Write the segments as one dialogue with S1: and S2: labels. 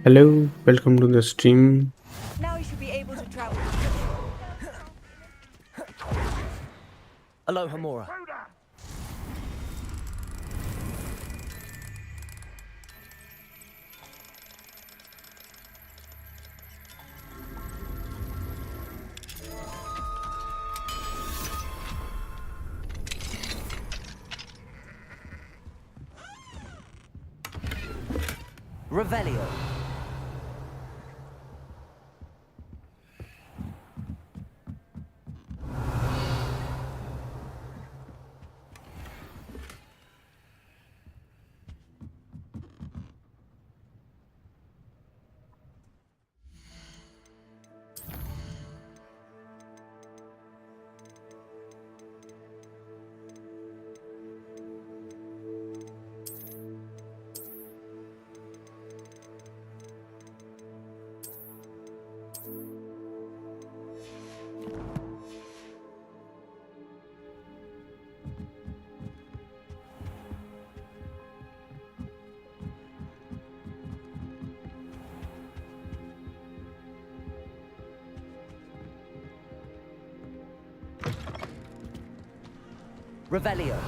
S1: Hello, welcome to the stream.
S2: Now we should be able to travel.
S3: Aloha Mora. Revelio. Revelio.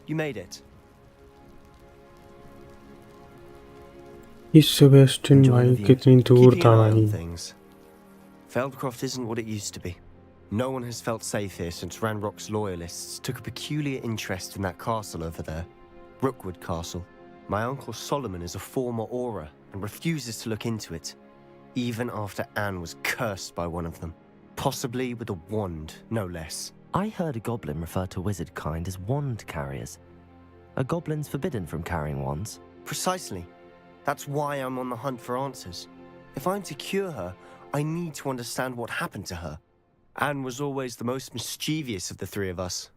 S3: You made it.
S1: इस Sebastian
S3: Enjoying
S1: भाई
S3: the view.
S1: कितनी दूर
S3: Keeping
S1: था
S3: an eye on
S1: भाई.
S3: things. Feldcroft isn't what it used to be. No one has felt safe here since Ranrock's loyalists took a peculiar interest in that castle over there. Rookwood Castle. My uncle Solomon is a former Auror and refuses to look into it, even after Anne was cursed by one of them. Possibly with a wand, no less.
S4: I heard a goblin refer to wizard kind as wand carriers. Are goblins forbidden from carrying wands?
S3: Precisely. That's why I'm on the hunt for answers. If I'm to cure her, I need to understand what happened to her. Anne was always the most mischievous of the three of us.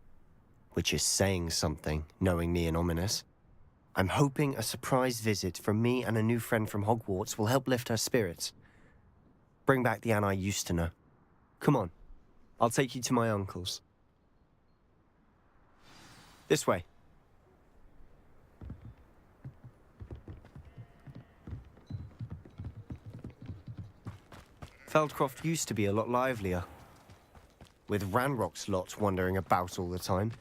S3: Which is saying something, knowing me and ominous. I'm hoping a surprise visit from me and a new friend from Hogwarts will help lift her spirits. Bring back the Anne I used to know. Come on. I'll take you to my uncle's. This way. Feldcroft used to be a lot livelier. With Ranrock's lot wandering about all the time,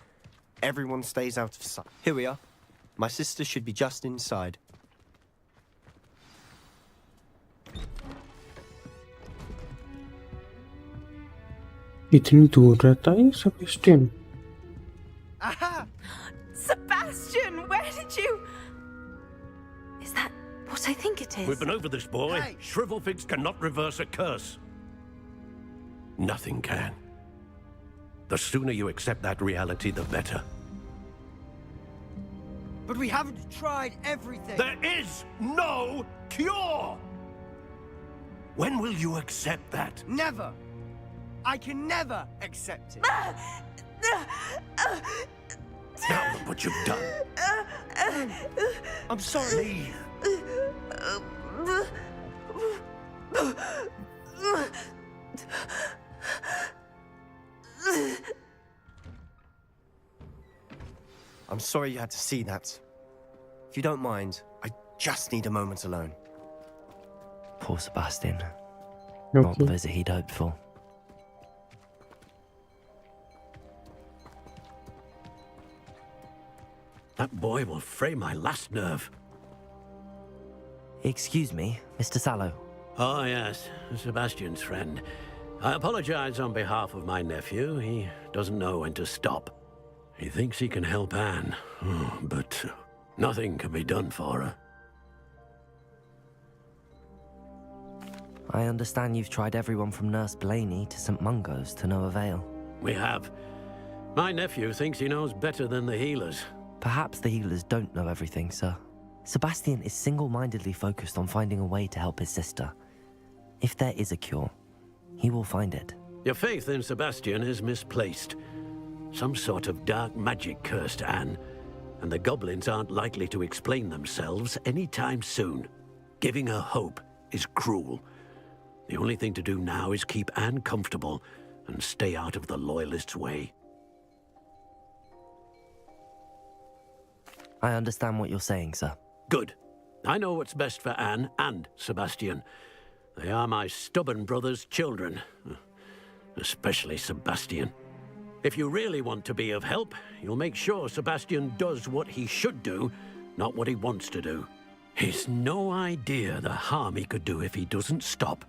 S3: everyone stays out of sight. Here we are. My sister should be just inside.
S1: इतनी दूर रहता है ये Sebastian.
S2: Aha! Sebastian, where did you? Is that what I think it is?
S5: We've been over this, boy.
S2: Hey.
S5: Shrivelfigs cannot reverse a curse. Nothing can. The sooner you accept that reality, the better.
S6: But we haven't tried everything.
S5: There is no cure! When will you accept that?
S6: Never. I can never accept it.
S5: Now look what you've done.
S6: I'm sorry.
S5: Leave.
S3: I'm sorry you had to see that. If you don't mind, I just need a moment alone.
S4: Poor Sebastian. Not the
S1: Okay.
S4: visit he'd hoped for.
S5: That boy will fray my last nerve.
S4: Excuse me, Mr. Sallow.
S5: Oh, yes, Sebastian's friend. I apologize on behalf of my nephew. He doesn't know when to stop. He thinks he can help Anne, but nothing can be done for her.
S4: I understand you've tried everyone from Nurse Blaney to St. Mungo's to no avail.
S5: We have. My nephew thinks he knows better than the healers.
S4: Perhaps the healers don't know everything, sir. Sebastian is single-mindedly focused on finding a way to help his sister. If there is a cure, He will find it.
S5: Your faith in Sebastian is misplaced. Some sort of dark magic cursed Anne, and the goblins aren't likely to explain themselves anytime soon. Giving her hope is cruel. The only thing to do now is keep Anne comfortable and stay out of the Loyalists' way.
S4: I understand what you're saying, sir.
S5: Good. I know what's best for Anne and Sebastian. They are my stubborn brother's children. Especially Sebastian. If you really want to be of help, you'll make sure Sebastian does what he should do, not what he wants to do. He's no idea the harm he could do if he doesn't stop.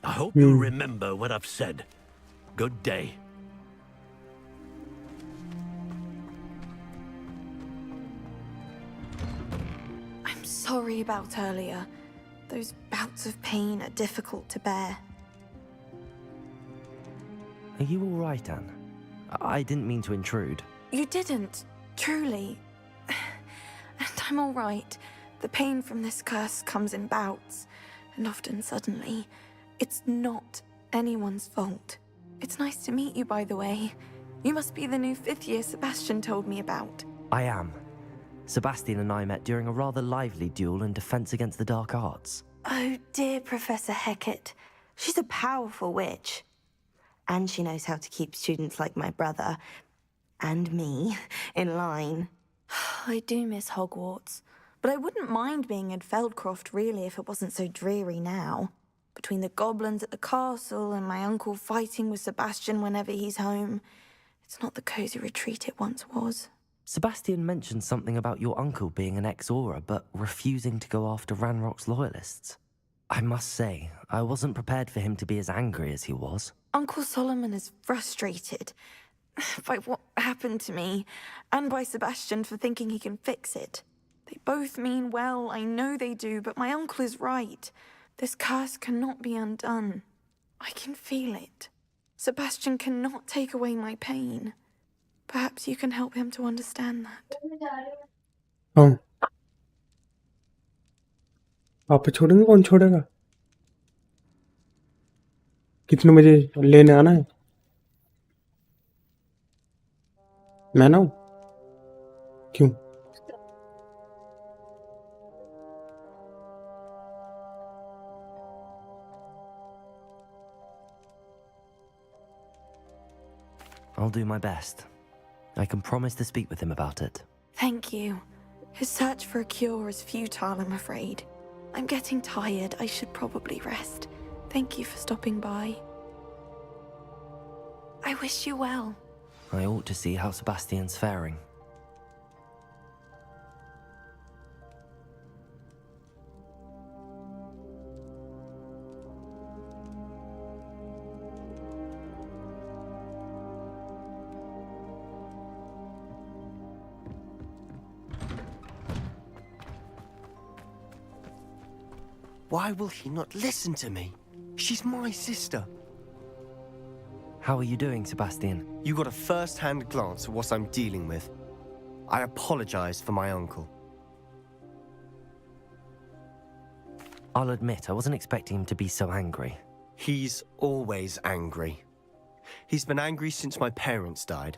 S5: I hope you'll remember what I've said. Good day.
S2: I'm sorry about earlier. Those bouts of pain are difficult to bear.
S4: Are you all right, Anne? I didn't mean to intrude.
S2: You didn't, truly. And I'm all right. The pain from this curse comes in bouts, and often suddenly. It's not anyone's fault. It's nice to meet you, by the way. You must be the new 5th year Sebastian told me about.
S4: I am. Sebastian and I met during a rather lively duel in Defense Against the Dark Arts.
S7: Oh, dear Professor Hecat. She's a powerful witch. And she knows how to keep students like my brother, and me, in line.
S2: I do miss Hogwarts, but I wouldn't mind being in Feldcroft, really, if it wasn't so dreary now. Between the goblins at the castle and my uncle fighting with Sebastian whenever he's home, it's not the cozy retreat it once was.
S4: Sebastian mentioned something about your uncle being an ex-Auror, but refusing to go after Ranrock's Loyalists. I must say, I wasn't prepared for him to be as angry as he was.
S2: Uncle Solomon is frustrated by what happened to me, and by Sebastian for thinking he can fix it. They both mean well, I know they do, but my uncle is right. This curse cannot be undone. I can feel it. Sebastian cannot take away my pain. Perhaps you can help him to understand that.
S1: हाँ आप छोड़ेंगे कौन छोड़ेगा कितने बजे लेने आना है मैं ना हूँ क्यों
S4: I'll do my best. I can promise to speak with him about it.
S2: Thank you. His search for a cure is futile, I'm afraid. I'm getting tired. I should probably rest. Thank you for stopping by. I wish you well.
S4: I ought to see how Sebastian's faring.
S3: Why will he not listen to me? She's my sister.
S4: How are you doing, Sebastian?
S3: You got a first-hand glance at what I'm dealing with. I apologize for my uncle.
S4: I'll admit, I wasn't expecting him to be so angry.
S3: He's always angry. He's been angry since my parents died.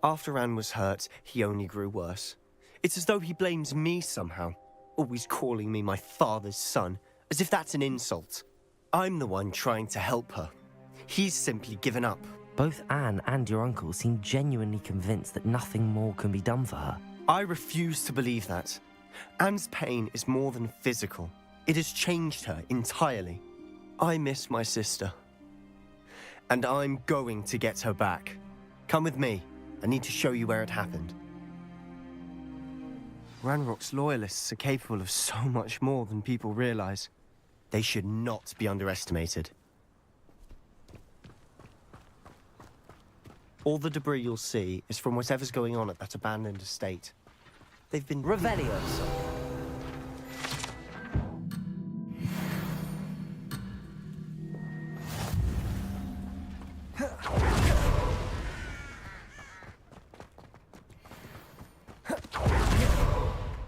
S3: After Anne was hurt, he only grew worse. It's as though he blames me somehow, always calling me my father's son, as if that's an insult. I'm the one trying to help her. He's simply given up.
S4: Both Anne and your uncle seem genuinely convinced that nothing more can be done for her.
S3: I refuse to believe that. Anne's pain is more than physical. It has changed her entirely. I miss my sister. And I'm going to get her back. Come with me. I need to show you where it happened. Ranrock's Loyalists are capable of so much more than people realize. They should not be underestimated. All the debris you'll see is from whatever's going on at that abandoned estate. They've been...
S4: Revelio, sir.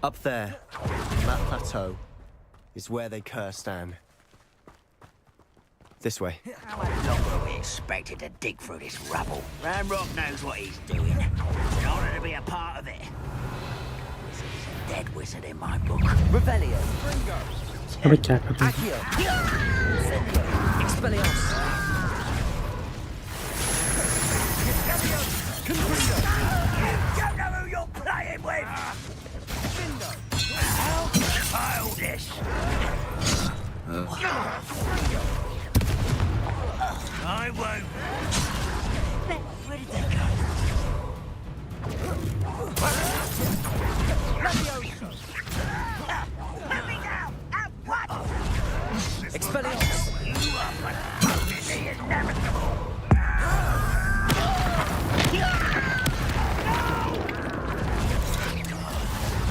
S3: Up there, on that plateau, is where they cursed Anne. this way.
S8: How much longer are we expected to dig through this rubble? Ranrock knows what he's doing. It's an honor to be a part of it. This is a dead wizard in my book.
S4: Revelio.
S1: अबे क्या कर रहे हैं?
S4: Accio. Incendio. Expelliarmus.
S8: Confringo. You don't know who you're playing with! How childish! I won't. Where did they go? Let me down! At what?
S4: Expelliarmus.
S8: You are postponing the inevitable!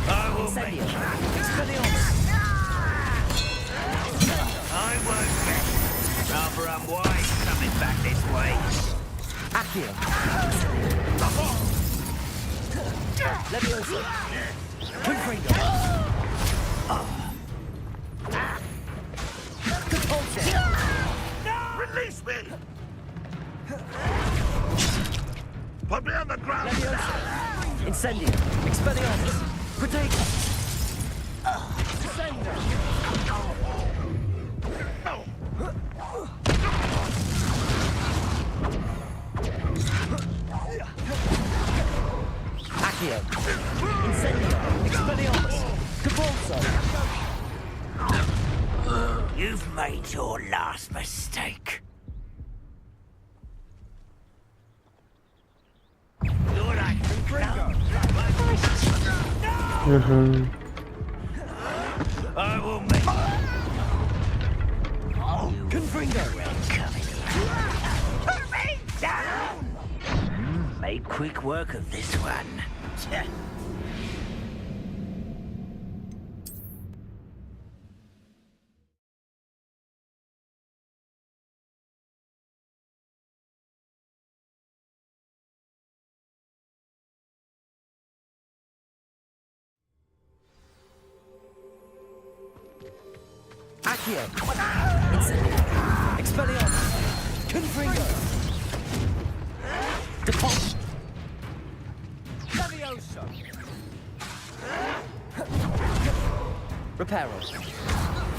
S8: I will make
S4: Incendio. Expelliarmus.
S8: I won't rest. Rather unwise coming back this way.
S4: Accio. Levioso. Confringo. Compulsion.
S8: Release me! Put me on the ground!
S4: Levioso. Incendio. Expelliarmus. Protego. Accio. Incendio. Expelliarmus. Compulso.
S8: You've made your last mistake. You're like I will make
S4: Confringo.
S8: coming. Put me down! Made quick work of this one.
S4: Accio. Incendio. Expelliarmus. Confringo. Depulsion. Reparo.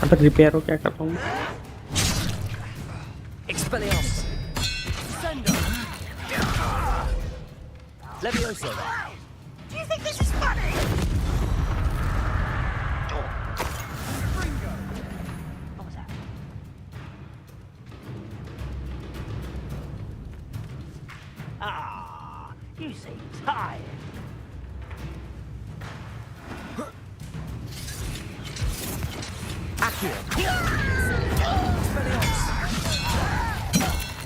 S1: अबे repair हो क्या कर रहा हूँ?
S4: Expelliarmus. Levioso.
S8: Do you think this is funny? Ah, you seem tired.
S4: Accio.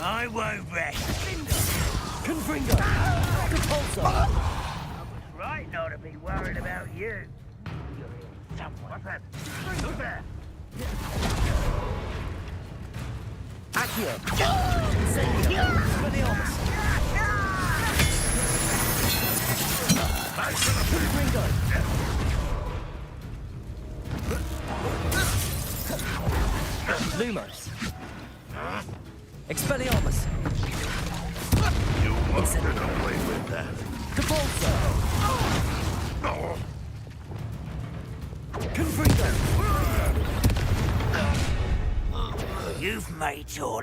S8: I won't rest.
S4: Confringo. Compulso.
S8: Right not to be worried about you. You're here somewhere. What's that? Who's there?
S4: Accio. Incendio. Expelliarmus. Confringo. Lumos. Expelliarmus.
S9: You wanted to play with that.
S4: Compulso. Confringo.
S8: You've made your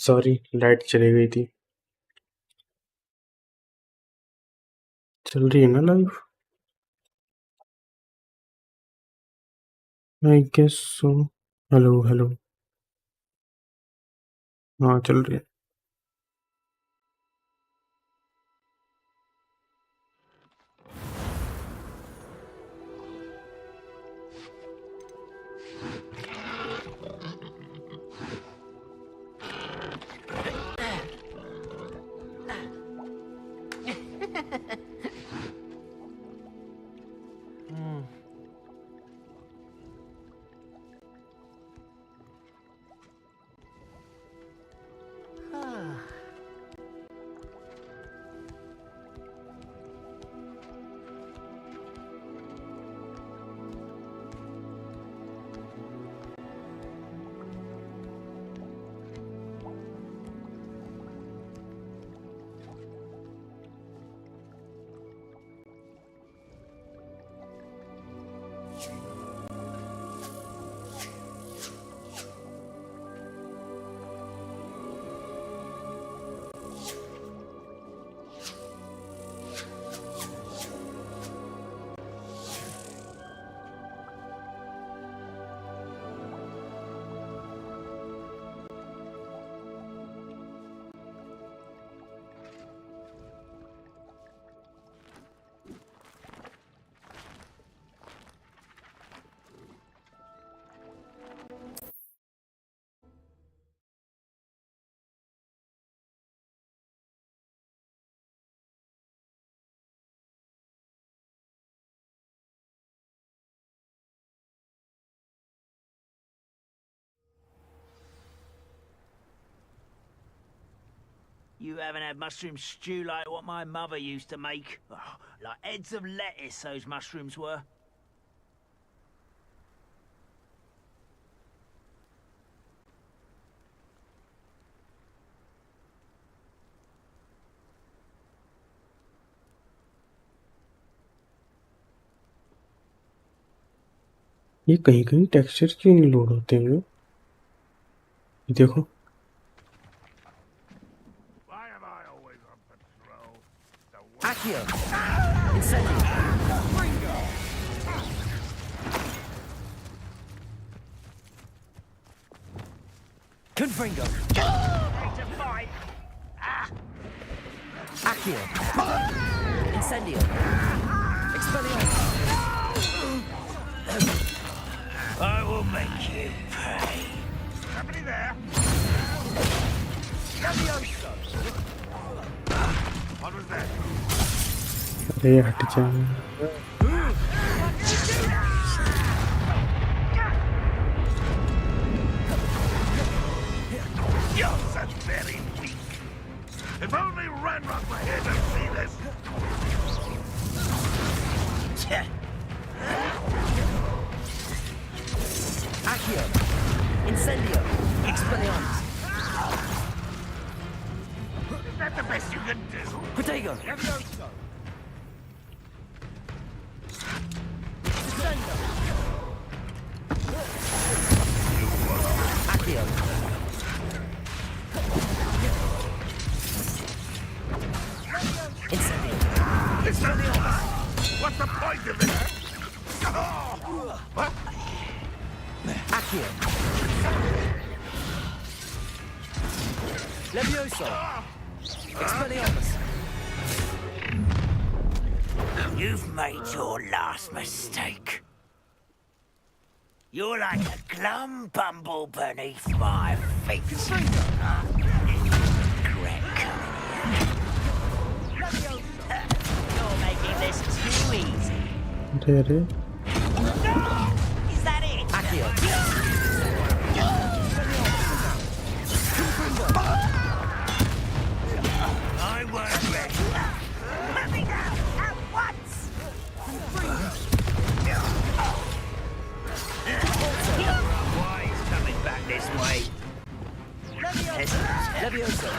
S1: sorry light चली गई थी. चल रही है ना live? I guess so. Hello hello. हाँ चल रही है.
S8: You haven't had mushroom stew like what my mother used to make. Oh, like heads of lettuce, those mushrooms were.
S1: ये कहीं कहीं टेक्सचर क्यों नहीं लोड होते हैं? देखो
S9: Why am I always on patrol?
S4: Accio! Incendio! Confringo!
S8: Ready to fight?
S4: Accio! Incendio! Expelliarmus!
S8: I will make you pay.
S9: Somebody there? What was that?
S1: अरे हट जा
S9: You're so very weak. If only Ranrock were here to see this.
S4: Accio! Incendio! Expelliarmus!
S9: Is that the best you can do?
S4: Protego! Accio! Incendio!
S9: What's the point of it? What?
S4: Accio! Levioso! Expelliarmus!
S8: You've made your last mistake. You're like a glum bumble beneath my feet. Regret coming here. You're making this too easy.
S1: अरे अरे
S8: Is that it?
S4: Accio!
S8: I won't rest. Let me down at once! Why is coming back this way?
S4: Levioso!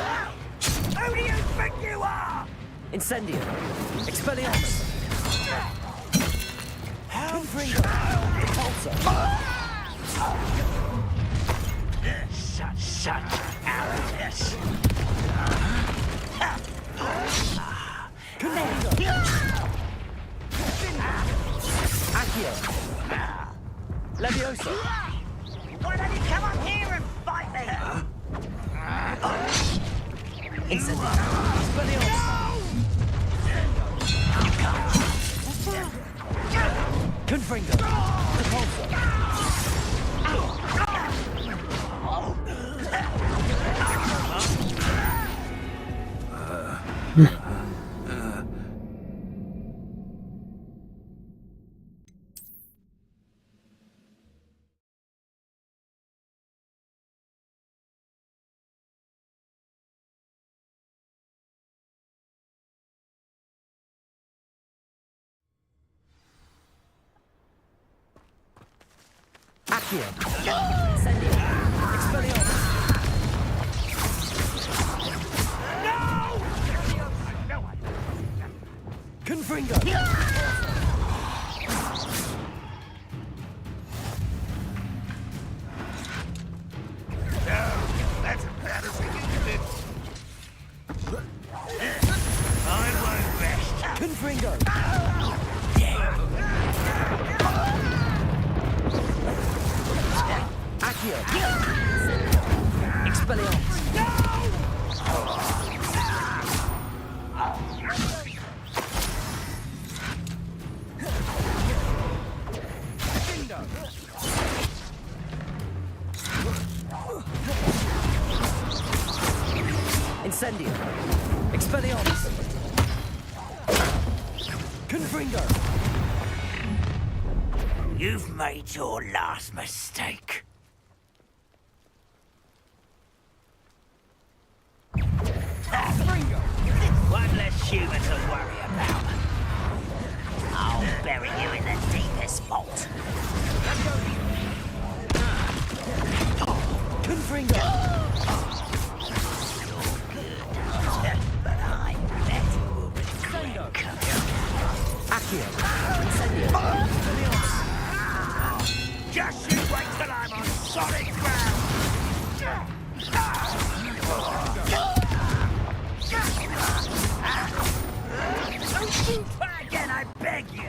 S8: Who do you think you are?
S4: Incendio! Expelliarmus! Confringo! Repulsor!
S8: Such arrogance.
S4: Confringo! Accio! Levioso!
S8: Why don't you come up here and fight me?
S4: Incendio! Expelliarmus! Confringo! Repulsor! Accio! Incendio! Expelliarmus! Confringo!
S9: That's embarrassing, isn't it?
S8: I won't rest.
S4: Confringo! Accio! Expelliarmus! Incendio! Expelliarmus! Confringo!
S8: You've made your last mistake. Confringo! But I bet you will regret coming. Accio! Incendio! Just you wait till I'm on solid ground! Don't you try again, I beg you!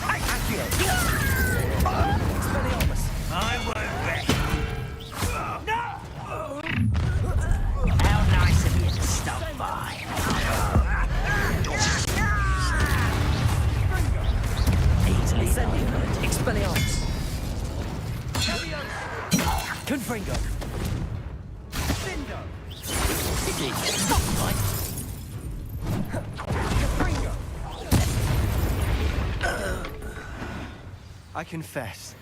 S8: Accio! Expelliarmus! I won't bet! No! How nice of you to stop by! Easily done. Expelliarmus! Confringo! Stop, Mike!
S3: I confess,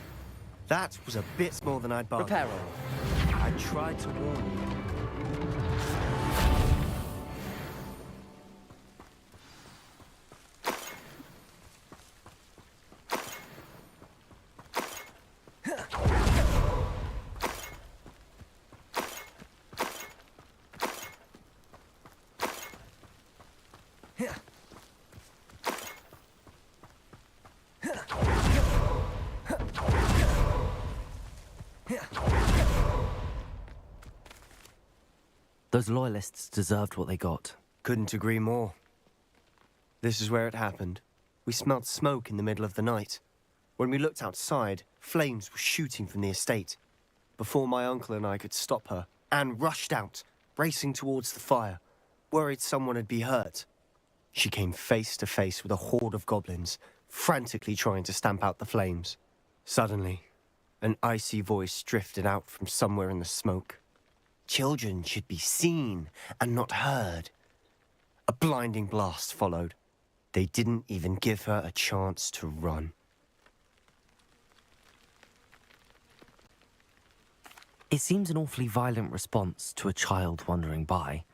S3: that was a bit more than I'd bargained.
S8: Reparo.
S3: I tried to warn you.
S4: Those loyalists deserved what they got.
S3: Couldn't agree more. This is where it happened. We smelled smoke in the middle of the night. When we looked outside, flames were shooting from the estate. Before my uncle and I could stop her, Anne rushed out, racing towards the fire, worried someone had been hurt. She came face to face with a horde of goblins, frantically trying to stamp out the flames. Suddenly, an icy voice drifted out from somewhere in the smoke. Children should be seen and not heard. A blinding blast followed. They didn't even give her a chance to run.
S4: It seems an awfully violent response to a child wandering by.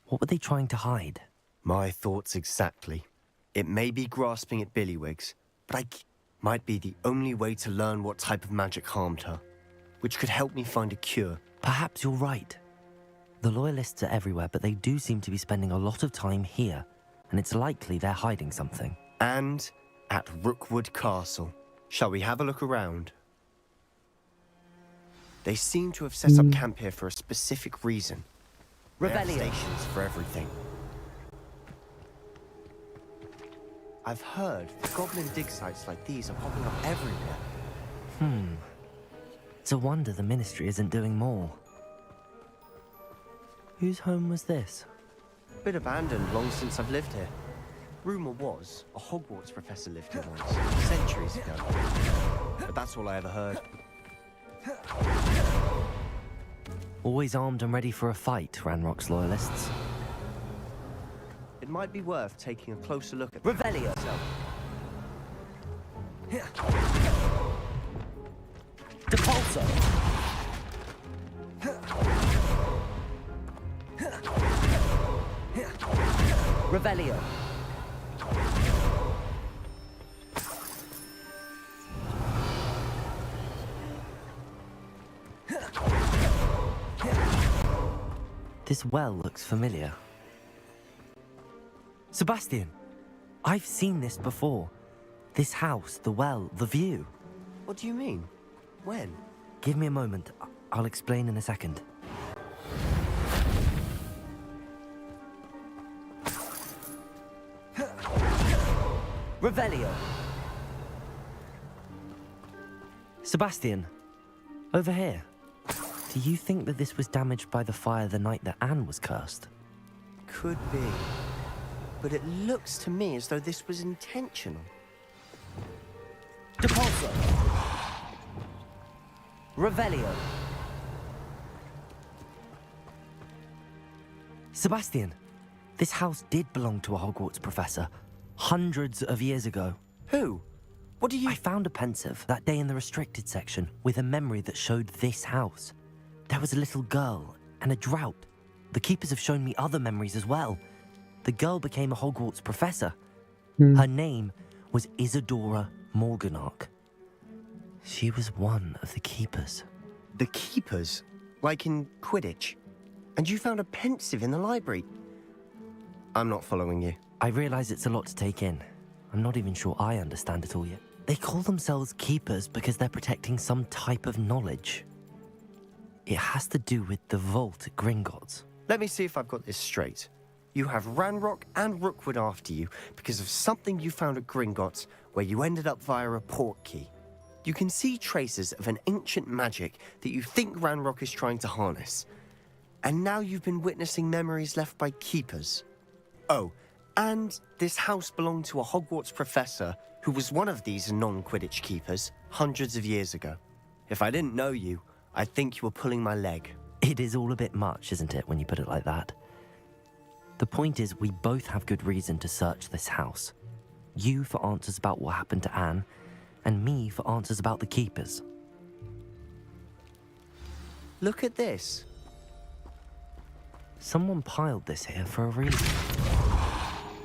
S4: What were they trying to hide?
S3: My thoughts exactly. It may be grasping at Billywigs, but might be the only way to learn what type of magic harmed her, which could help me find a cure.
S4: Perhaps you're right. The Loyalists are everywhere, but they do seem to be spending a lot of time here, and it's likely they're hiding something.
S3: And at Rookwood Castle. Shall we have a look around? They seem to have set up camp here for a specific reason. They have stations for everything. I've heard that goblin dig sites like these are popping up everywhere.
S4: It's a wonder the Ministry isn't doing more. Whose home was this?
S3: Bit abandoned long since I've lived here. Rumour was a Hogwarts professor lived here once, centuries ago. But that's all I ever heard.
S4: Always armed and ready for a fight, Ranrock's Loyalists.
S3: It might be worth taking a closer look at
S8: Revelio. Depulso. Revelio.
S4: This well looks familiar. Sebastian, I've seen this before. This house, the well, the view.
S3: What do you mean? When?
S4: Give me a moment. I'll explain in a second.
S8: Revelio.
S4: Sebastian, over here. Do you think that this was damaged by the fire the night that Anne was cursed?
S3: Could be. But it looks to me as though this was intentional.
S8: Depulso. Revelio.
S4: Sebastian, this house did belong to a Hogwarts professor, hundreds of years ago.
S3: Who? What do you...
S4: I found a pensive that day in the restricted section with a memory that showed this house. There was a little girl and a drought. The keepers have shown me other memories as well. The girl became a Hogwarts professor. Her name was Isadora Morganach. She was one of the keepers.
S3: The keepers? Like in Quidditch. And you found a pensive in the library. I'm not following you.
S4: I realize it's a lot to take in. I'm not even sure I understand it all yet. They call themselves keepers because they're protecting some type of knowledge. It has to do with the vault at Gringotts.
S3: Let me see if I've got this straight. You have Ranrock and Rookwood after you because of something you found at Gringotts where you ended up via a port key. You can see traces of an ancient magic that you think Ranrock is trying to harness. And now you've been witnessing memories left by keepers. Oh, and this house belonged to a Hogwarts professor who was one of these non-Quidditch keepers hundreds of years ago. If I didn't know you, I'd think you were pulling my leg.
S4: It is all a bit much, isn't it, when you put it like that? The point is, we both have good reason to search this house. You for answers about what happened to Anne, and me for answers about the keepers.
S3: Look at this.
S4: Someone piled this here for a reason.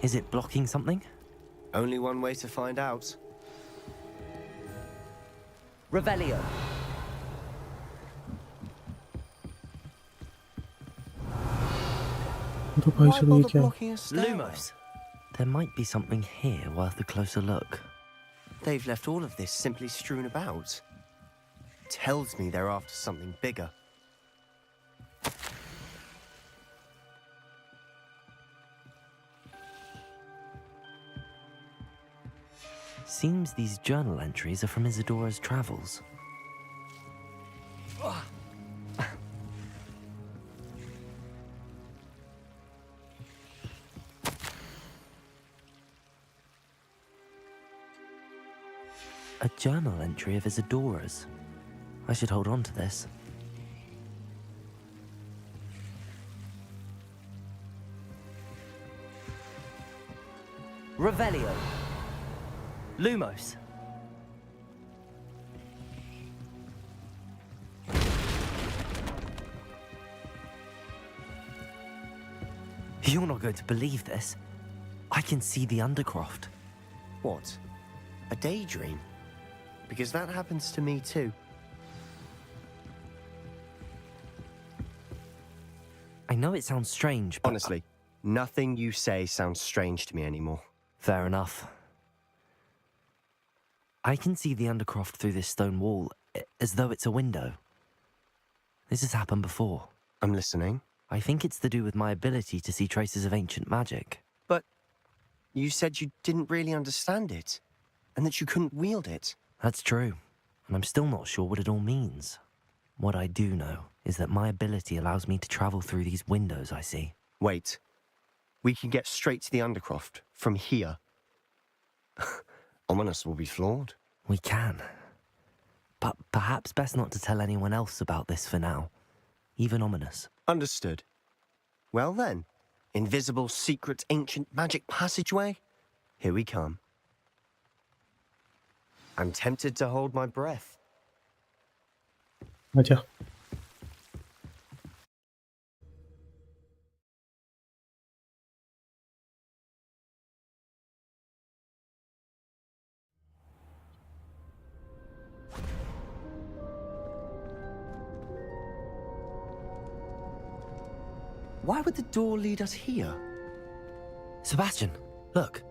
S4: Is it blocking something?
S3: Only one way to find out.
S4: Revelio.
S1: तो भाई
S3: Why
S1: सब ये
S3: bother
S1: क्या है?
S3: blocking a stairway?
S4: Lumos. There might be something here worth a closer look.
S3: They've left all of this simply strewn about. Tells me they're after something bigger.
S4: Seems these journal entries are from Isadora's travels. A journal entry of Isadora's. I should hold on to this. Revelio. Lumos. You're not going to believe this. I can see the Undercroft.
S3: What? A daydream? Because that happens to me too.
S4: I know it sounds strange, but...
S3: Honestly, nothing you say sounds strange to me anymore.
S4: Fair enough. I can see the Undercroft through this stone wall, as though it's a window. This has happened before.
S3: I'm listening.
S4: I think it's to do with my ability to see traces of ancient magic.
S3: But you said you didn't really understand it, and that you couldn't wield it.
S4: That's true, and I'm still not sure what it all means. What I do know is that my ability allows me to travel through these windows I see.
S3: Wait. We can get straight to the Undercroft from here. Ominous will be floored.
S4: We can. But perhaps best not to tell anyone else about this for now. Even Ominous.
S3: Understood. Well then, invisible, secret, ancient magic passageway? Here we come. I'm tempted to hold my breath.
S1: अच्छा
S3: Why would the door lead us here?
S4: Sebastian, look.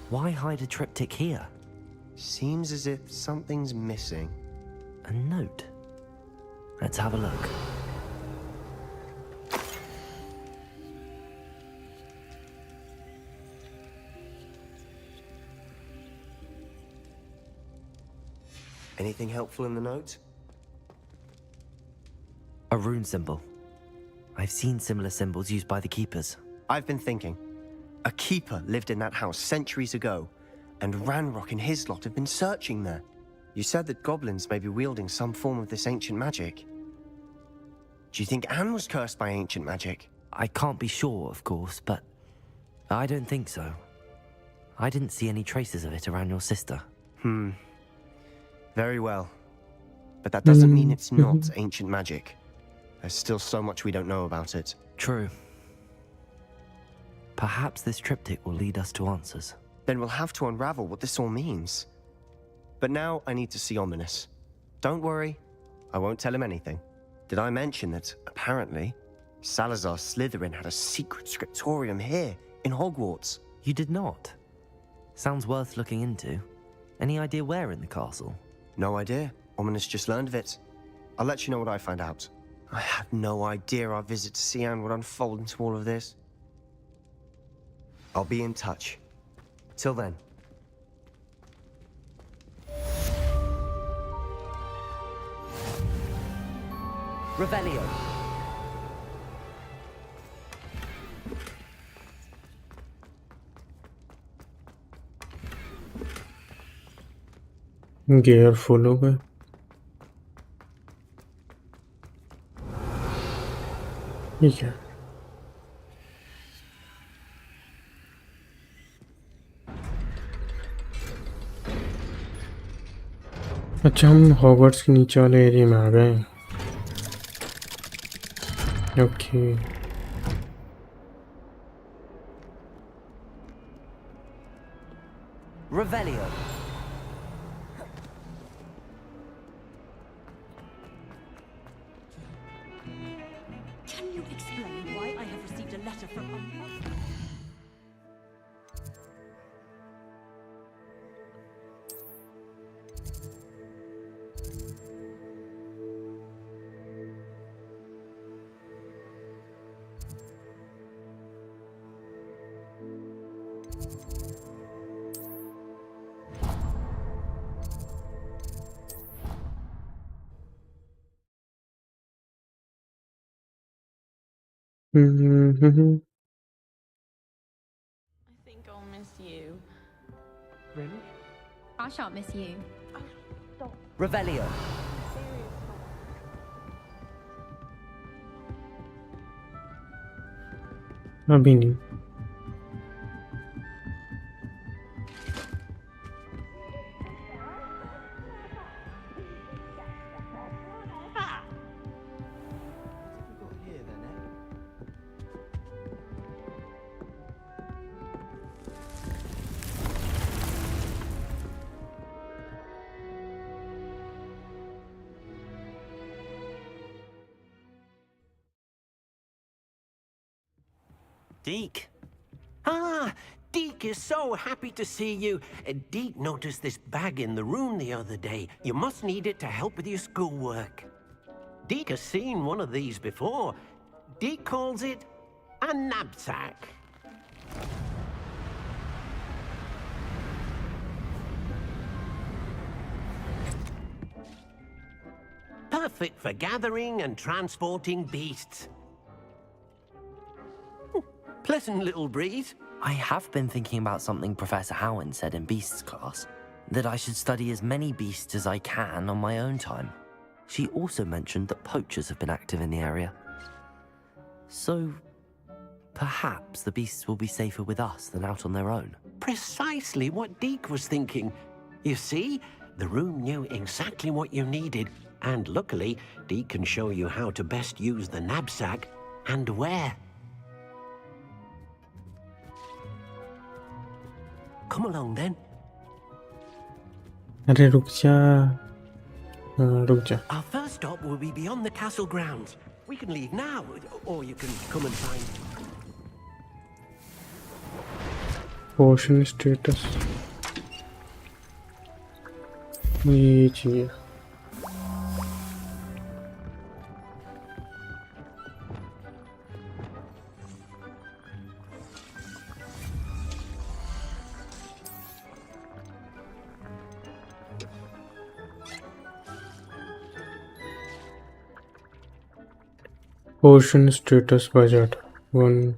S4: Why hide a triptych here?
S3: Seems as if something's missing.
S4: A note. Let's have a look.
S3: Anything helpful in the note?
S4: A rune symbol. I've seen similar symbols used by the keepers.
S3: I've been thinking. A keeper lived in that house centuries ago, and Ranrock and his lot have been searching there. You said that goblins may be wielding some form of this ancient magic. Do you think Anne was cursed by ancient magic?
S4: I can't be sure, of course, but I don't think so. I didn't see any traces of it around your sister.
S3: Very well. But that doesn't mean it's not ancient magic. There's still so much we don't know about it.
S4: True. Perhaps this triptych will lead us to answers.
S3: Then we'll have to unravel what this all means. But now I need to see Ominous. Don't worry, I won't tell him anything. Did I mention that, apparently, Salazar Slytherin had a secret scriptorium here, in Hogwarts?
S4: You did not? Sounds worth looking into. Any idea where in the castle?
S3: No idea. Ominous just learned of it. I'll let you know what I find out. I had no idea our visit to Cian would unfold into all of this. I'll be in touch. Till then.
S4: Revelio.
S1: Gear full हो गए। ठीक है। अच्छा हम Hogwarts के नीचे वाले area में आ गए हैं। Okay
S4: Revelio.
S10: Can you explain why I have received a letter from
S2: I think I'll miss you.
S6: Really?
S10: I shan't miss you.
S4: Revelio.
S1: अभी नहीं।
S5: Deke. Ah, Deke is so happy to see you. Deke noticed this bag in the room the other day. You must need it to help with your schoolwork. Deke has seen one of these before. Deke calls it a knapsack. Perfect for gathering and transporting beasts. Pleasant little breeze.
S4: I have been thinking about something Professor Howard said in Beasts class, that I should study as many beasts as I can on my own time. She also mentioned that poachers have been active in the area. So, perhaps the beasts will be safer with us than out on their own.
S5: Precisely what Deke was thinking. You see, the room knew exactly what you needed, and luckily, Deke can show you how to best use the knapsack and where. Come along then.
S1: अरे रुक जा। रुक जा।
S5: Our first stop will be beyond the castle grounds. We can leave now, or you can come and find.
S1: Portion status ये चाहिए। Portion status budget 1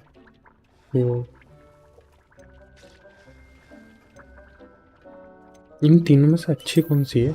S1: इन तीनों में से अच्छी कौन सी है?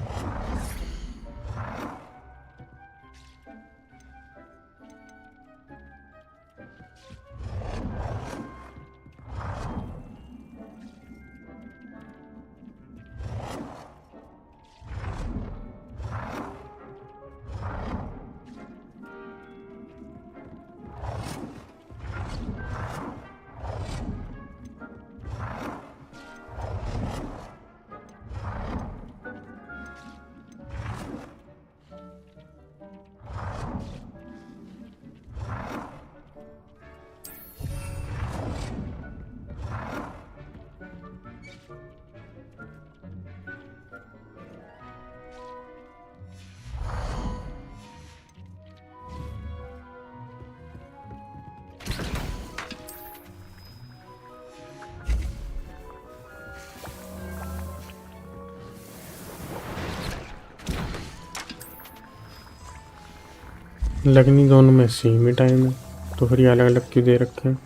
S1: लगनी दोनों में सेम ही टाइम है, तो फिर ये अलग अलग क्यों दे रखे हैं?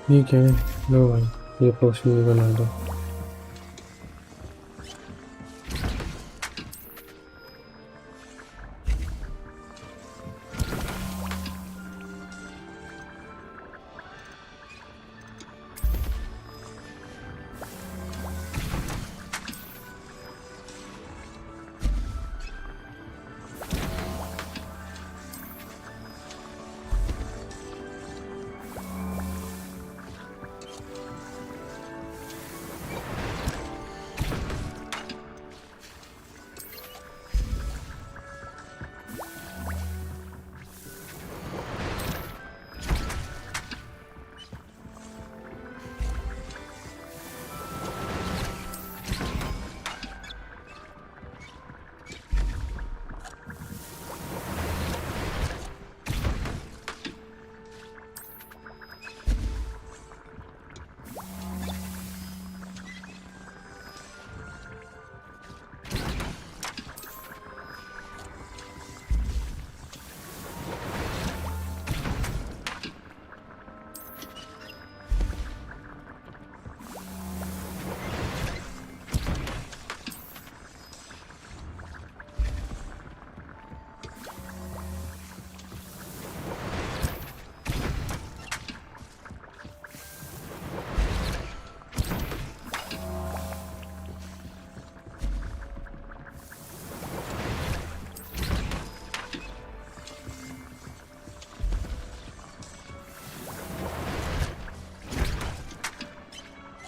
S1: ठीक है, लो भाई, ये पोस्टर भी बना दो।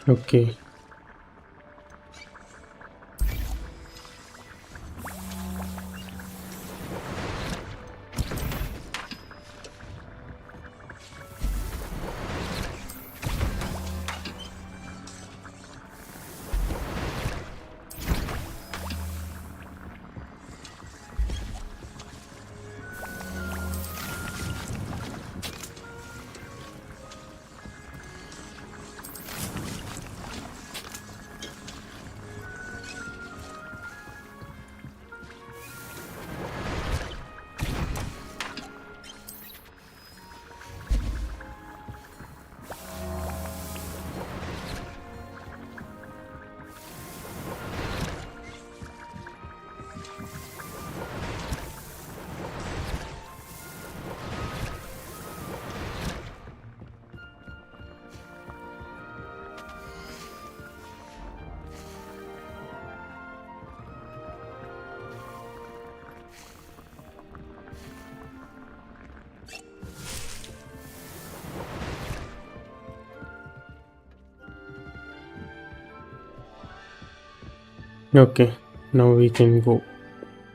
S1: Okay Okay, now we can go.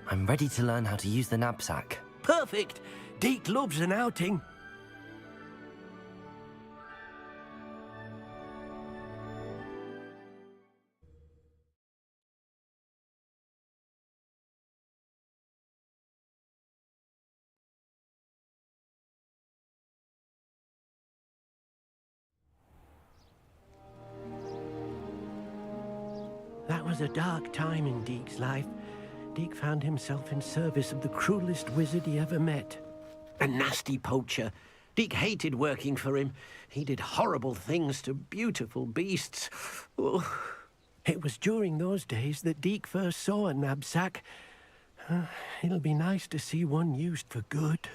S4: I'm ready to learn how to use the knapsack.
S5: Perfect. Deke loves an outing. That was a dark time in Deke's life. Deke found himself in service of the cruelest wizard he ever met. A nasty poacher. Deke hated working for him. He did horrible things to beautiful beasts. Oh. It was during those days that Deke first saw a knapsack. It'll be nice to see one used for good.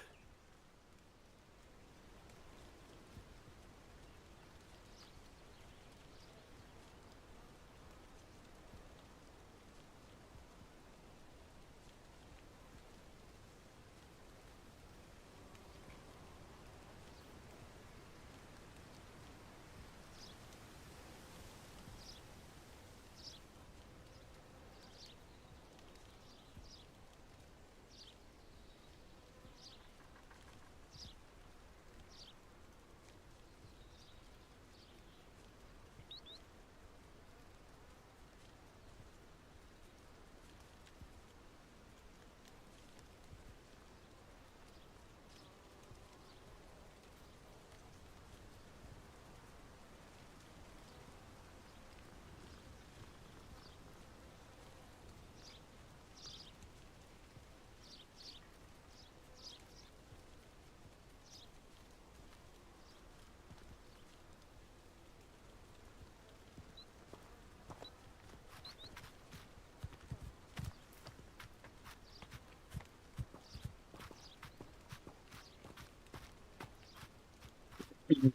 S5: We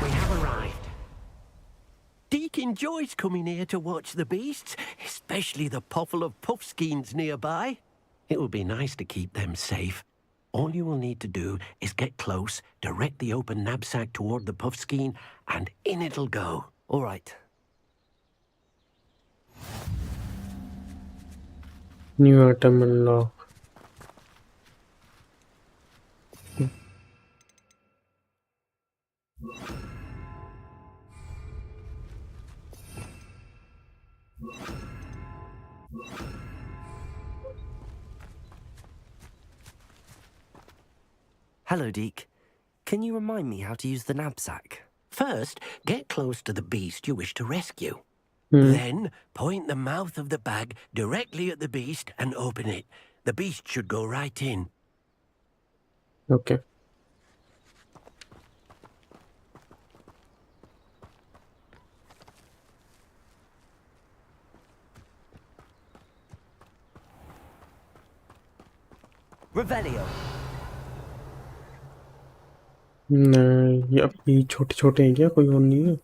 S5: have arrived. Deke enjoys coming here to watch the beasts, especially the puffle of puffskeins nearby. It will be nice to keep them safe. All you will need to do is get close, direct the open knapsack toward the puffskein, and in it'll go.
S4: All right.
S1: New item unlock.
S4: Hello, Deke. Can you remind me how to use the knapsack?
S5: First, get close to the beast you wish to rescue.
S1: Hmm.
S5: Then, point the mouth of the bag directly at the beast and open it. The beast should go right in.
S1: Okay.
S4: Revelio.
S1: नहीं, ये अब ये छोटे छोटे हैं क्या, कोई और नहीं है?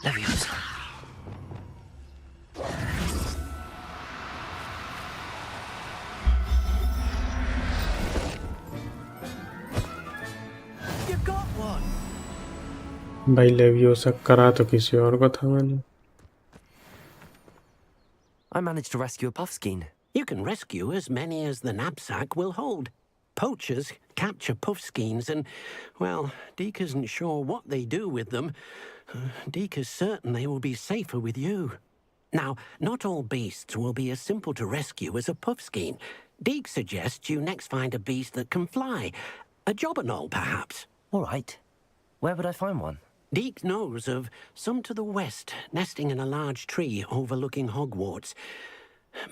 S4: Leviosa.
S8: You got one.
S1: भाई लेवियोसा करा तो किसी और को था मैंने।
S4: I managed to rescue a puffskein.
S5: You can rescue as many as the knapsack will hold. Poachers capture puffskeins and, well, Deke isn't sure what they do with them. Deke is certain they will be safer with you. Now, not all beasts will be as simple to rescue as a puffskein. Deke suggests you next find a beast that can fly. A jobberknoll, perhaps.
S4: All right. Where would I find one?
S5: Deke knows of some to the west, nesting in a large tree overlooking Hogwarts.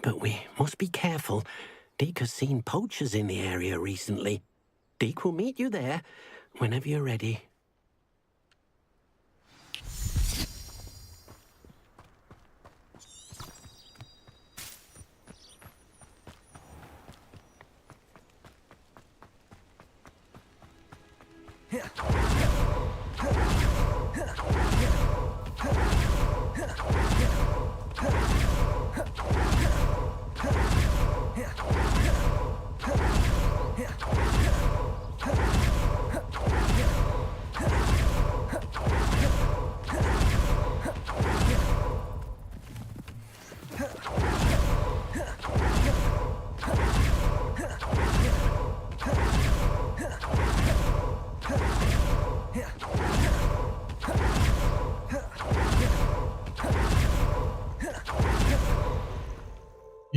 S5: But we must be careful. Deke has seen poachers in the area recently. Deke will meet you there whenever you're ready.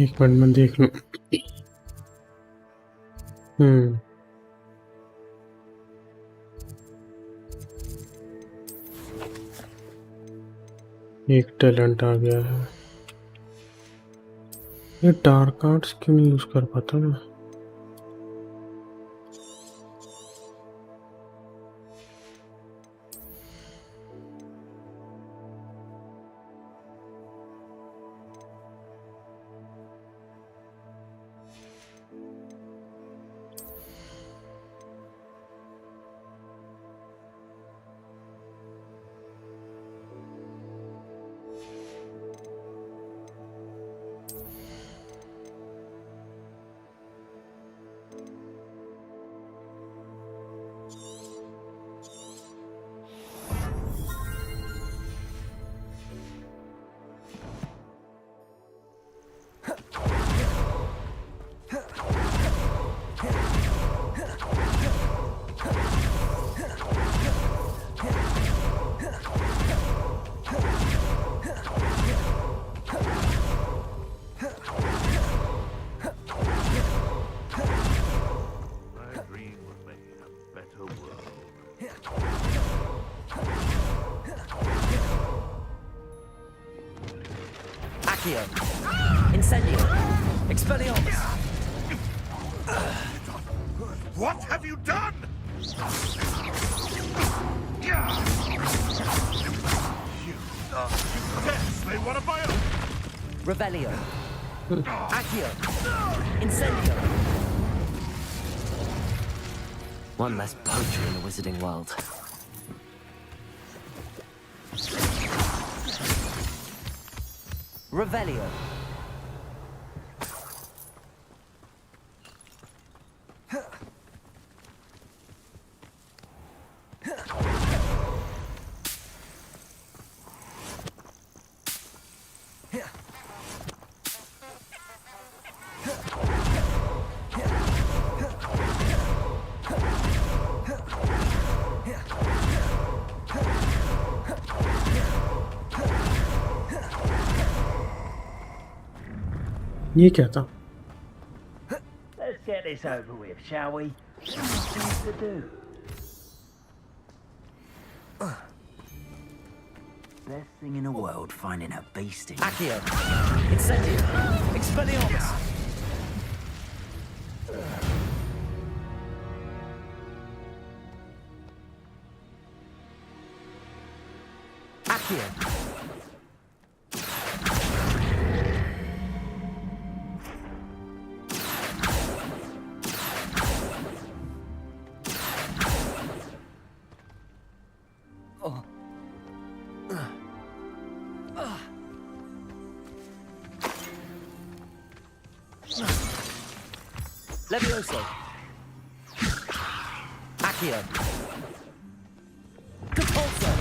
S1: एक minute में देख लूं। एक talent आ गया है। ये dark arts क्यों नहीं यूज कर पाता मैं?
S4: Incendio! Expelliarmus!
S9: What have you done? You dare slay one of my own?
S4: Revelio! Accio! Incendio! One less poacher in the wizarding world. Revelio!
S1: ये क्या था?
S8: Let's get this over with, shall we? Things to do. Best thing in the world, finding a beast in.
S4: Accio! Incendio! Expelliarmus! Accio! Levioso. Accio. Compulso.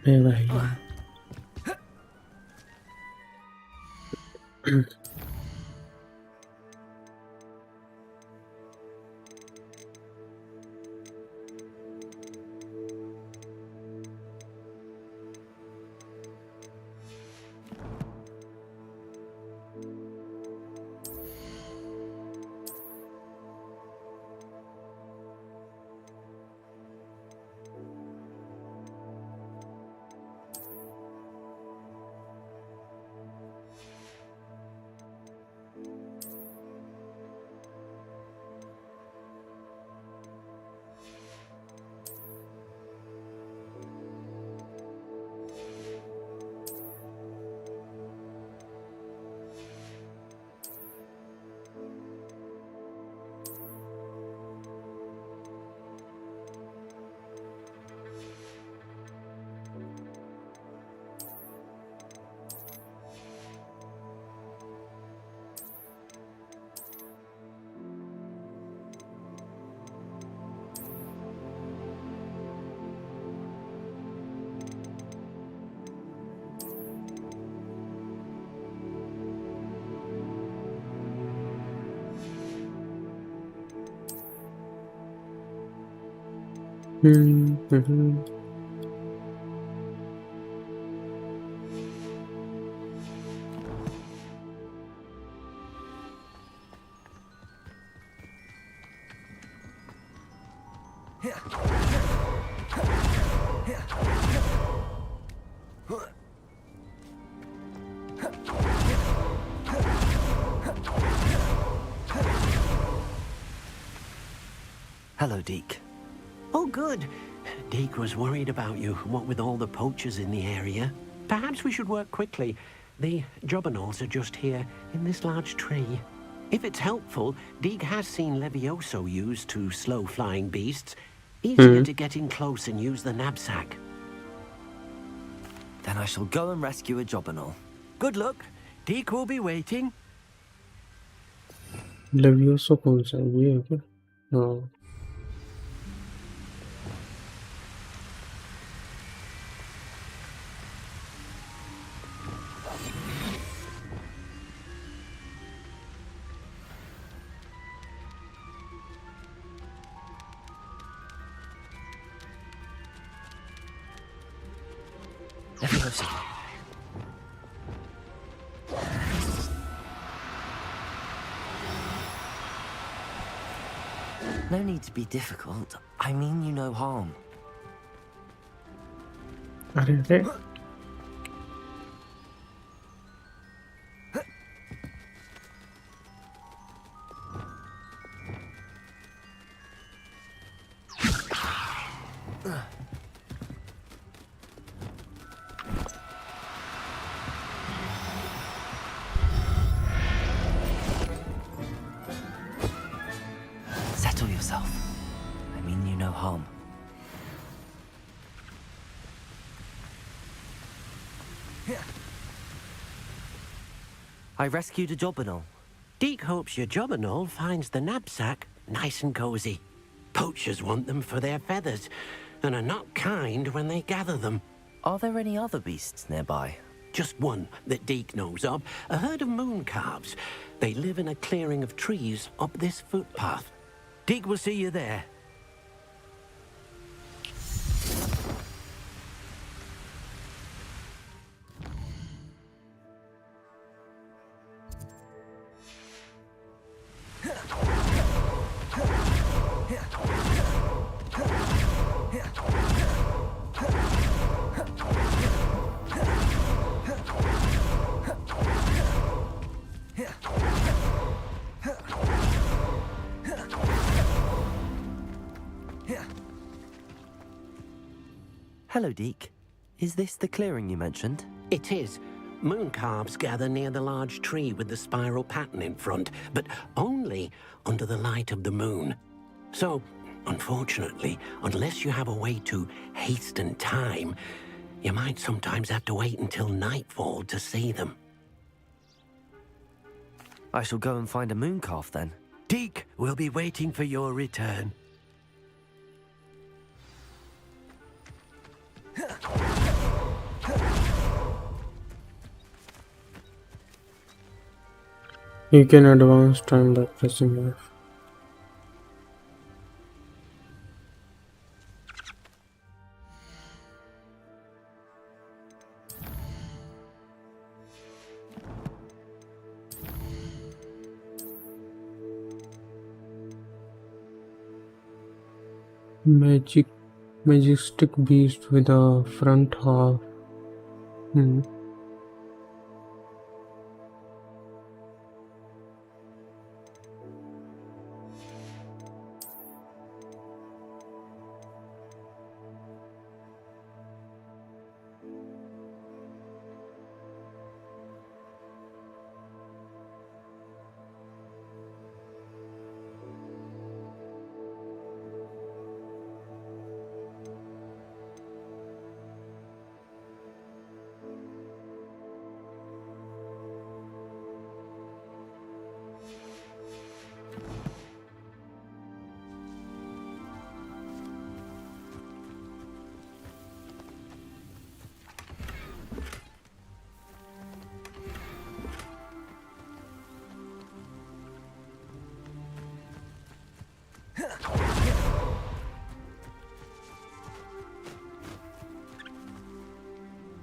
S1: भाई
S4: Hello, Deke.
S5: Oh, good. Deke was worried about you, what with all the poachers in the area. Perhaps we should work quickly. The jobberknolls are just here, in this large tree. If it's helpful, Deke has seen Levioso used to slow flying beasts. Easier to get in close and use the knapsack.
S4: Then I shall go and rescue a jobberknoll.
S5: Good luck. Deke will be waiting.
S1: लवियोसो कौन सा है ये है क्या हाँ
S4: Levioso. No need to be difficult. I mean you no harm.
S1: अरे अरे
S4: Settle yourself. I mean you no harm. I rescued a jobberknoll.
S5: Deke hopes your jobberknoll finds the knapsack nice and cozy. Poachers want them for their feathers, and are not kind when they gather them.
S4: Are there any other beasts nearby?
S5: Just one that Deke knows of, a herd of moon calves. They live in a clearing of trees up this footpath. Deke will see you there.
S4: Hello, Deke. Is this the clearing you mentioned?
S5: It is. Moon calves gather near the large tree with the spiral pattern in front, but only under the light of the moon. So, unfortunately, unless you have a way to hasten time, You might sometimes have to wait until nightfall to see them.
S4: I shall go and find a moon calf then.
S5: Deke will be waiting for your return.
S1: You can advance time by pressing F. Majestic beast with a front half.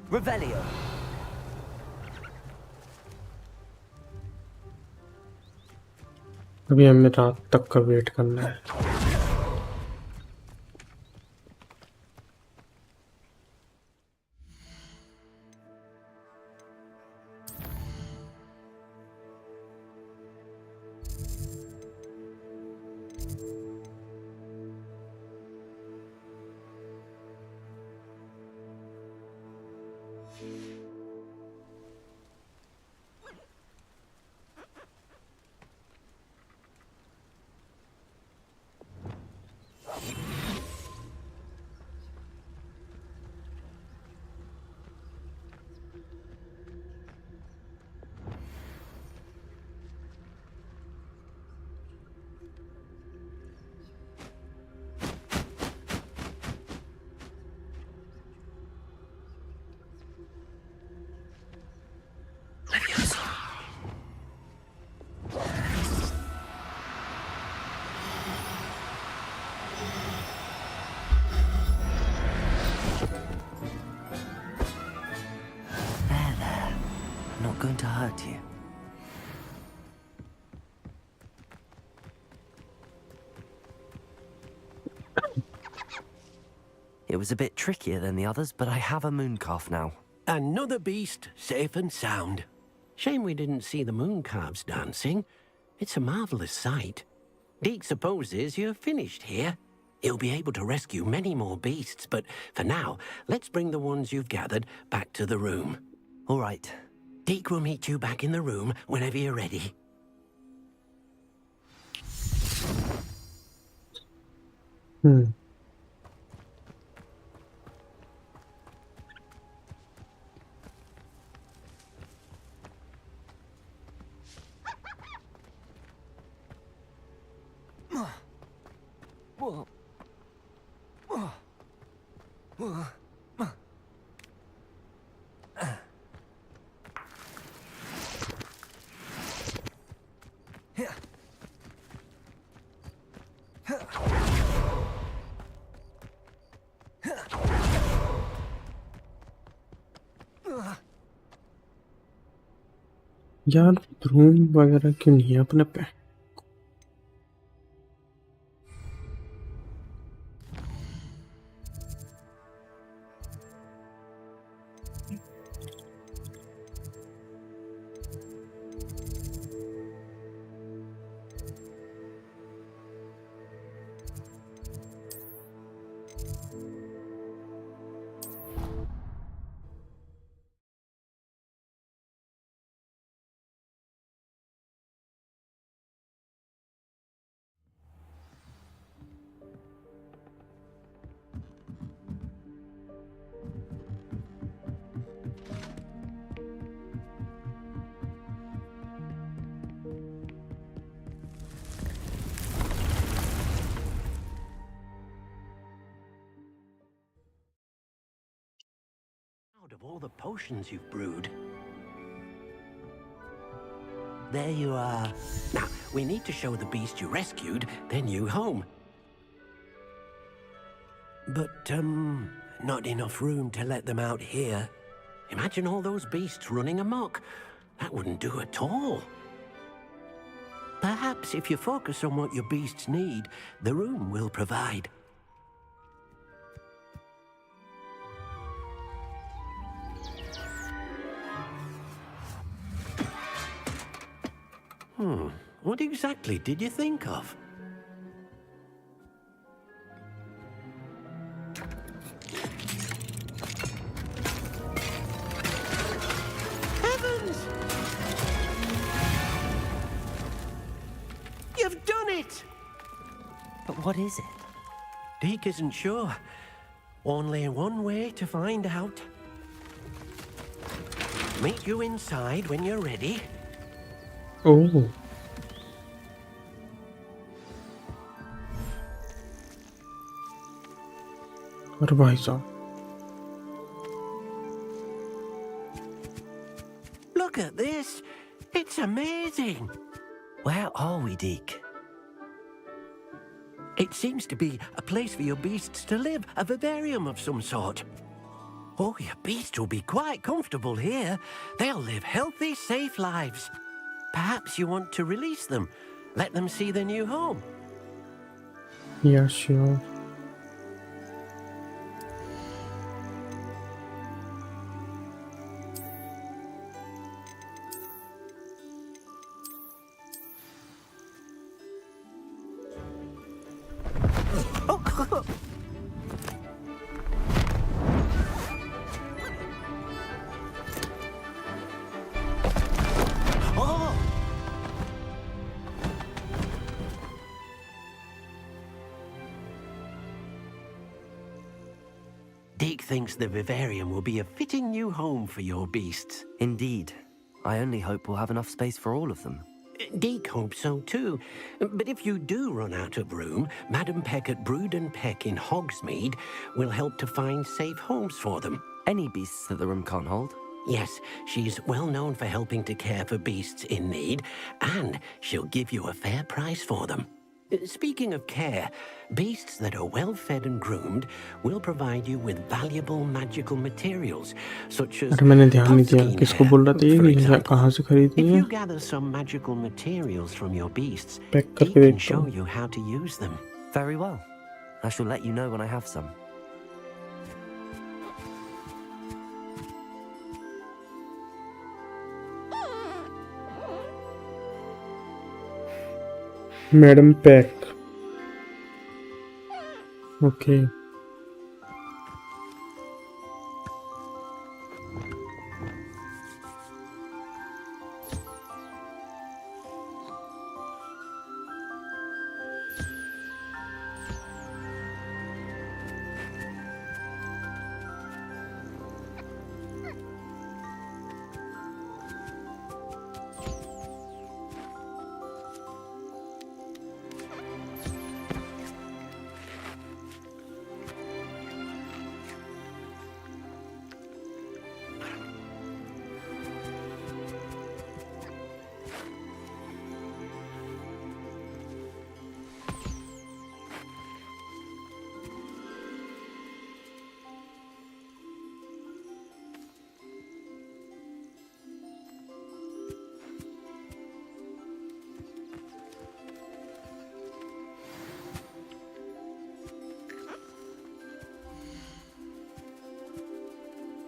S4: Revelio.
S1: अभी हमें रात तक का wait करना है.
S4: Not going to hurt you. It was a bit trickier than the others, but I have a moon calf now.
S5: Another beast, safe and sound. Shame we didn't see the moon calves dancing. It's a marvelous sight. Deke supposes you're finished here. He'll be able to rescue many more beasts, but for now, let's bring the ones you've gathered back to the room.
S4: All right.
S5: Deke will meet you back in the room whenever you're ready.
S1: यार broom वगैरह क्यों नहीं है अपने पे?
S5: the potions you've brewed. There you are. Now, we need to show the beast you rescued their new home. But, not enough room to let them out here. Imagine all those beasts running amok. That wouldn't do at all. Perhaps if you focus on what your beasts need, the room will provide. What exactly did you think of? Heavens! You've done it!
S4: But what is it?
S5: Deke isn't sure. Only one way to find out. Meet you inside when you're ready.
S1: Oh. अरे भाई साहब,
S5: Look at this. It's amazing.
S4: Where are we, Deke?
S5: It seems to be a place for your beasts to live, a vivarium of some sort. Oh, your beasts will be quite comfortable here. They'll live healthy, safe lives. Perhaps you want to release them, let them see their new home.
S1: yeah, sure.
S5: Oh! Deke thinks the vivarium will be a fitting new home for your beasts.
S4: Indeed. I only hope we'll have enough space for all of them.
S5: Deke hopes so too. But if you do run out of room, Madam Peck at Brood and Peck in Hogsmeade will help to find safe homes for them.
S4: Any beasts that the room can't hold?
S5: Yes, she's well known for helping to care for beasts in need, and she'll give you a fair price for them. Speaking of care, beasts that are well fed and groomed will provide you with valuable magical materials, such as
S1: अरे मैंने ध्यान नहीं दिया
S5: pumpkin
S1: किसको
S5: hair,
S1: बोल रहा था
S5: for
S1: ये
S5: example.
S1: कहाँ से खरीदनी
S5: If
S1: है.
S5: you gather some magical materials from your beasts,
S1: pack
S5: he
S1: करके
S5: can
S1: देखता
S5: show
S1: हूँ.
S5: you how to use them.
S4: Very well. I shall let you know when I have some.
S1: Madam Peck. Okay.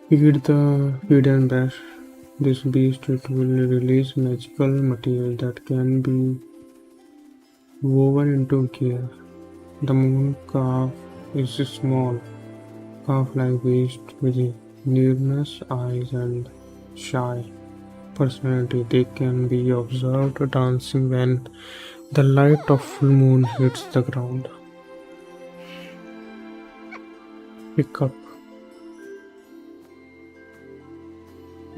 S1: Feed and bash this beast. It will release magical material that can be woven into gear. The moon calf is a small calf-like beast with luminous eyes and shy personality. They can be observed dancing when the light of full moon hits the ground. Pick up.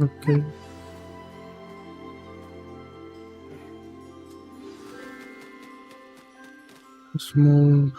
S1: Okay. Small.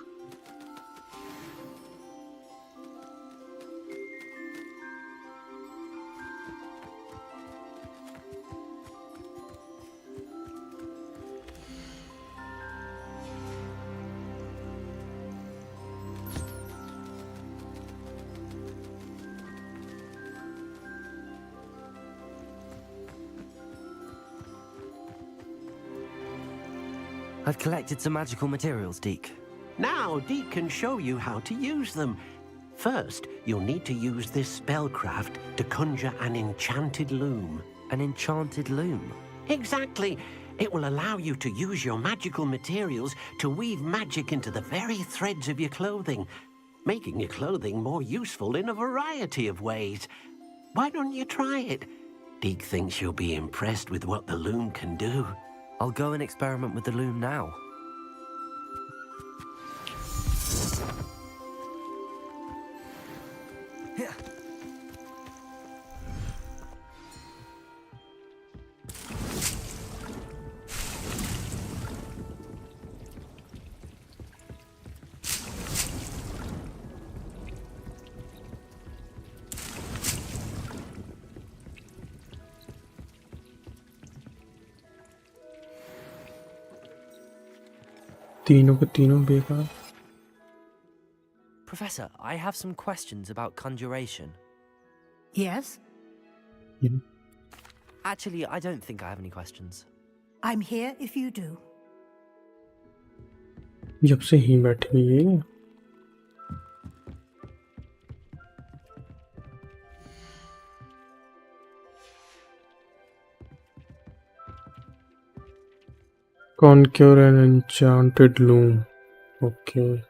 S4: I've collected some magical materials, Deke.
S5: Now, Deke can show you how to use them. First, you'll need to use this spellcraft to conjure an enchanted loom.
S4: An enchanted loom?
S5: Exactly. It will allow you to use your magical materials to weave magic into the very threads of your clothing, making your clothing more useful in a variety of ways. Why don't you try it? Deke thinks you'll be impressed with what the loom can do.
S4: I'll go and experiment with the loom now.
S1: तीनों के तीनों बेकार.
S4: Professor, I have some questions about conjuration.
S10: Yes?
S4: Actually, I don't think I have any questions.
S10: I'm here if you do.
S1: जब से ही बैठी हुई है. Conquer an enchanted loom. Okay.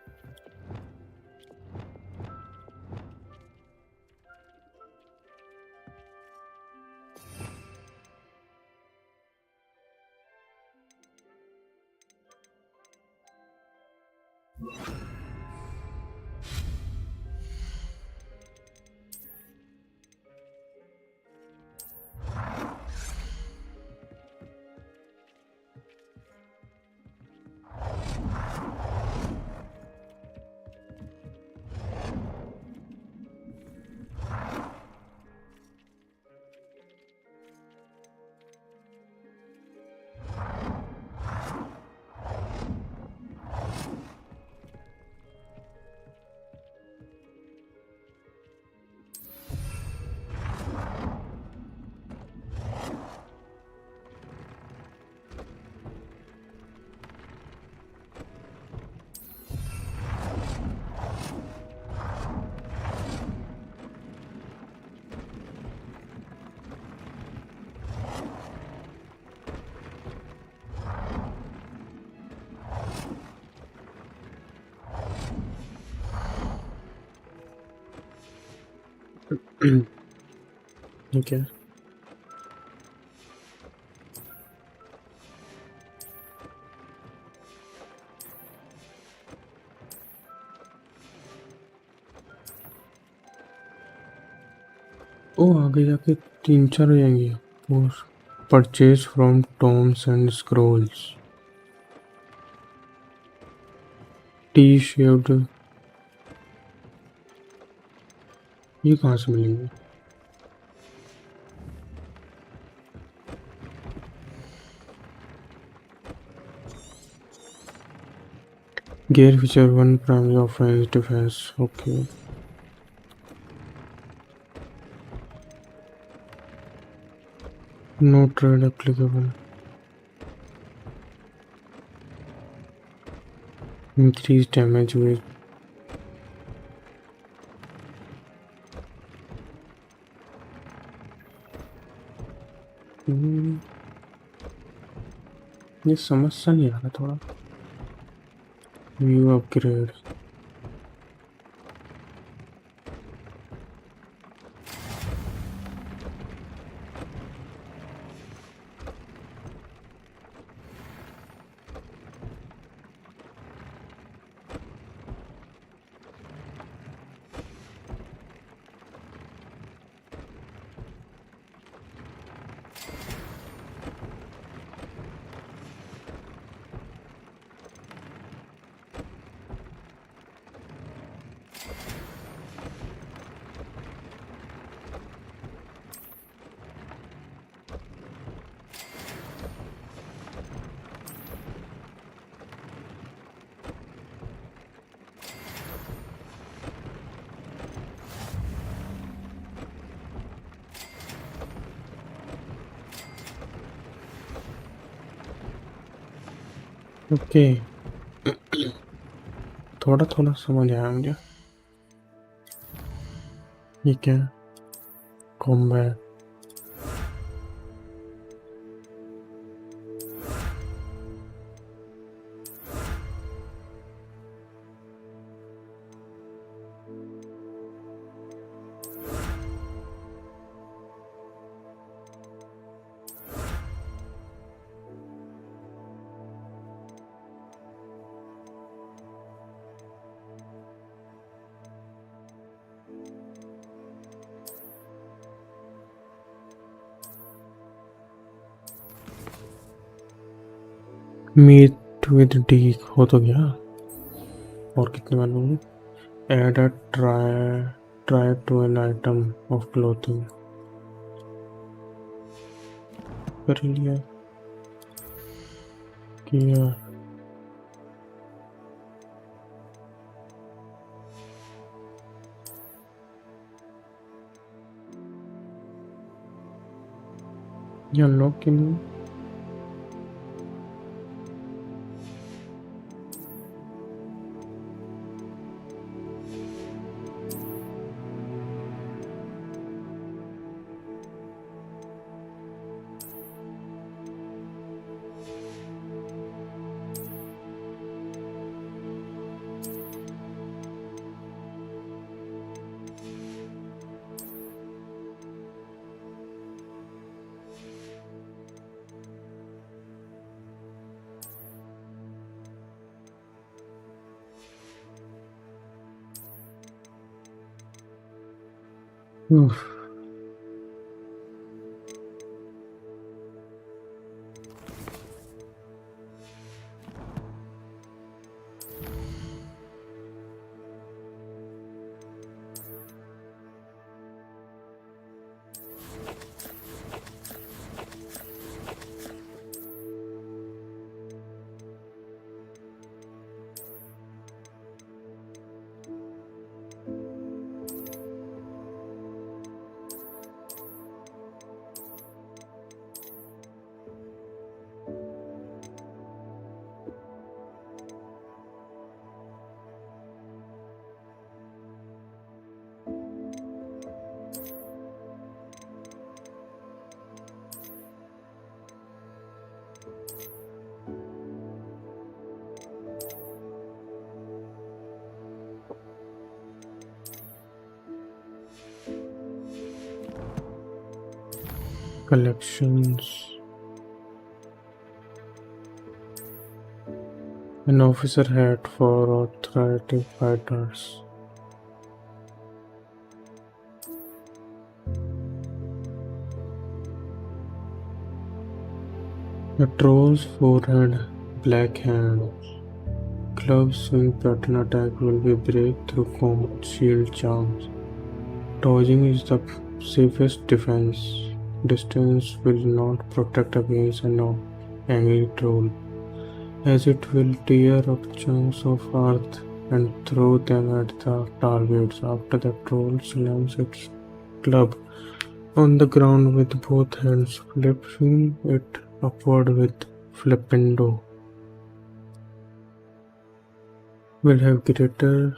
S1: Okay. ओ आगे जाके 3-4 हो जाएंगी. और purchase from Tom's and Scrolls. T shaped. ये कहाँ से मिलेंगे? Gear feature 1 primary offense defense. Okay. No trade applicable. Increase damage with ये समझ सा नहीं आ रहा थोड़ा. View upgrade. ओके, थोड़ा थोड़ा समझ आया मुझे। ये क्या? कॉम्बैट। मीट विद डी हो तो गया। और कितने बार लोगे? Add a try to an item of clothing. कर लिया, किया। ये अनलॉक क्यों नहीं? उफ, collections. An officer hat for authority fighters. The troll's forehead, black hands, club swing pattern attack will be break through combat shield charms. Dodging is the safest defense. Distance will not protect against an angry troll, as it will tear up chunks of earth and throw them at the targets after the troll slams its club on the ground with both hands, flipping it upward with flippendo. Will have greater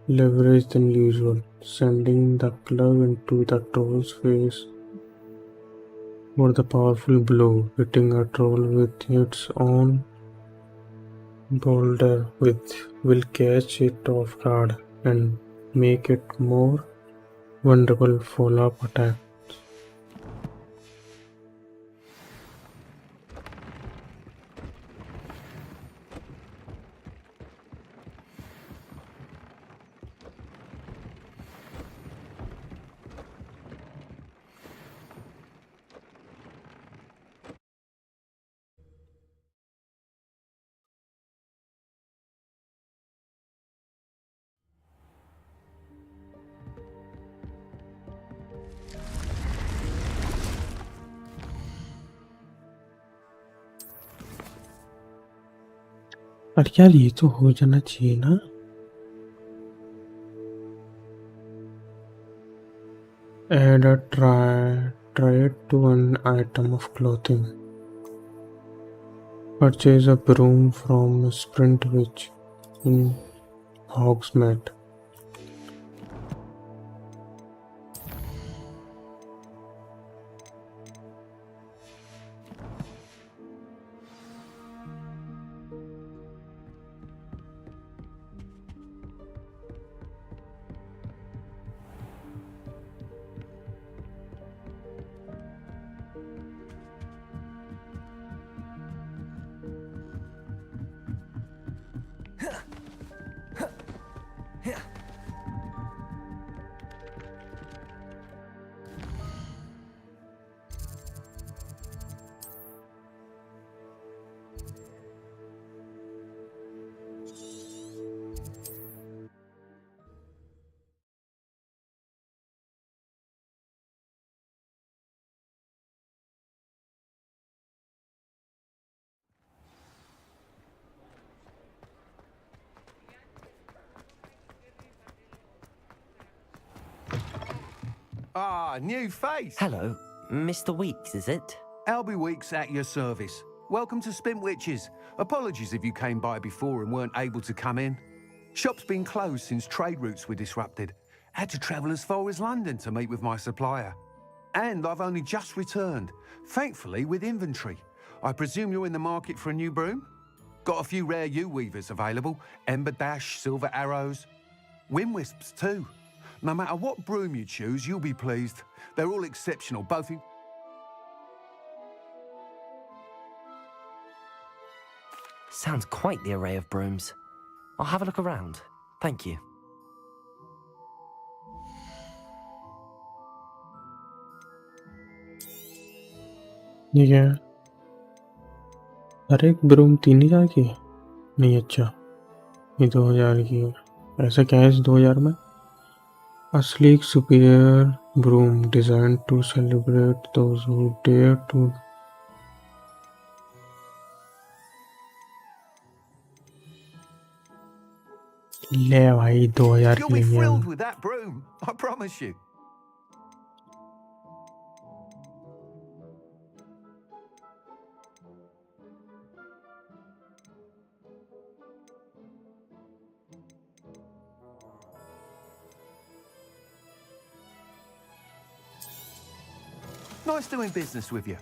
S1: leverage than usual, sending the club into the troll's face for the powerful blow, hitting a troll with its own boulder will catch it off guard and make it more vulnerable follow-up attack. अरे यार ये तो हो जाना चाहिए ना। Add a try to an item of clothing. Purchase a broom from Sprint Witch in Hogsmeade.
S11: Ah, new face.
S4: Hello, Mr. Weeks, is it?
S11: Albie Weeks at your service. Welcome to Spint Witches. Apologies if you came by before and weren't able to come in. Shop's been closed since trade routes were disrupted. Had to travel as far as London to meet with my supplier. And I've only just returned, thankfully with inventory. I presume you're in the market for a new broom? Got a few rare U-weavers available. Ember Dash, Silver Arrows. Wind Wisps too. No matter what broom you choose, you'll be pleased. They're all exceptional, both in...
S4: Sounds quite the array of brooms. I'll have a look around. Thank you.
S1: ये क्या है? हर एक broom 3000 की है? नहीं, अच्छा ये 2000 की है। ऐसा क्या है इस 2000 में? A sleek, superior broom designed to celebrate those who dare to. ले भाई 2000
S11: You'll
S1: की
S11: be
S1: लेंगे
S11: thrilled
S1: हम।
S11: with that broom, I promise you. Nice doing business with you.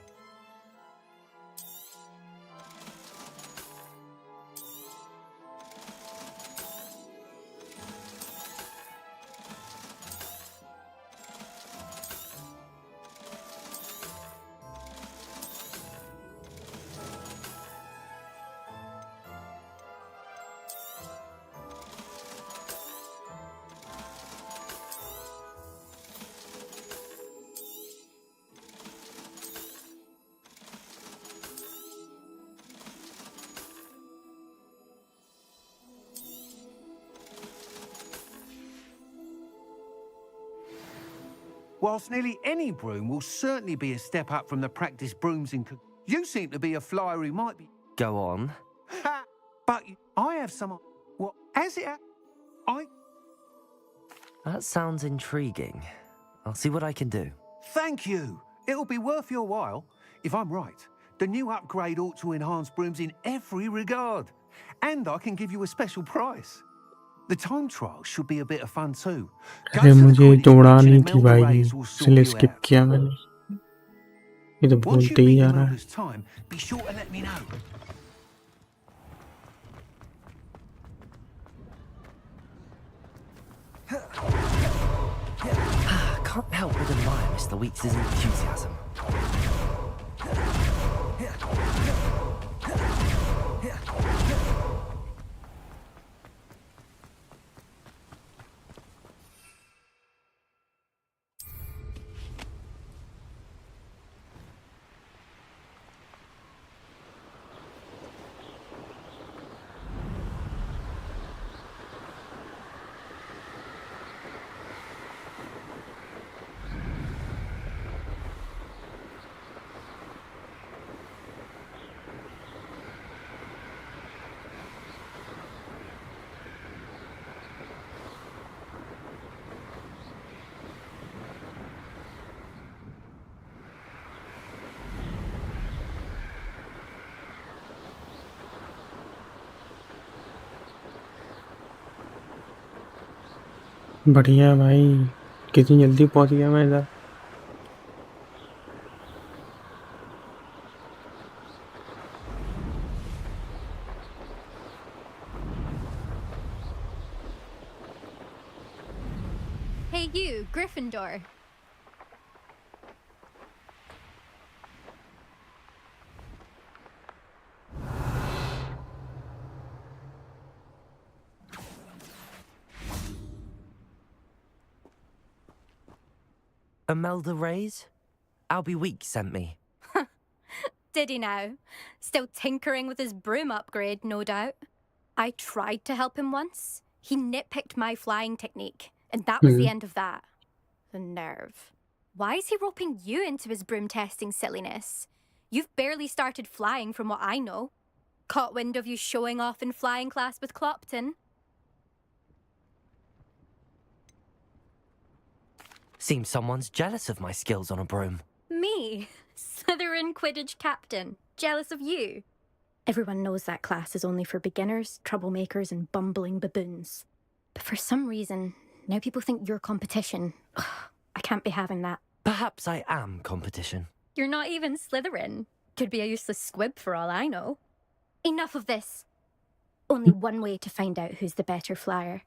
S11: Whilst nearly any broom will certainly be a step up from the practiced brooms in... You seem to be a flyer who might be...
S4: Go on.
S11: Ha! But I have some... What? As it... I...
S4: That sounds intriguing. I'll see what I can do.
S11: Thank you. It'll be worth your while. If I'm right, the new upgrade ought to enhance brooms in every regard. And I can give you a special price. The time trial should be a bit of fun too.
S1: अरे मुझे दौड़ानी थी भाई, इसलिए skip किया मैंने। ये तो बोलते ही जा रहा है।
S11: Be sure to let me know.
S4: Can't help but admire Mr. Weeks' enthusiasm.
S1: बढ़िया भाई, कितनी जल्दी पहुंच गया मैं इधर।
S12: Hey you, Gryffindor.
S4: Imelda Reyes? Albie Weeks sent me.
S12: Did he now? Still tinkering with his broom upgrade, no doubt. I tried to help him once. He nitpicked my flying technique, and that was the end of that. The nerve. Why is he roping you into his broom testing silliness? You've barely started flying from what I know. Caught wind of you showing off in flying class with Clopton.
S4: Seems someone's jealous of my skills on a broom.
S12: Me? Slytherin Quidditch captain. Jealous of you? Everyone knows that class is only for beginners, troublemakers, and bumbling baboons. But for some reason, now people think you're competition. Ugh, I can't be having that.
S4: Perhaps I am competition.
S12: You're not even Slytherin. Could be a useless squib for all I know. Enough of this. Only one way to find out who's the better flyer.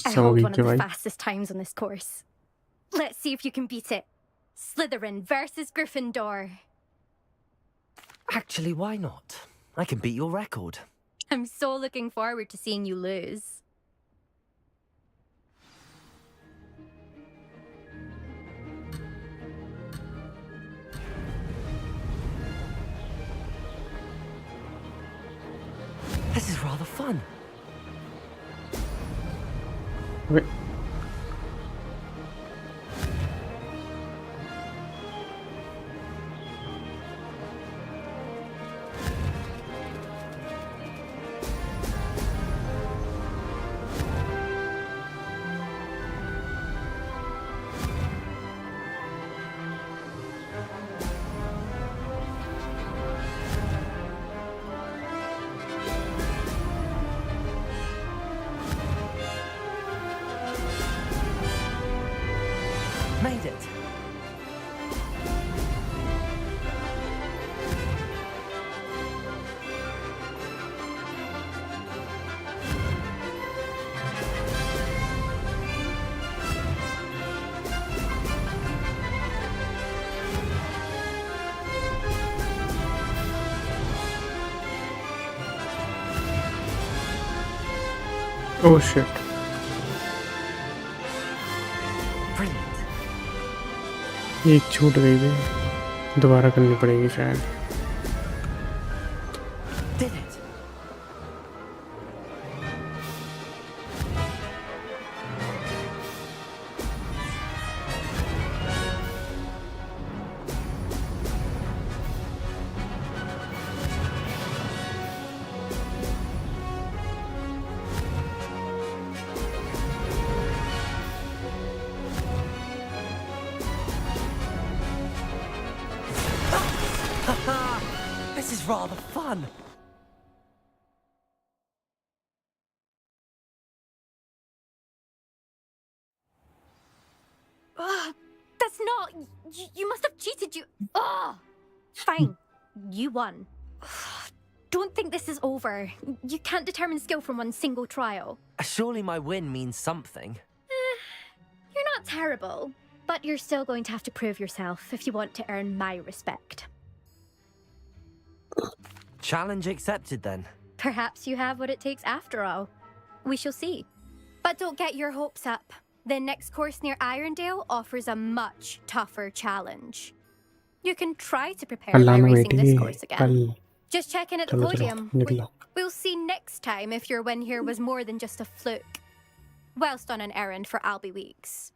S12: I hold one of the fastest times on this course. Let's see if you can beat it. Slytherin versus Gryffindor.
S4: Actually, why not? I can beat your record.
S12: I'm so looking forward to seeing you lose.
S4: This is rather fun.
S1: Wait.
S4: Made it.
S1: Oh shit.
S4: Brilliant.
S1: एक छूट गई है, दोबारा करनी पड़ेगी शायद।
S4: Did it. This is rather fun.
S12: That's not... You must have cheated, you... Ugh! Fine. You won. Don't think this is over. You can't determine skill from one single trial.
S4: Surely my win means something.
S12: You're not terrible, but you're still going to have to prove yourself if you want to earn my respect.
S4: Challenge accepted then.
S12: Perhaps you have what it takes after all. We shall see. But don't get your hopes up. The next course near Irondale offers a much tougher challenge. You can try to prepare by racing this course again. Just check in at the podium. We'll see next time if your win here was more than just a fluke. Whilst on an errand for Albie Weeks.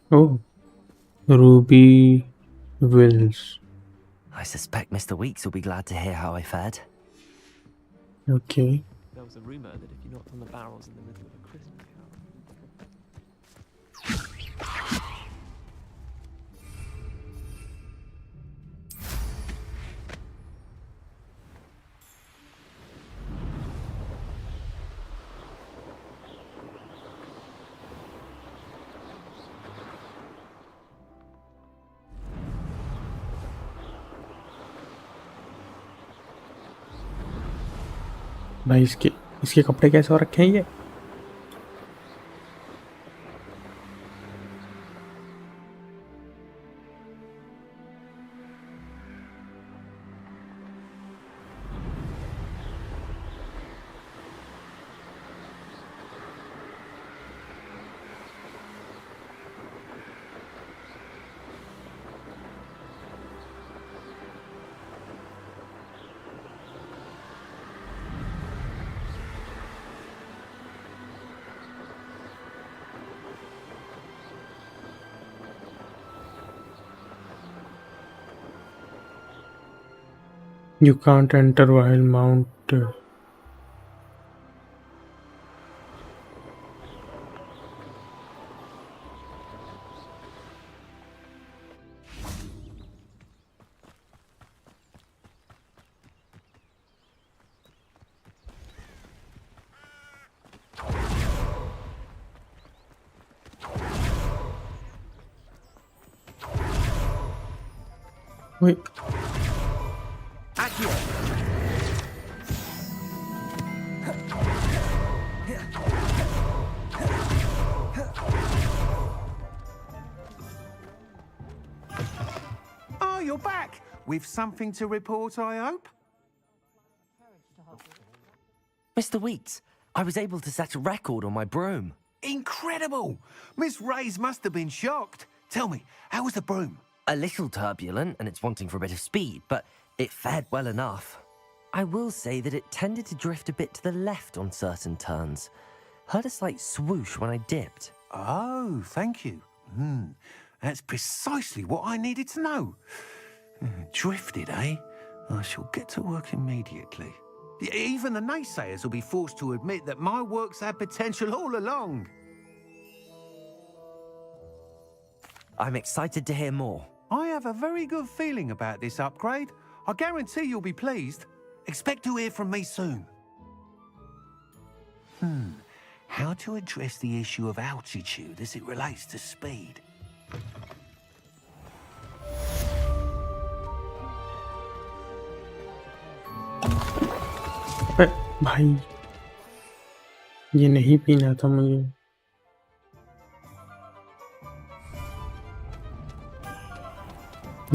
S1: Oh, Ruby Wills.
S4: I suspect Mr. Weeks will be glad to hear how I fared.
S1: Okay.
S13: There was a rumor that if you knocked on the barrels in the middle of a Christmas carol.
S1: भाई इसके इसके कपड़े कैसे हो रखे हैं ये? You can't enter while mounted. Wait.
S11: Oh, you're back! With something to report, I hope?
S4: Mr. Weeks, I was able to set a record on my broom.
S11: Incredible! Miss Reyes must have been shocked. Tell me, how was the broom?
S4: A little turbulent and it's wanting for a bit of speed, but it fared well enough. I will say that it tended to drift a bit to the left on certain turns. Heard a slight swoosh when I dipped.
S11: Oh, thank you. That's precisely what I needed to know. Drifted, eh? I shall get to work immediately. Even the naysayers will be forced to admit that my work's had potential all along.
S4: I'm excited to hear more.
S11: I have a very good feeling about this upgrade. I guarantee you'll be pleased. Expect to hear from me soon. How to address the issue of altitude as it relates to speed?
S1: भाई ये नहीं पीना था मुझे.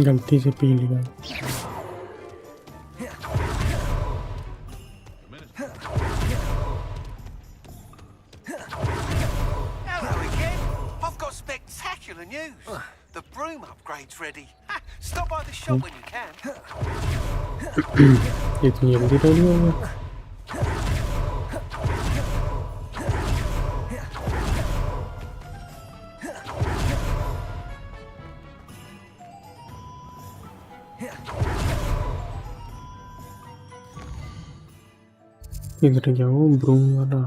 S1: गलती से P लिया.
S11: Hello again. I've got spectacular news. The broom upgrade's ready. Stop by the shop when you can.
S1: इतनी जल्दी रेडी हो गया. इधर जाओ ब्रूम वाला.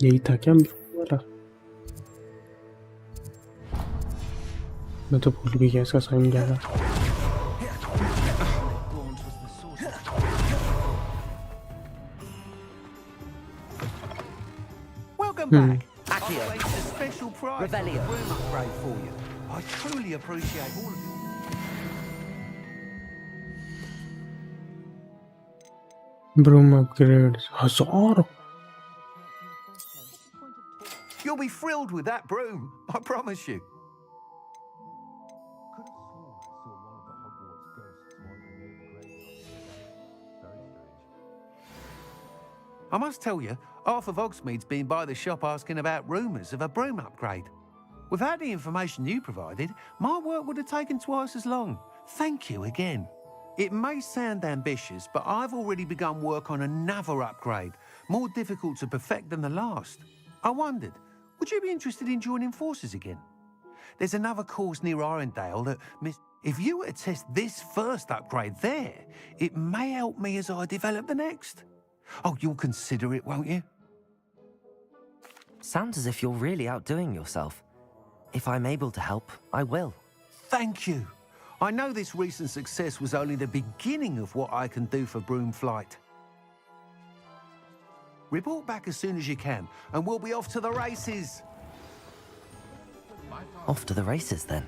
S1: यही था क्या ब्रूम वाला? मैं तो भूल भी गया इसका साइन क्या था.
S11: Welcome back. I've placed a special prize on the broom upgrade for you. I truly appreciate all of you.
S1: Broom upgrade 1000.
S11: You'll be thrilled with that broom, I promise you. I must tell you, half of Hogsmeade's been by the shop asking about rumours of a broom upgrade. Without the information you provided, my work would have taken twice as long. Thank you again. It may sound ambitious, but I've already begun work on another upgrade, more difficult to perfect than the last. I wondered, would you be interested in joining forces again? There's another course near Arendale that if you were to test this first upgrade there, it may help me as I develop the next. Oh, you'll consider it, won't you?
S4: Sounds as if you're really outdoing yourself. If I'm able to help, I will.
S11: Thank you. I know this recent success was only the beginning of what I can do for broom flight. Report back as soon as you can, and we'll be off to the races.
S4: Off to the races, then.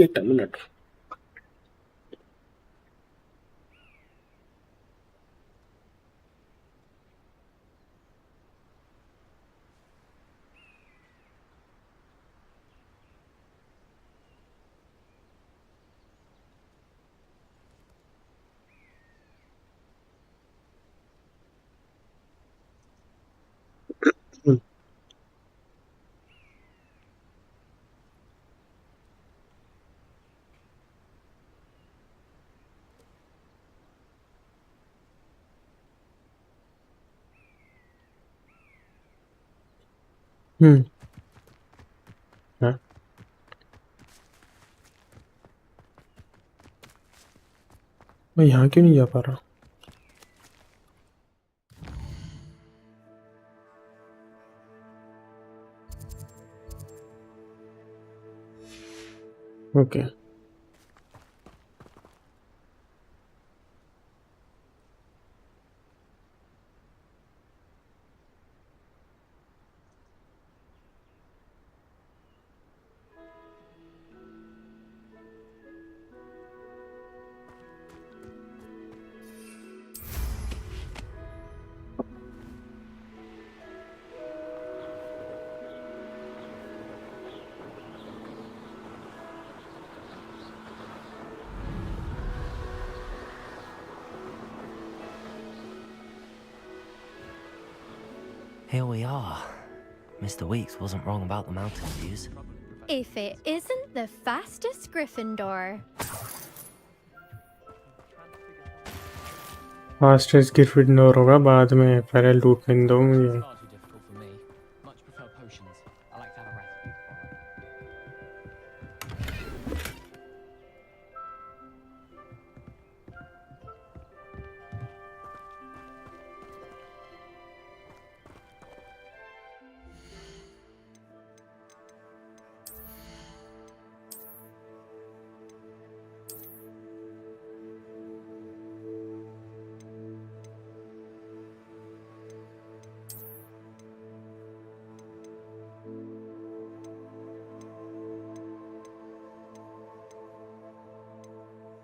S1: Wait a minute. Hmm. Hmm. हाँ, मैं यहाँ क्यों नहीं जा पा रहा? Okay.
S4: Here we are. Mr. Weeks wasn't wrong about the mountain views.
S12: If it isn't the fastest Gryffindor.
S1: Fastest Gryffindor होगा बाद में. पहले लूटने दो मुझे.
S13: Far too difficult for me. Much prefer potions. I like to have a recipe to follow.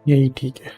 S1: यही ठीक है.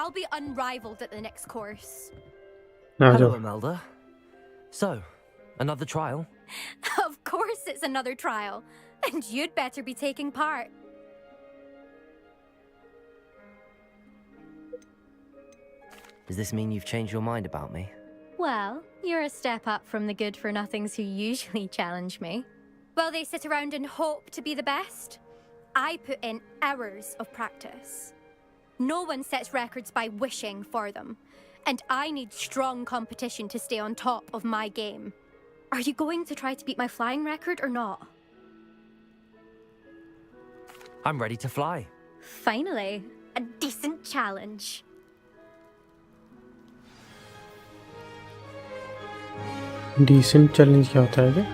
S12: I'll be unrivaled at the next course.
S1: Uh
S4: Hello,
S1: जाओ.
S4: Imelda. So, another trial?
S12: Of course it's another trial. And you'd better be taking part.
S4: Does this mean you've changed your mind about me?
S12: Well, you're a step up from the good-for-nothings who usually challenge me. While they sit around and hope to be the best, I put in hours of practice. No one sets records by wishing for them, and I need strong competition to stay on top of my game. Are you going to try to beat my flying record or not?
S4: I'm ready to fly.
S12: Finally, a decent challenge.
S1: Decent challenge क्या होता है?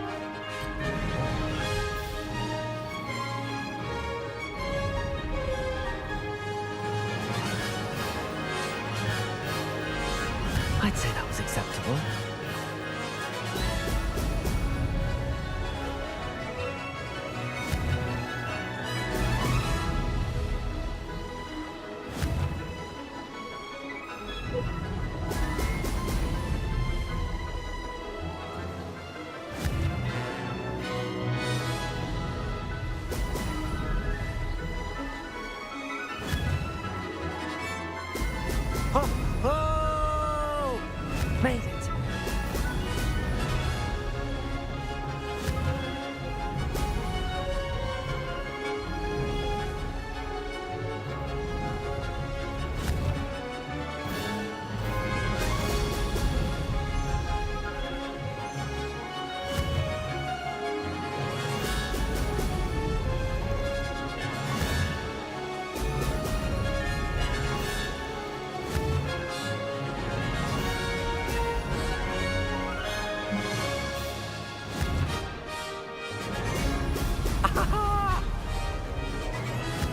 S4: I'd say that was acceptable. Oh! Made it.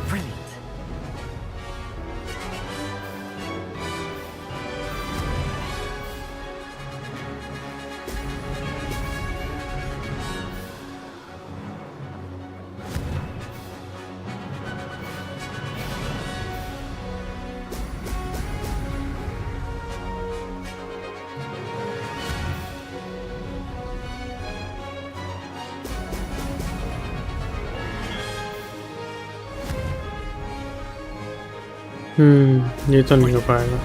S4: Brilliant.
S1: ये तो नहीं हो पाएगा.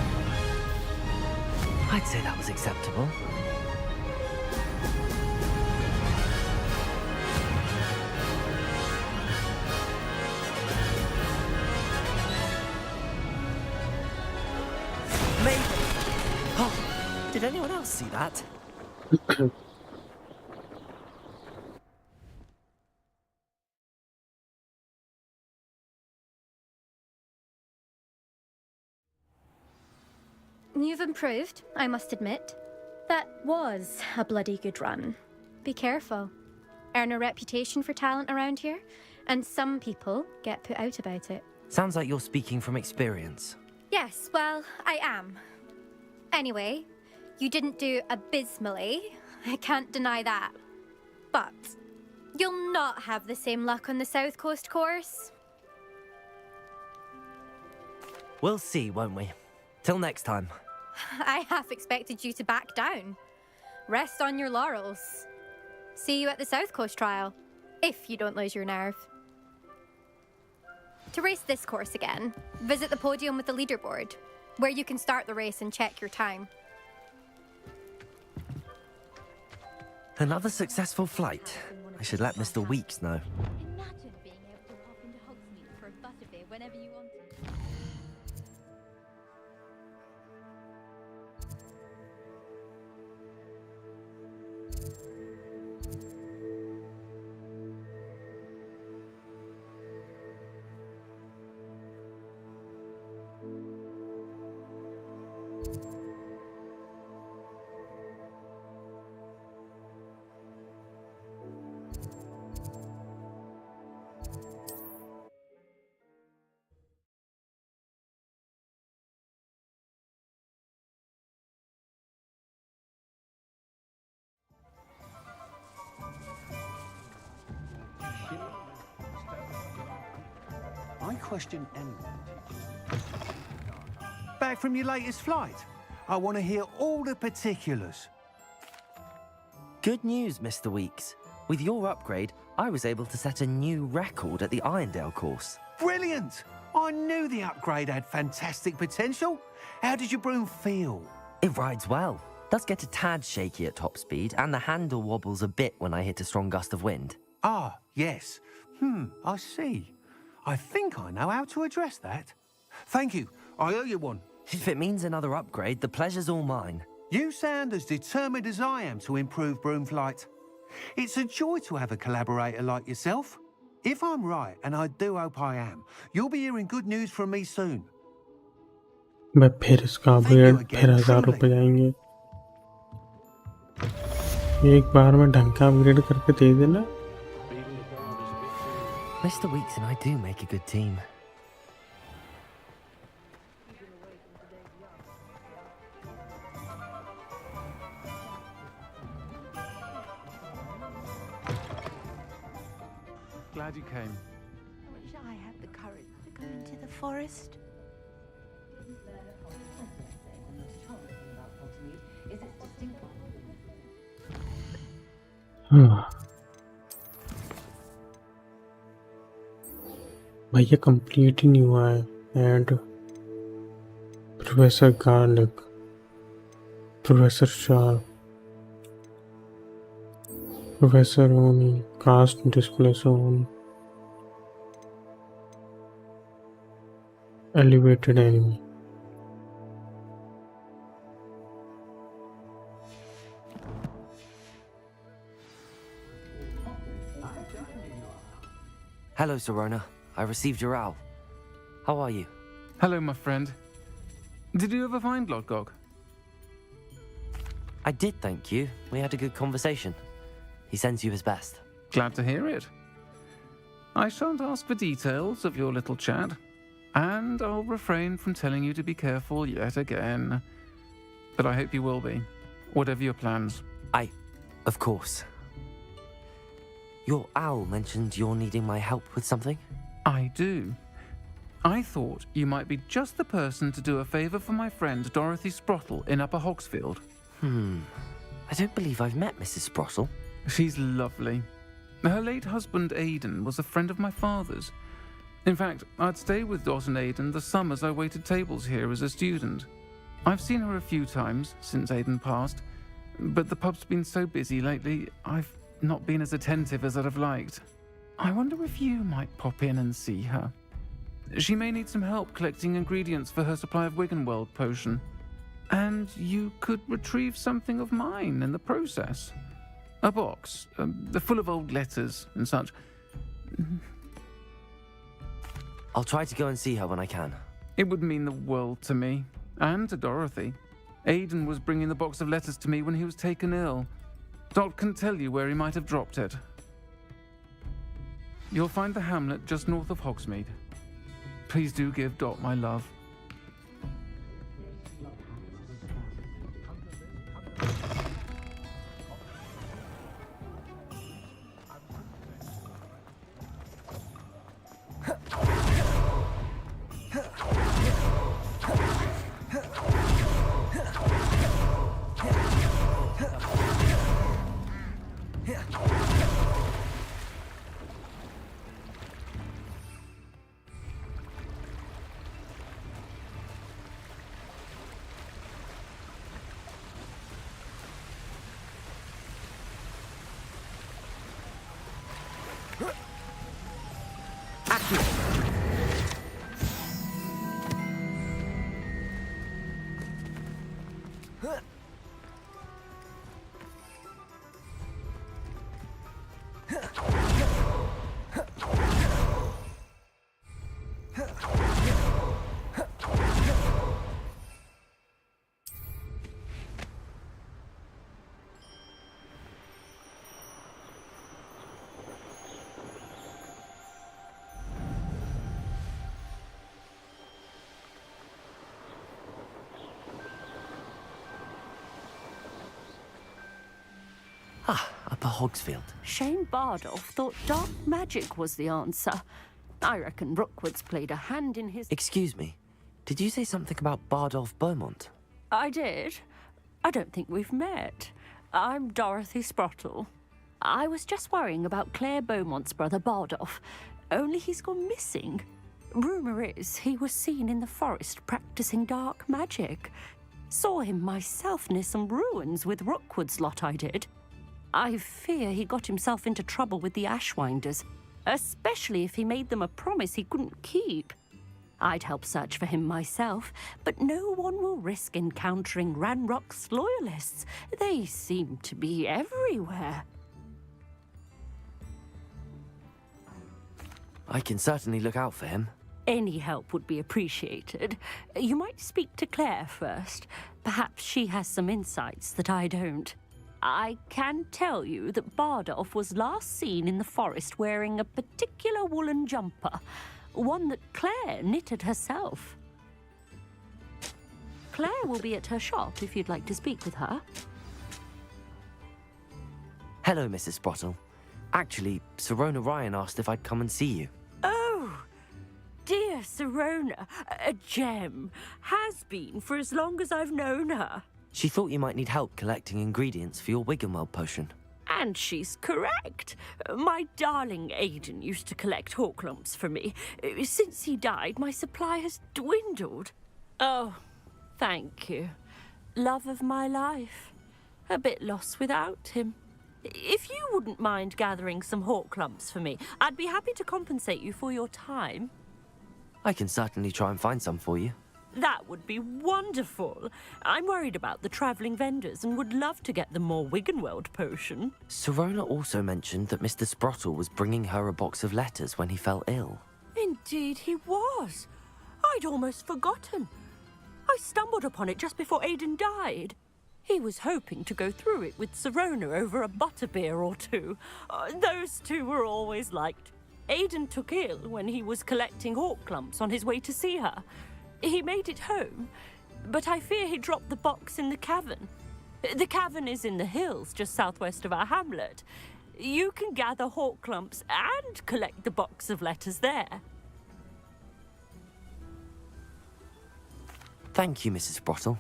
S4: I'd say that was acceptable. Maybe. Oh, did anyone else see that?
S12: You've improved, I must admit. That was a bloody good run. Be careful. Earn a reputation for talent around here, and some people get put out about it.
S4: Sounds like you're speaking from experience.
S12: Yes, well, I am. Anyway, you didn't do abysmally. I can't deny that. But you'll not have the same luck on the South Coast course.
S4: We'll see, won't we? Till next time.
S12: I half expected you to back down. Rest on your laurels. See you at the South Coast trial, if you don't lose your nerve. To race this course again, visit the podium with the leaderboard, where you can start the race and check your time.
S4: Another successful flight. I should let Mr. Weeks know.
S10: Imagine being able to pop into Hogsmeade for a butterbeer whenever you wanted.
S11: I question anyone. Back from your latest flight? I want to hear all the particulars.
S4: Good news, Mr. Weeks. With your upgrade, I was able to set a new record at the Irondale course.
S11: Brilliant! I knew the upgrade had fantastic potential. How did your broom feel?
S4: It rides well. Does get a tad shaky at top speed, and the handle wobbles a bit when I hit a strong gust of wind.
S11: Ah, yes. I see. I think I know how to address that. Thank you. I owe you one.
S4: If it means another upgrade, the pleasure's all mine.
S11: You sound as determined as I am to improve broom flight. It's a joy to have a collaborator like yourself. If I'm right, and I do hope I am, you'll be hearing good news from me soon.
S1: मैं फिर इसका upgrade फिर 1000 रुपये जाएंगे एक बार में ढंग का अपग्रेड करके दे देना
S4: Mr. Weeks and I do make a good team.
S11: Glad you came.
S7: I wish I had the courage to go into the forest.
S1: भैया कंप्लीट ही नहीं हुआ है and professor Garlick professor Sharp professor Onai cast display on elevated enemy
S4: Hello, Serona. I received your owl. How are you?
S14: Hello, my friend. Did you ever find Lodgog?
S4: I did, thank you. We had a good conversation. He sends you his best.
S14: Glad to hear it. I shan't ask for details of your little chat, and I'll refrain from telling you to be careful yet again. But I hope you will be, whatever your plans.
S4: Of course. Your owl mentioned you're needing my help with something?
S14: I do. I thought you might be just the person to do a favour for my friend Dorothy Sprottle in Upper Hogsfield.
S4: I don't believe I've met Mrs. Sprottle.
S14: She's lovely. Her late husband Aidan was a friend of my father's. In fact, I'd stay with Dot and Aidan the summers I waited tables here as a student. I've seen her a few times since Aidan passed, but the pub's been so busy lately, I've not been as attentive as I'd have liked. I wonder if you might pop in and see her. She may need some help collecting ingredients for her supply of Wiggenweld potion. And you could retrieve something of mine in the process. A box, full of old letters and such.
S4: I'll try to go and see her when I can.
S14: It would mean the world to me, and to Dorothy. Aidan was bringing the box of letters to me when he was taken ill. Dot can tell you where he might have dropped it. You'll find the hamlet just north of Hogsmeade. Please do give Dot my love.
S4: Upper Hogsfield.
S10: Shane Bardolph thought dark magic was the answer. I reckon Rookwood's played a hand in his...
S4: Excuse me. Did you say something about Bardolph Beaumont?
S10: I did. I don't think we've met. I'm Dorothy Sprottle. I was just worrying about Claire Beaumont's brother Bardolph. Only he's gone missing. Rumor is he was seen in the forest practicing dark magic. Saw him myself near some ruins with Rookwood's lot I did. I fear he got himself into trouble with the Ashwinders, especially if he made them a promise he couldn't keep. I'd help search for him myself, but no one will risk encountering Ranrock's loyalists. They seem to be everywhere.
S4: I can certainly look out for him.
S10: Any help would be appreciated. You might speak to Claire first. Perhaps she has some insights that I don't. I can tell you that Bardolph was last seen in the forest wearing a particular woolen jumper, one that Claire knitted herself. Claire will be at her shop if you'd like to speak with her.
S4: Hello, Mrs. Sprottle. Actually, Sirona Ryan asked if I'd come and see you.
S10: Oh, dear Sirona, a gem. Has been for as long as I've known her.
S4: She thought you might need help collecting ingredients for your Wiggenweld potion.
S10: And she's correct. My darling Aidan used to collect hawk lumps for me. Since he died, my supply has dwindled. Oh, thank you. Love of my life. A bit lost without him. If you wouldn't mind gathering some hawk lumps for me, I'd be happy to compensate you for your time.
S4: I can certainly try and find some for you.
S10: That would be wonderful. I'm worried about the travelling vendors and would love to get them more Wiggenweld potion.
S4: Sirona also mentioned that Mr. Sprottle was bringing her a box of letters when he fell ill.
S10: Indeed he was. I'd almost forgotten. I stumbled upon it just before Aidan died. He was hoping to go through it with Sirona over a butterbeer or two. Those two were always liked. Aidan took ill when he was collecting hawk lumps on his way to see her. He made it home, but I fear he dropped the box in the cavern. The cavern is in the hills just southwest of our hamlet. You can gather hawk lumps and collect the box of letters there.
S4: Thank you, Mrs. Sprottle.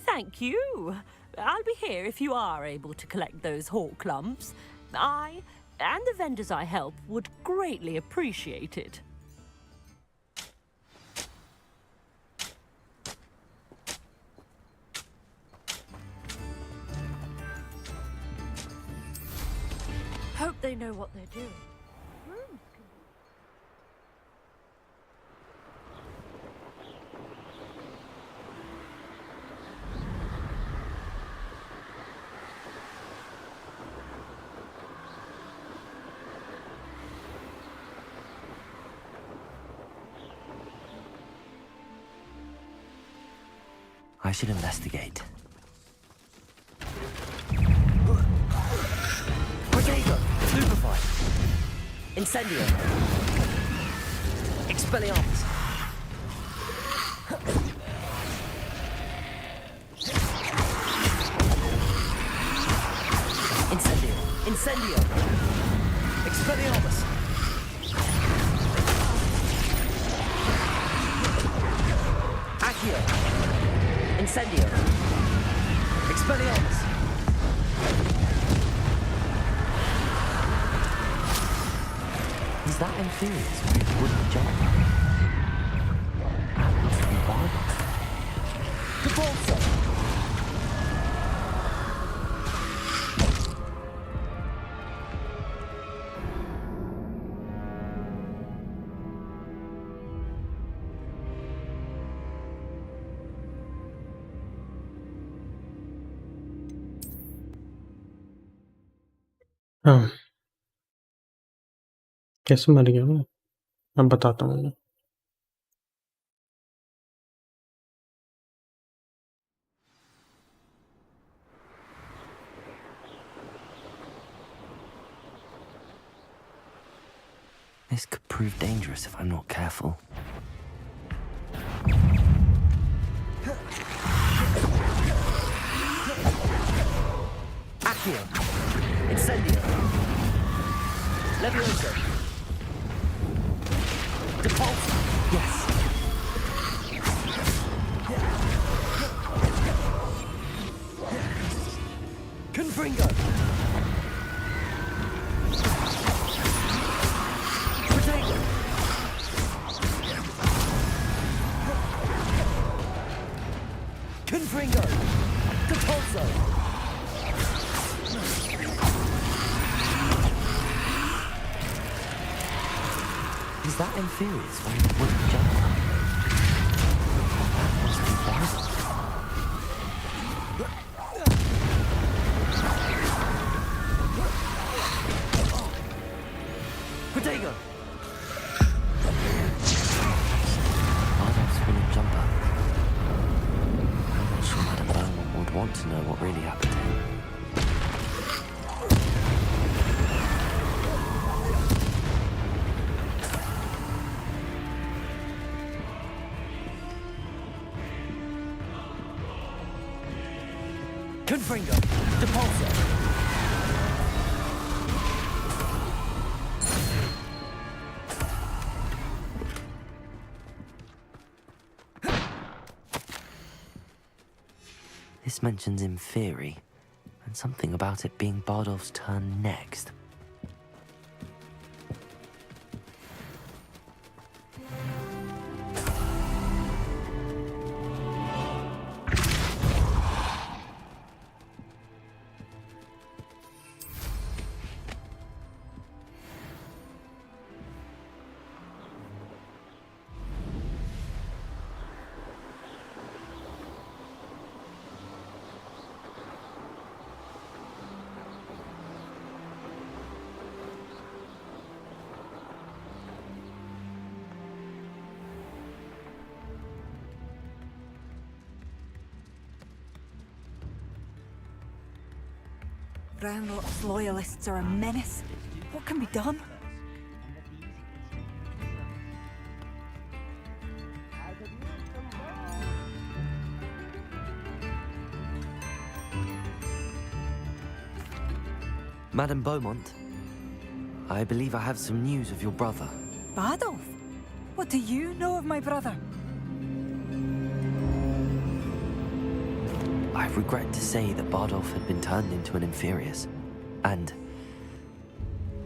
S10: Thank you. I'll be here if you are able to collect those hawk lumps. I and the vendors I help would greatly appreciate it. Hope they know what they're doing.
S4: I should investigate.
S3: Protego! Stupefy! Incendio! Expelliarmus! Incendio! Incendio! Expelliarmus! Accio! Incendio! Expelliarmus!
S4: Is that inferior to his wooden jump? Happens to be Bardolph.
S3: Cabalsa!
S1: हाँ कैसे मर गया मैं अब बताता हूँ
S4: This could prove dangerous if I'm not careful.
S3: Accio! Incendio! Levioso! Depulse! Yes! Confringo! Protego!
S4: Confringo! Depulso! Is that Inferius when it wouldn't jump? That must be Bardolph. Protego! Bardolph's wooden jumper. I'm not sure Madame Beaumont would want to know what really happened to him. Confringo! Depulso! This mentions Inferi, and something about it being Bardolph's turn next.
S15: Ranrock's loyalists are a menace. What can be done?
S4: Madame Beaumont, I believe I have some news of your brother.
S15: Bardolph? What do you know of my brother?
S4: I regret to say that Bardolph had been turned into an Inferius, and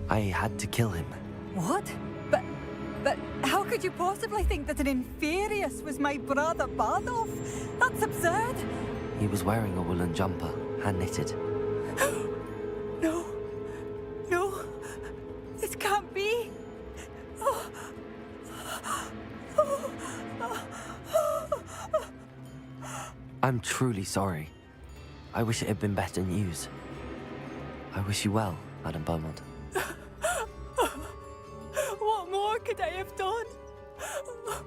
S4: I had to kill him.
S15: What? But how could you possibly think that an Inferius was my brother Bardolph? That's absurd.
S4: He was wearing a woolen jumper, hand-knitted.
S15: No. No. This can't be.
S4: I'm truly sorry. I wish it had been better news. I wish you well, Madame Beaumont.
S15: What more could I have done?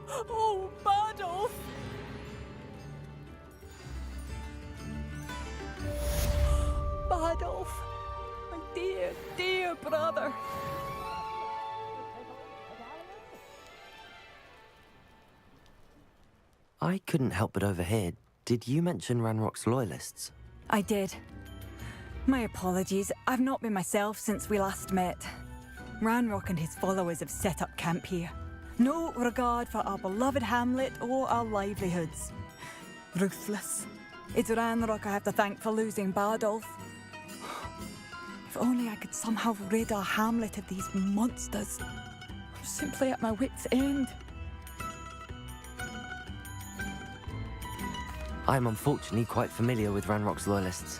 S15: Oh, Bardolph! Bardolph, my dear, dear brother.
S4: I couldn't help but overhear. Did you mention Ranrock's loyalists?
S15: I did. My apologies. I've not been myself since we last met. Ranrock and his followers have set up camp here. No regard for our beloved hamlet or our livelihoods. Ruthless. It's Ranrock I have to thank for losing Bardolph. If only I could somehow rid our hamlet of these monsters. I'm simply at my wit's end.
S4: I'm unfortunately quite familiar with Ranrock's loyalists.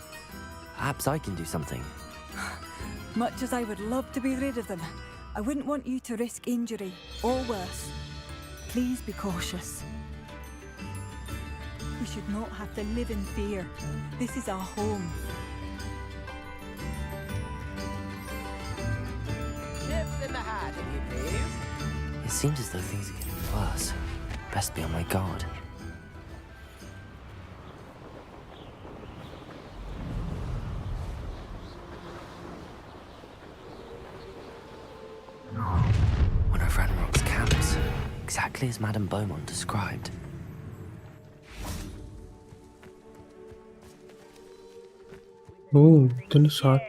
S4: Perhaps I can do something.
S15: Much as I would love to be rid of them, I wouldn't want you to risk injury, or worse. Please be cautious. We should not have to live in fear. This is our home.
S8: Chips in the hat, if you please.
S4: It seems as though things are getting worse. Best be on my guard. One of Ranrock's camps, exactly as Madame Beaumont described.
S1: Oh, then shot.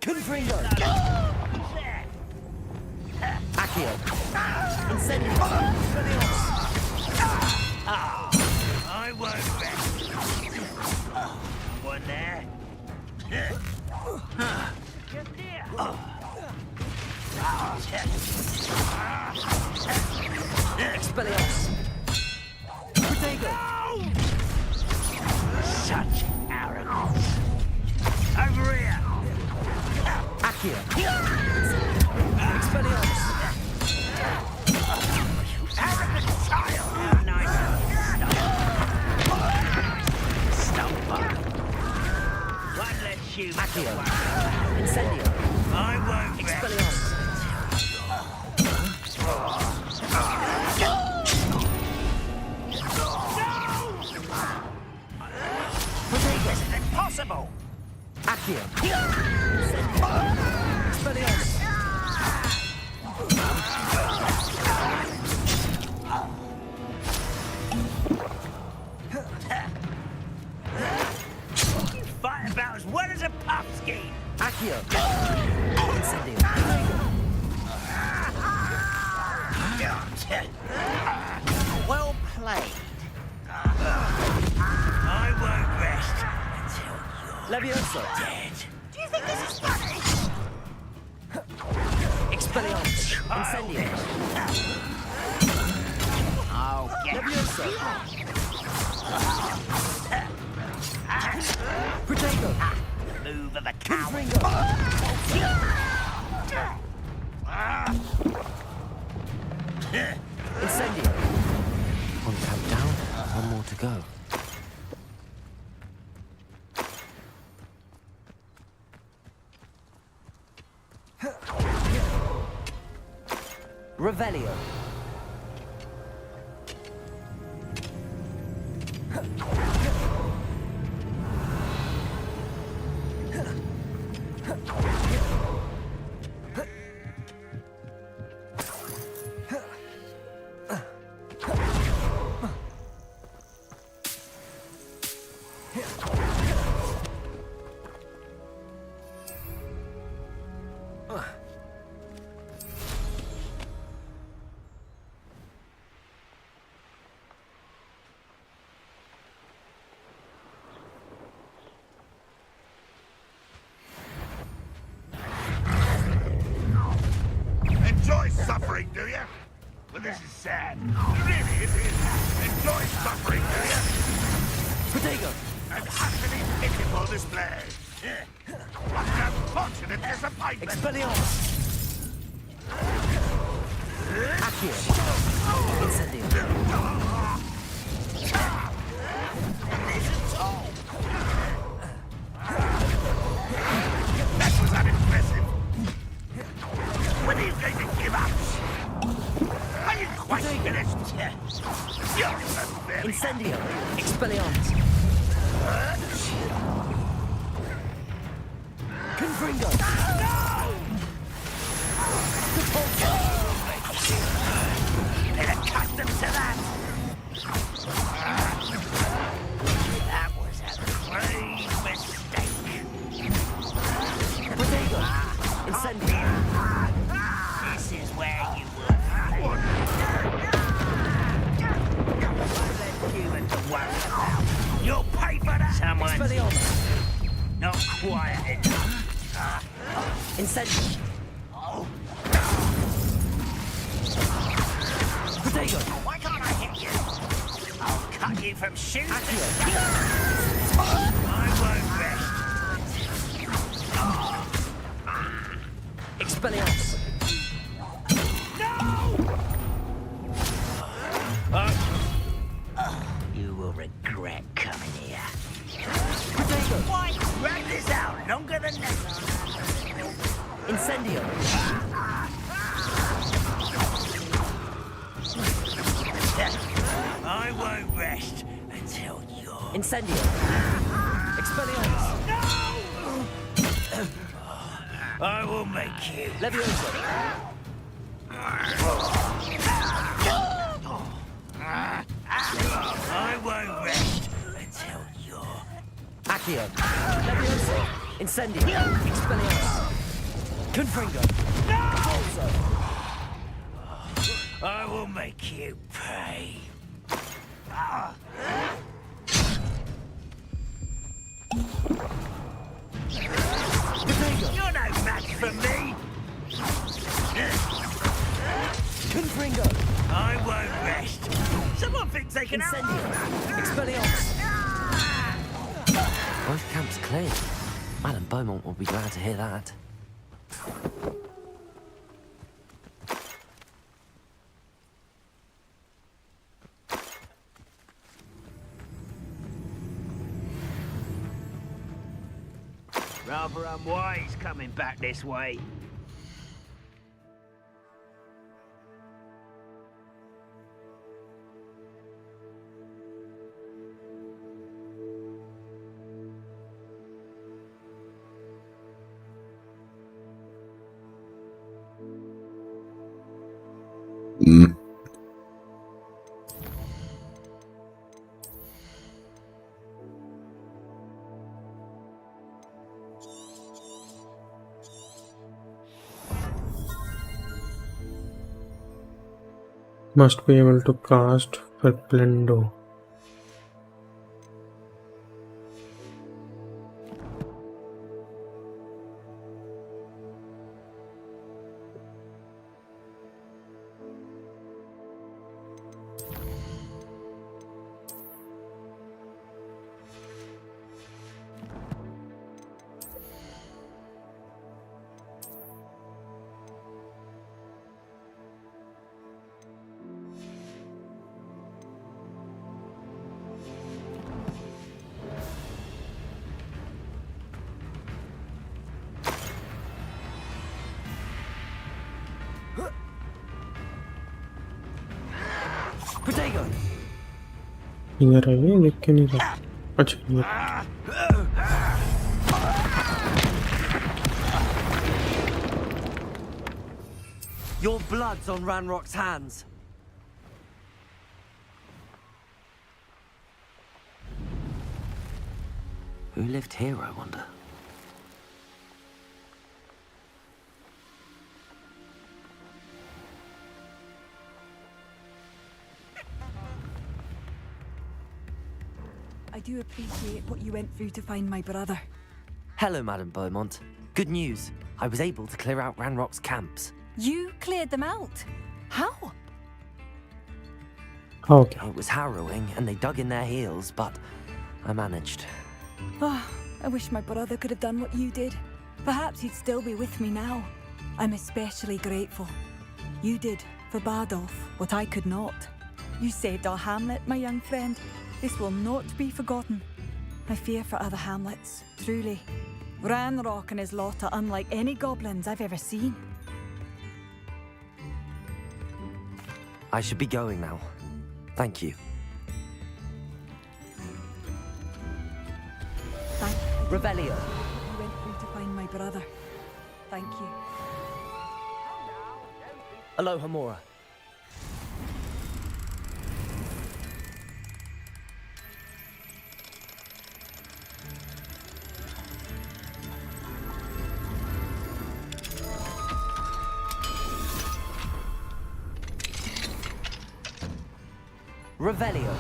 S4: Confringo! Accio! Incendio!
S9: I won't bet. Someone there? Just here.
S4: Expelliarmus! Protego! Accio. Expelliarmus.
S8: Arrogant child! How nice. Stumper. One less human.
S4: Accio. Incendio.
S8: I won't rest.
S4: Expelliarmus.
S8: This is impossible!
S4: Accio. Expelliarmus.
S8: You fight about as well as a pumpkin!
S4: Accio. Incendio.
S8: Well played. I won't rest until
S4: Levioso.
S8: you're dead. Do you think this is funny?
S4: Expelliarmus. Incendio.
S8: I'll get
S4: Levioso. Protego.
S8: Move of a coward.
S4: Incendio. One countdown, one more to go. Revelio.
S9: Enjoy suffering, do you? Well, this is sad. Really, it is. Enjoy suffering, do you?
S4: Protego.
S9: And utterly pitiful display. What an unfortunate disappointment.
S4: Expelliarmus. Accio. Incendio.
S9: That was unimpressive. When are you going to give up? Are you quite finished? You're so very...
S4: Incendio. Expelliarmus. Confringo.
S8: Been accustomed to that. That was a grave mistake.
S4: Protego. Incendio.
S8: This is where you will find. Let human to worry about. You'll pay for that. Someone's
S4: Expelliarmus.
S8: not quiet enough.
S4: Incendio. Protego.
S8: Why can't I hit you? I'll cut you from shoes to
S4: Accio.
S8: I won't rest.
S4: Expelliarmus.
S8: You will regret coming here.
S4: Protego.
S8: Why drag this out longer than necessary?
S4: Incendio.
S8: I won't rest until you're...
S4: Incendio. Expelliarmus.
S8: I will make you.
S4: Levioso.
S8: I won't rest until you're...
S4: Accio. Levioso. Incendio. Expelliarmus. Confringo. Bolso.
S8: I will make you pay.
S4: Protego.
S8: You're no match for me.
S4: Confringo.
S8: I won't rest. Someone thinks they can
S4: Incendio. Expelliarmus. Both camps clear. Madame Beaumont will be glad to hear that.
S8: Rather unwise coming back this way.
S1: Must be able to cast Verplendo.
S4: Protego!
S1: इधर आइए देख के नहीं रहा अच्छा ये
S4: Your blood's on Ranrock's hands. Who lived here, I wonder?
S15: I do appreciate what you went through to find my brother.
S4: Hello, Madame Beaumont. Good news. I was able to clear out Ranrock's camps.
S15: You cleared them out? How?
S1: Okay.
S4: It was harrowing, and they dug in their heels, but I managed.
S15: Oh, I wish my brother could have done what you did. Perhaps he'd still be with me now. I'm especially grateful. You did, for Bardolph, what I could not. You saved our hamlet, my young friend. This will not be forgotten. I fear for other hamlets, truly. Ranrock and his lot are unlike any goblins I've ever seen.
S4: I should be going now. Thank you.
S15: Thank you.
S4: Revelio.
S15: You went through to find my brother. Thank you.
S4: Aloha Mora. Revelio.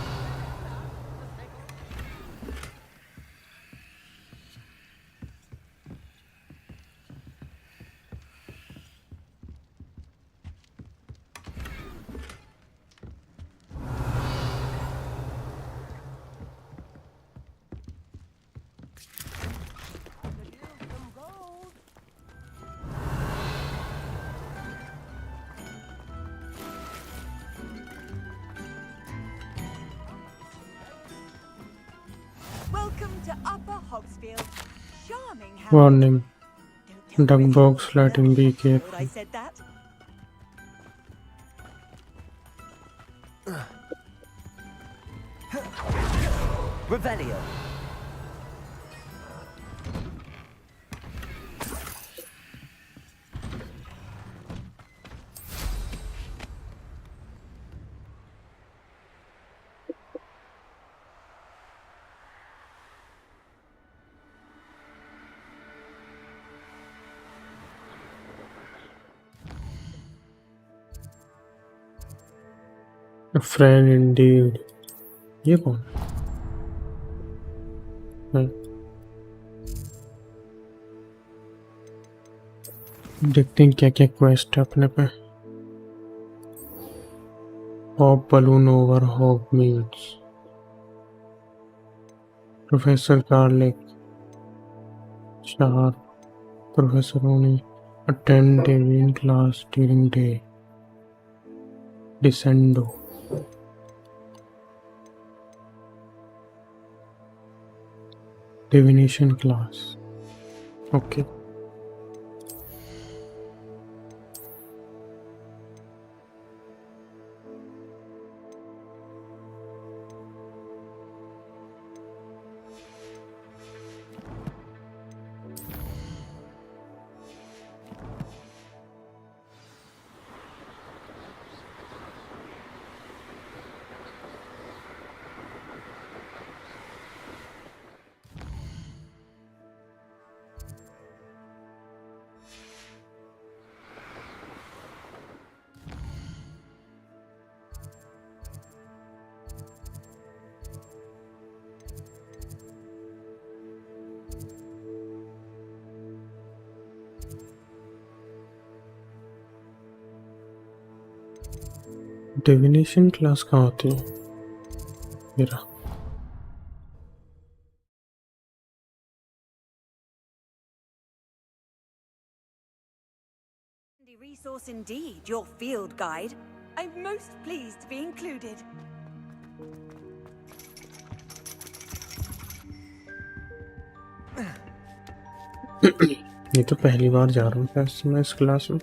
S15: Welcome to Upper Hogsfield. Charming hamlet.
S1: Warning. Duck box lighting, be careful.
S15: I said that.
S4: Revelio.
S1: A friend indeed. ये कौन है? देखते हैं क्या क्या quest है अपने पे. Pop balloon over Hogwarts. Professor Garlic. Sharp. Professor Oni. Attend Deviant class during day. Descendo. Divination class. Okay. Divination class कहाँ होती है मेरा?
S15: Resource indeed, your field guide. I'm most pleased to be included.
S1: ये तो पहली बार जा रहा हूँ मैं इस क्लास में.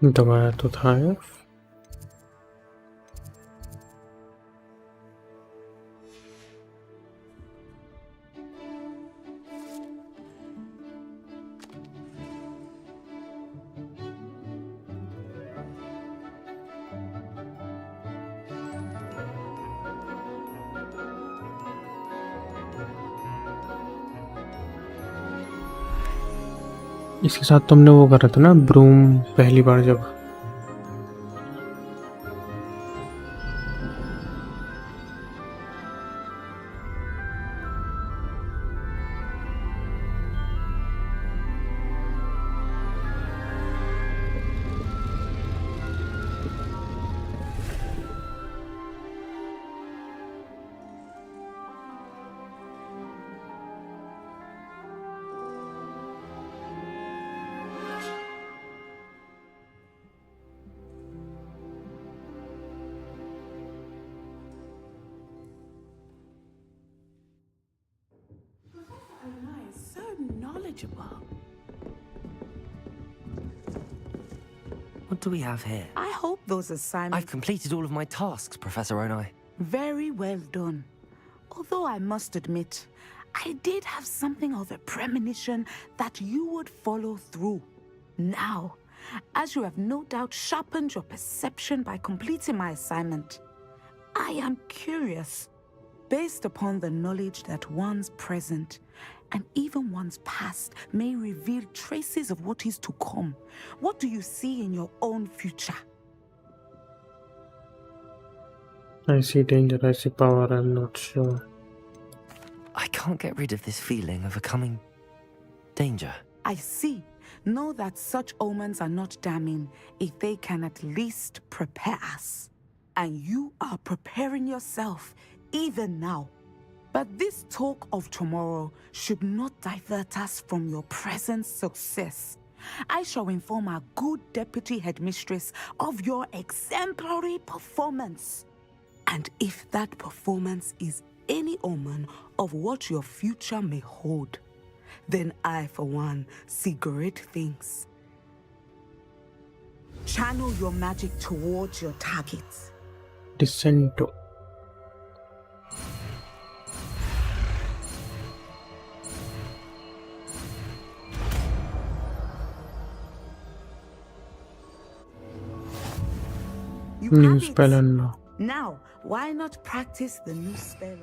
S1: दबाया तो था यार. इसके साथ तुमने वो करा था ना ब्रूम पहली बार जब.
S4: What do we have here?
S16: I hope those assignments...
S4: I've completed all of my tasks, Professor Onai.
S16: Very well done. Although I must admit, I did have something of a premonition that you would follow through. Now, as you have no doubt sharpened your perception by completing my assignment, I am curious, based upon the knowledge that one's present and even one's past may reveal traces of what is to come. What do you see in your own future?
S1: I see danger, I see power, I'm not sure.
S4: I can't get rid of this feeling of a coming danger.
S16: I see. Know that such omens are not damning if they can at least prepare us. And you are preparing yourself even now. But this talk of tomorrow should not divert us from your present success. I shall inform our good deputy headmistress of your exemplary performance. And if that performance is any omen of what your future may hold, then I, for one, see great things. Channel your magic towards your targets.
S1: Descento. New spell unlock.
S16: Now, why not practice the new spell?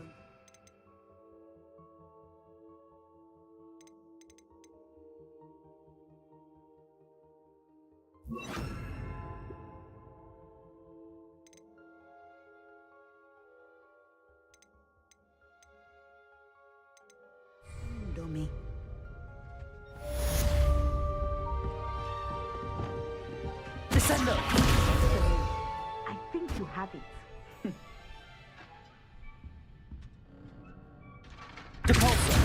S16: me.
S8: Descender!
S16: I think you have it.
S8: Depulsor!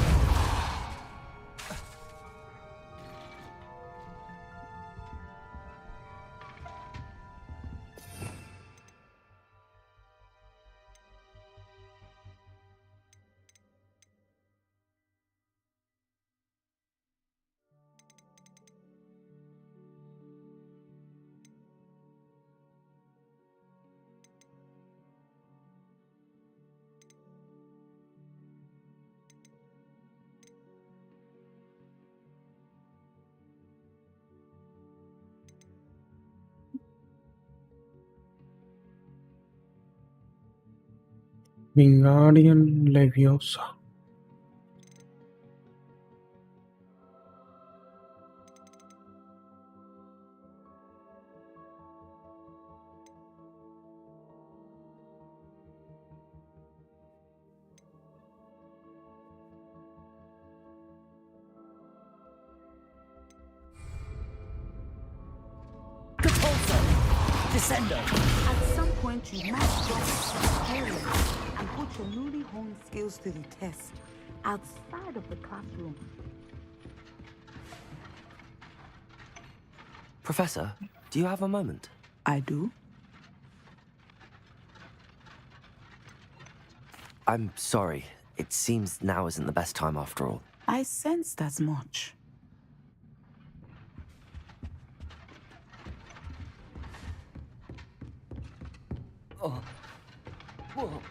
S1: Wingardium Leviosa.
S8: Descender!
S16: At some point, you must drop experience and put your newly honed skills to the test outside of the classroom.
S4: Professor, do you have a moment?
S16: I do.
S4: I'm sorry. It seems now isn't the best time after all.
S16: I sensed as much.
S8: Oh. Whoa.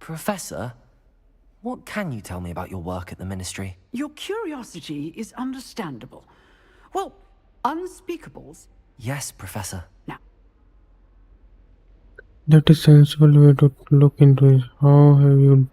S4: Professor, what can you tell me about your work at the Ministry?
S17: Your curiosity is understandable. Well, unspeakables.
S4: Yes, Professor.
S1: That is sensible way to look into it. How have you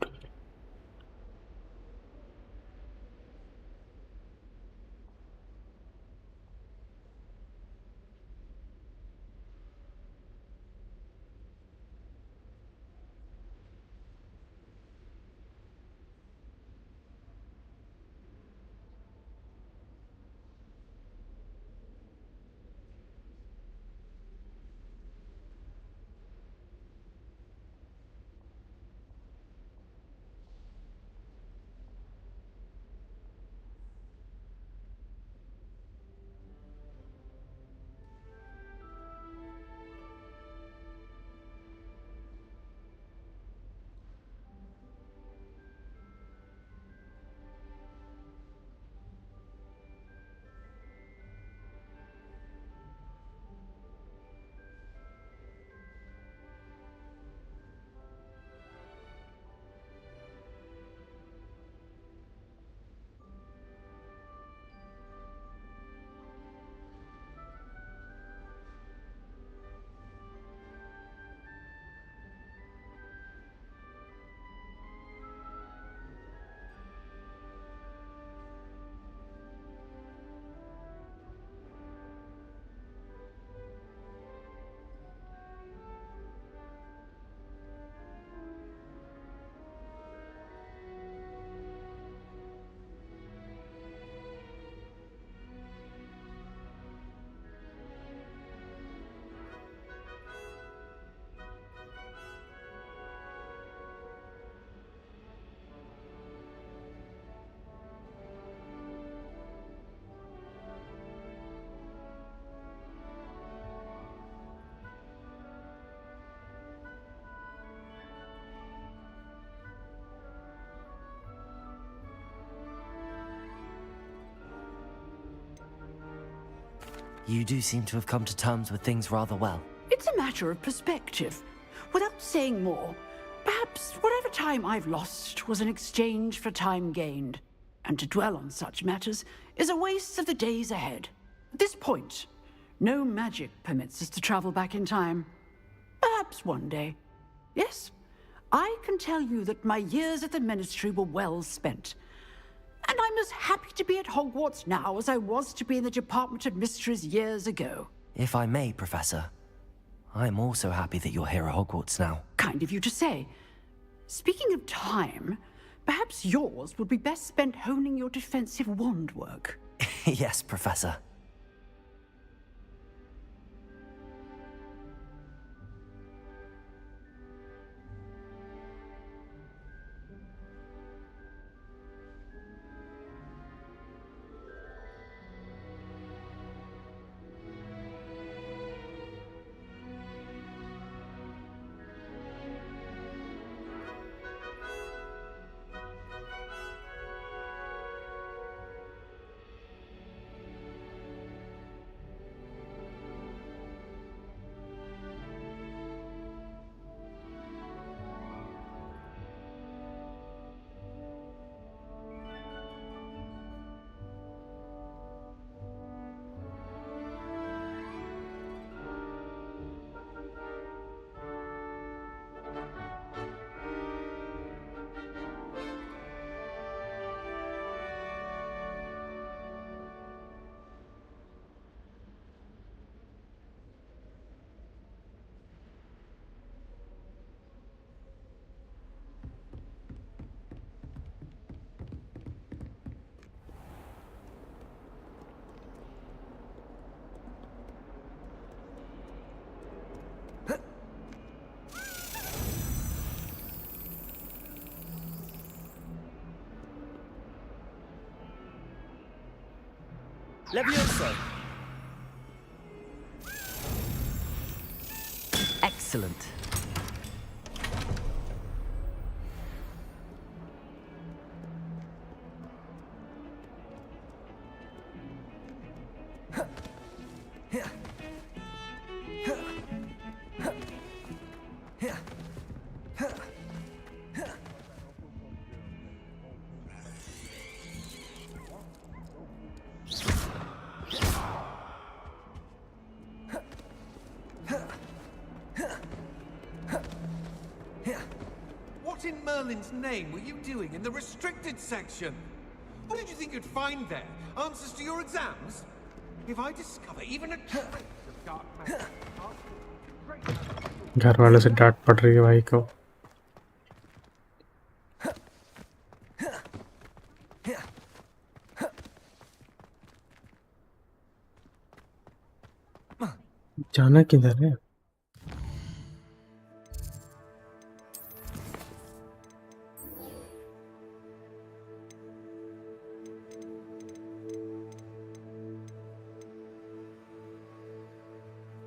S4: You do seem to have come to terms with things rather well.
S17: It's a matter of perspective. Without saying more, perhaps whatever time I've lost was an exchange for time gained. And to dwell on such matters is a waste of the days ahead. At this point, no magic permits us to travel back in time. Perhaps one day. Yes, I can tell you that my years at the Ministry were well spent. And I'm as happy to be at Hogwarts now as I was to be in the Department of Mysteries years ago.
S4: If I may, Professor, I'm also happy that you're here at Hogwarts now.
S17: Kind of you to say. Speaking of time, perhaps yours would be best spent honing your defensive wand work.
S4: Yes, Professor.
S3: Levioso!
S4: Excellent.
S11: What in Merlin's name were you doing in the restricted section? What did you think you'd find there? Answers to your exams? If I discover even a trace of dark magic,
S1: घर वालों से डांट पड़ रही है भाई को. जाना किधर है?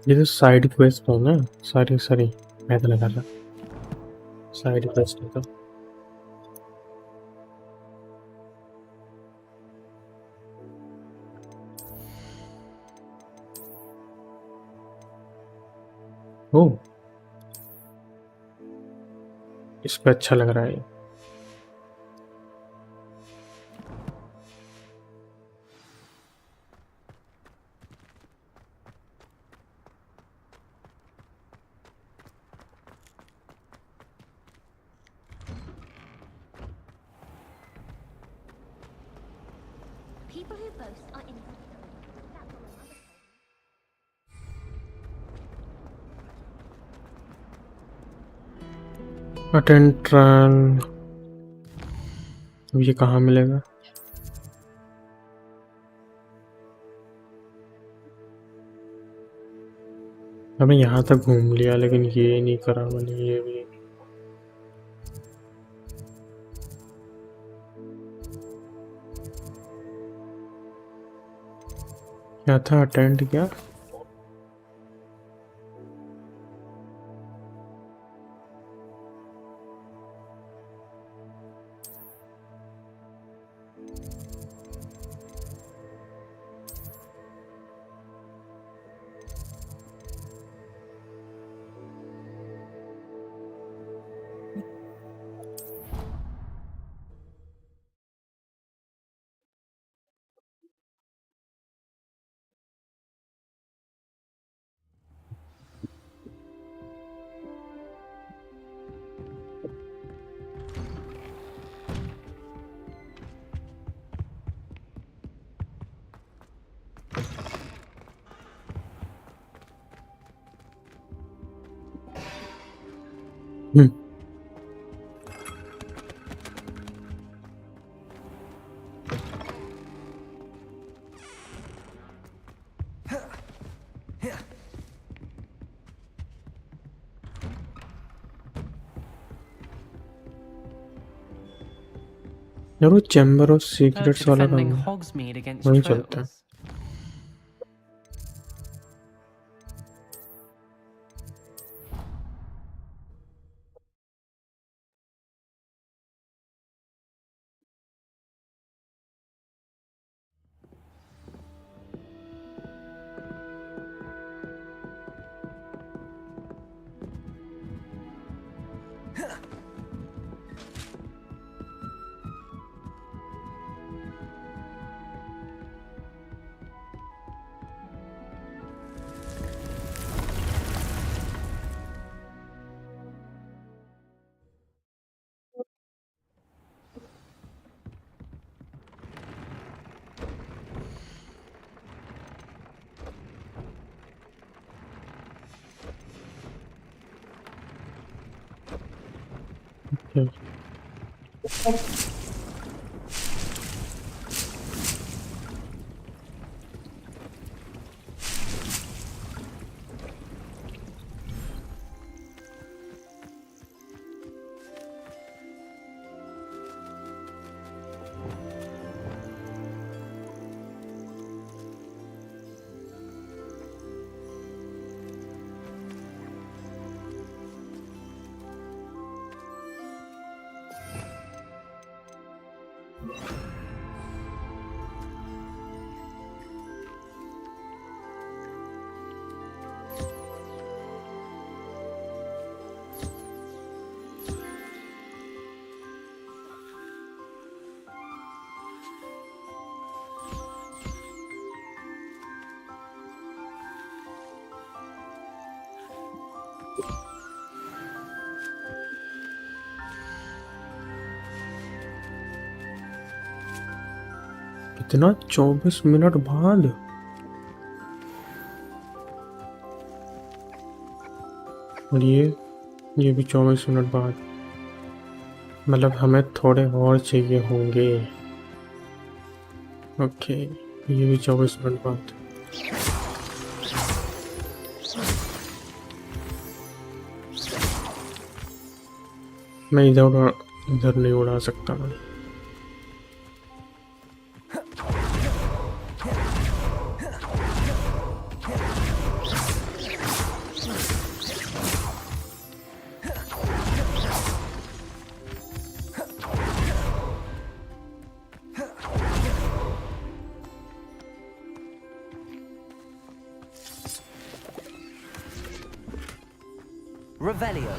S1: ये तो साइड क्वेस्ट है ना. सॉरी मैं तो लगा था साइड क्वेस्ट है तो. ओह, इस पे अच्छा लग रहा है.
S18: People who boast are innocent. That's all my mother told me.
S1: Attend trial. अब ये कहाँ मिलेगा? हमें यहाँ तक घूम लिया लेकिन ये नहीं करा मैंने. ये भी क्या था? अटेंड किया. यार वो chamber of
S13: Heard
S1: secrets
S13: you're
S1: वाला काम
S13: defending
S1: है,
S13: Hogsmeade against
S1: वहीं चलता है.
S13: trolls.
S1: कितना 24 मिनट बाद. और ये भी 24 मिनट बाद. मतलब हमें थोड़े और चाहिए होंगे. ओके, ये भी 24 मिनट बाद. मैं इधर नहीं उड़ा सकता मैं.
S4: Revelio.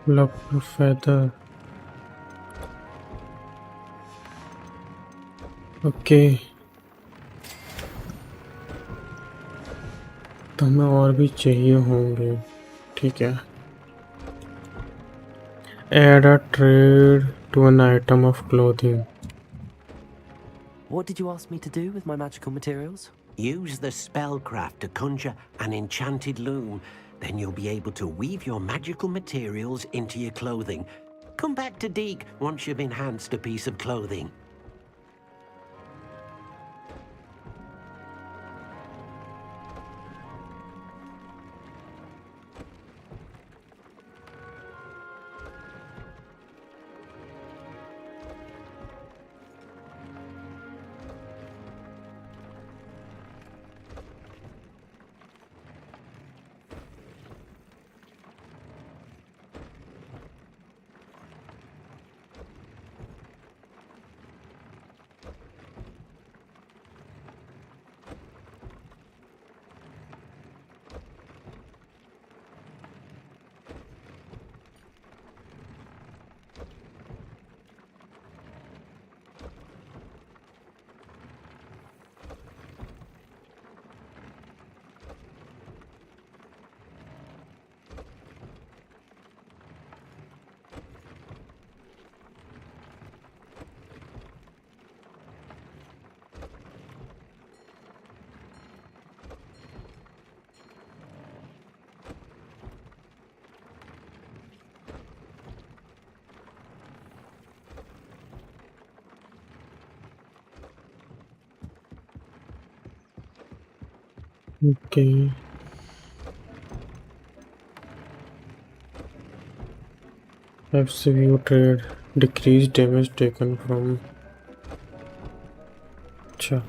S1: Love feather. ओके, तो हमें और भी चाहिए होंगे. ठीक है. Add a trade to an item of clothing.
S4: What did you ask me to do with my magical materials?
S5: Use the spellcraft to conjure an enchanted loom. Then you'll be able to weave your magical materials into your clothing. Come back to Deke once you've enhanced a piece of clothing.
S1: Okay. FCU trade decreased damage taken from. अच्छा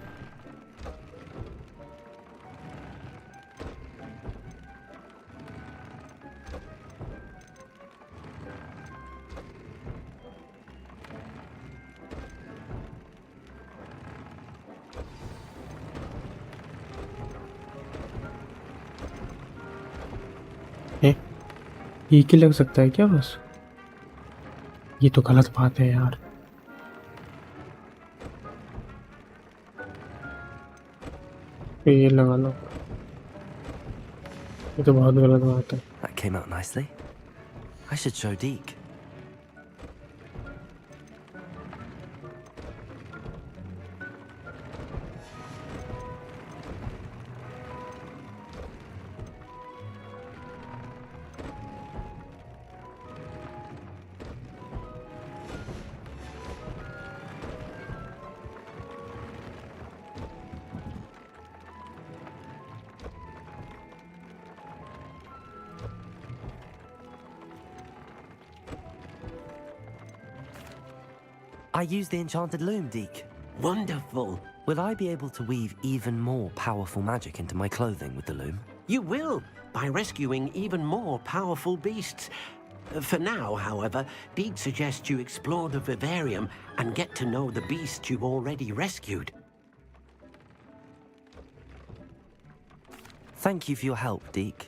S1: एक ही लग सकता है क्या बस? ये तो गलत बात है यार। ये लगा लो। ये तो बहुत गलत बात है।
S4: That came out nicely. I should show Deke. I used the enchanted loom, Deke.
S5: Wonderful.
S4: Will I be able to weave even more powerful magic into my clothing with the loom?
S5: You will, by rescuing even more powerful beasts. For now, however, Deke suggests you explore the vivarium and get to know the beasts you've already rescued.
S4: Thank you for your help, Deke.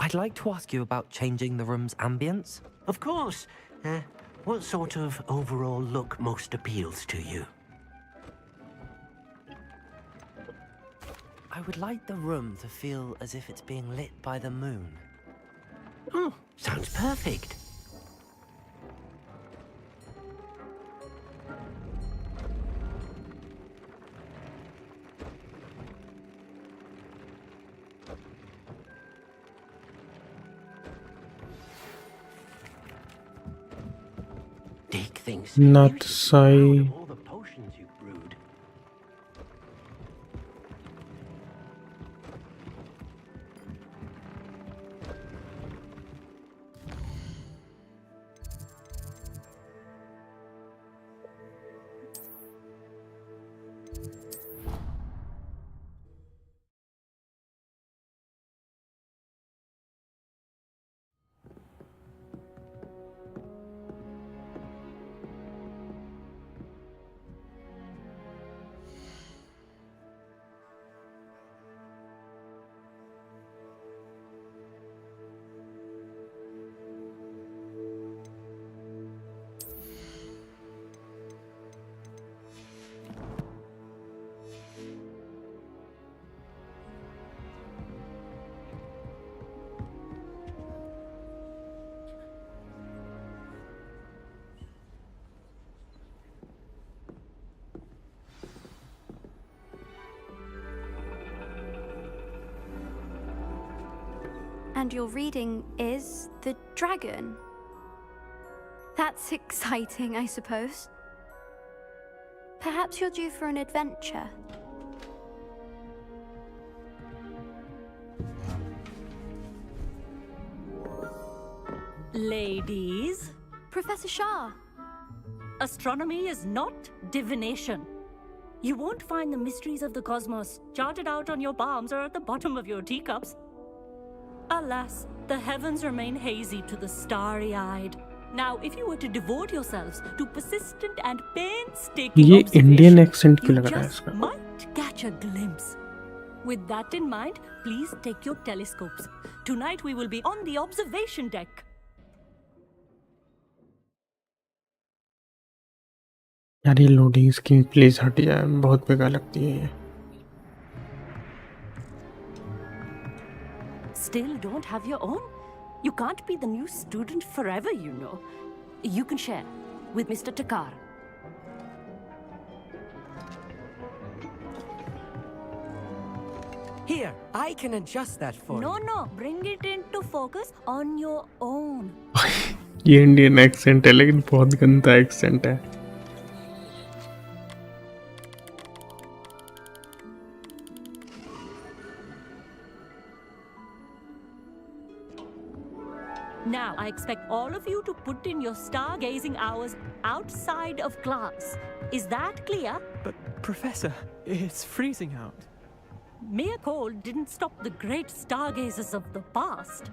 S4: I'd like to ask you about changing the room's ambience.
S5: Of course. What sort of overall look most appeals to you?
S4: I would like the room to feel as if it's being lit by the moon.
S5: Oh, sounds perfect. Deke thinks
S1: Not Sai.
S5: all the potions you brewed.
S12: And your reading is The Dragon. That's exciting, I suppose. Perhaps you're due for an adventure.
S10: Ladies,
S12: Professor Shah.
S10: astronomy is not divination. You won't find the mysteries of the cosmos charted out on your palms or at the bottom of your teacups. Alas, the heavens remain hazy to the starry-eyed. Now, if you were to devote yourselves to persistent and painstaking
S1: ये
S10: observation,
S1: Indian accent क्यों
S10: you
S1: लग रहा है
S10: just
S1: इसका?
S10: might catch a glimpse. With that in mind, please take your telescopes. Tonight we will be on the observation deck.
S1: यार ये loading screen please हट जाए, बहुत बेकार लगती है ये।
S10: Still don't have your own? You can't be the new student forever, you know. You can share with Mr. Takar.
S19: Here, I can adjust that for
S10: No,
S19: you.
S10: no, bring it into focus on your own.
S1: ये Indian accent है लेकिन बहुत गंदा accent है.
S10: Now, I expect all of you to put in your stargazing hours outside of class. Is that clear?
S13: But, Professor, it's freezing out.
S10: Mere cold didn't stop the great stargazers of the past.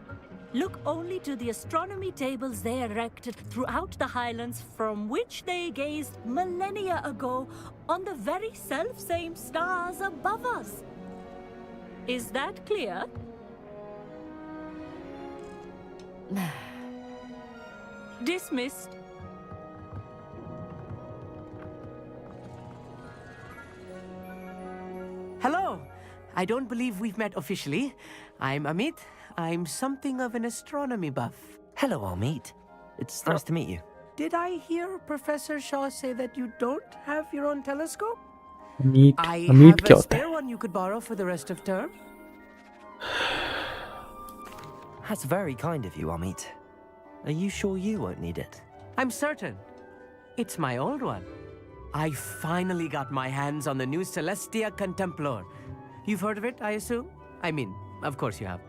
S10: Look only to the astronomy tables they erected throughout the Highlands from which they gazed millennia ago on the very self-same stars above us. Is that clear? Dismissed.
S19: Hello. I don't believe we've met officially. I'm Amit. I'm something of an astronomy buff.
S4: Hello, Amit. It's nice to meet you.
S19: Did I hear Professor Shaw say that you don't have your own telescope?
S1: Amit
S19: I
S1: Amit
S19: have
S1: क्या
S19: a
S1: होता है?
S19: spare one you could borrow for the rest of term.
S4: That's very kind of you, Amit. Are you sure you won't need it?
S19: I'm certain. It's my old one. I finally got my hands on the new Celestia Contemplar. You've heard of it, I assume? I mean, of course you have.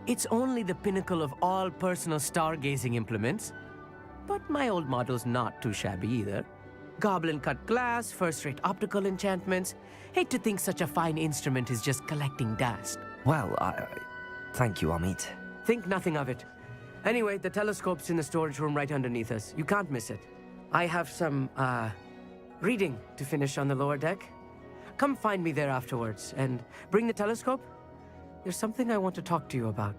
S19: It's only the pinnacle of all personal stargazing implements. But my old model's not too shabby either. Goblin-cut glass, first-rate optical enchantments. Hate to think such a fine instrument is just collecting dust.
S4: Well, thank you, Amit.
S19: Think nothing of it. Anyway, the telescope's in the storage room right underneath us. You can't miss it. I have some, reading to finish on the lower deck. Come find me there afterwards, and bring the telescope. There's something I want to talk to you about.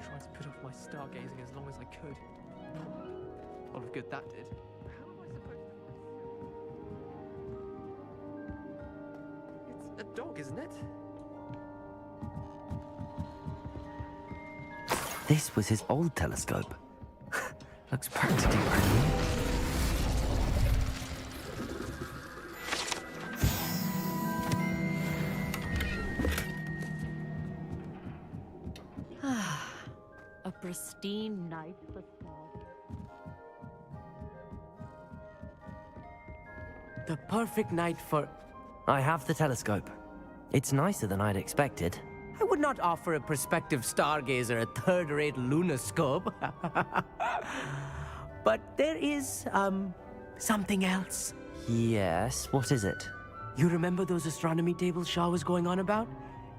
S13: Tried to put off my stargazing as long as I could. A lot of good that did. How am I supposed to... It's a dog, isn't it?
S4: This was his old telescope. Looks practically brand new.
S10: A pristine night for stars.
S19: The perfect night for...
S4: I have the telescope. It's nicer than I'd expected.
S19: I would not offer a prospective stargazer a third-rate lunoscope. But there is, something else.
S4: Yes, what is it?
S19: You remember those astronomy tables Shaw was going on about?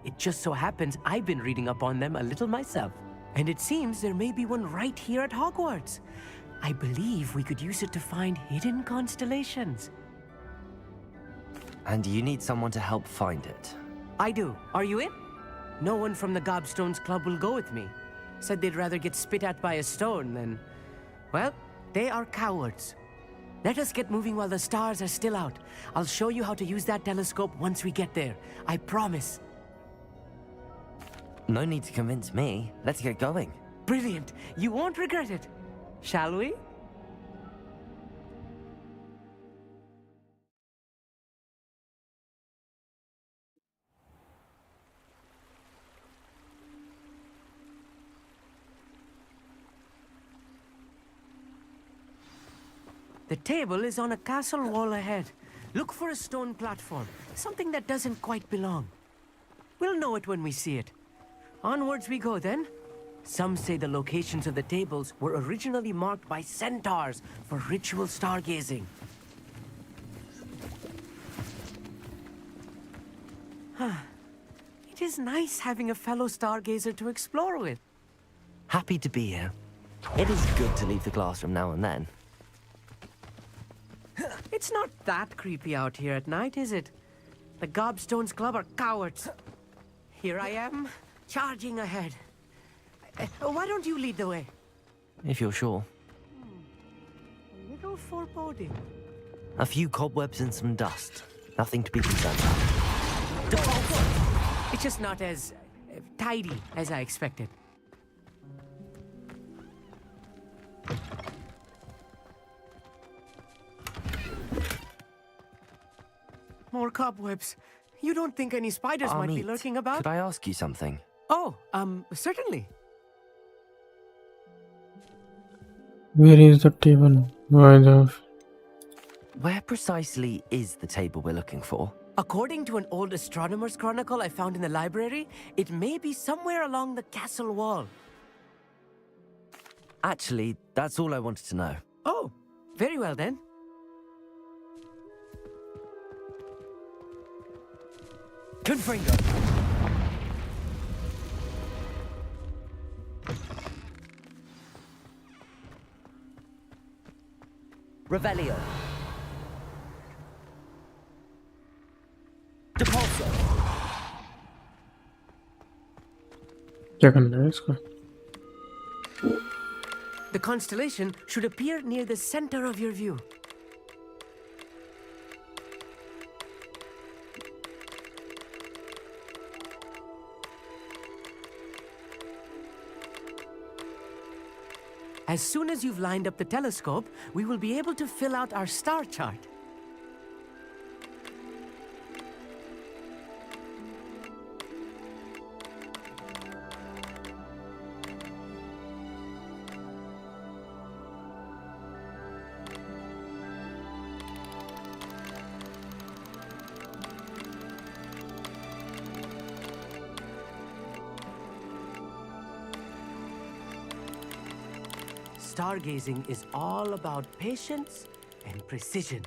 S19: It just so happens I've been reading up on them a little myself. And it seems there may be one right here at Hogwarts. I believe we could use it to find hidden constellations.
S4: And you need someone to help find it.
S19: I do. Are you in? No one from the Gobstones Club will go with me. Said they'd rather get spit at by a stone than... Well, they are cowards. Let us get moving while the stars are still out. I'll show you how to use that telescope once we get there. I promise.
S4: No need to convince me. Let's get going.
S19: Brilliant. You won't regret it. Shall we? The table is on a castle wall ahead. Look for a stone platform, something that doesn't quite belong. We'll know it when we see it. Onwards we go then. Some say the locations of the tables were originally marked by centaurs for ritual stargazing. It is nice having a fellow stargazer to explore with.
S4: Happy to be here. It is good to leave the classroom now and then.
S19: It's not that creepy out here at night, is it? The Gobstones Club are cowards. Here I am, charging ahead. Why don't you lead the way?
S4: If you're sure.
S19: A little foreboding.
S4: A few cobwebs and some dust. Nothing to be concerned about.
S19: It's just not as tidy as I expected. more cobwebs. You don't think any spiders might be
S4: Amit,
S19: lurking about?
S4: could I ask you something?
S19: Oh, certainly.
S1: Where is the table? Why the...
S4: Where precisely is the table we're looking for?
S19: According to an old astronomer's chronicle I found in the library, it may be somewhere along the castle wall.
S4: Actually, that's all I wanted to know.
S19: Oh, very well then.
S4: Confringo! Revelio. Depulso.
S1: क्या करना है इसका?
S19: The constellation should appear near the center of your view. As soon as you've lined up the telescope, we will be able to fill out our star chart. Stargazing is all about patience and precision.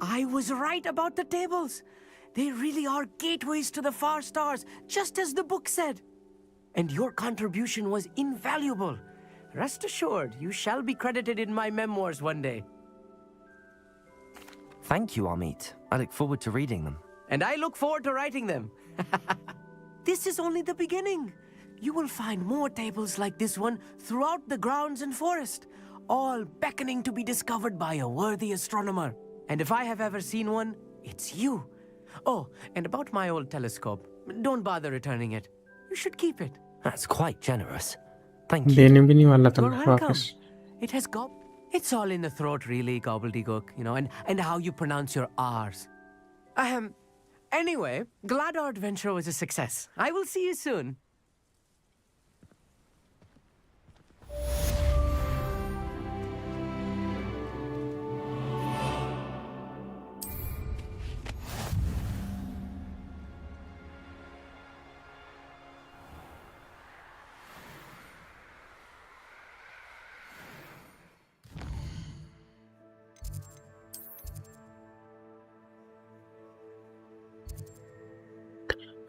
S19: I was right about the tables. They really are gateways to the far stars, just as the book said. And your contribution was invaluable. Rest assured, you shall be credited in my memoirs one day.
S4: Thank you, Amit. I look forward to reading them.
S19: And I look forward to writing them. This is only the beginning. You will find more tables like this one throughout the grounds and forest, all beckoning to be discovered by a worthy astronomer. And if I have ever seen one, it's you. Oh, and about my old telescope, don't bother returning it. You should keep it.
S4: That's quite generous. Thank you.
S1: देने भी नहीं वाला था
S19: You're
S1: मैं
S19: welcome.
S1: वापस.
S19: It has It's all in the throat, really, gobbledygook, you know, and how you pronounce your R's. Anyway, glad our adventure was a success. I will see you soon.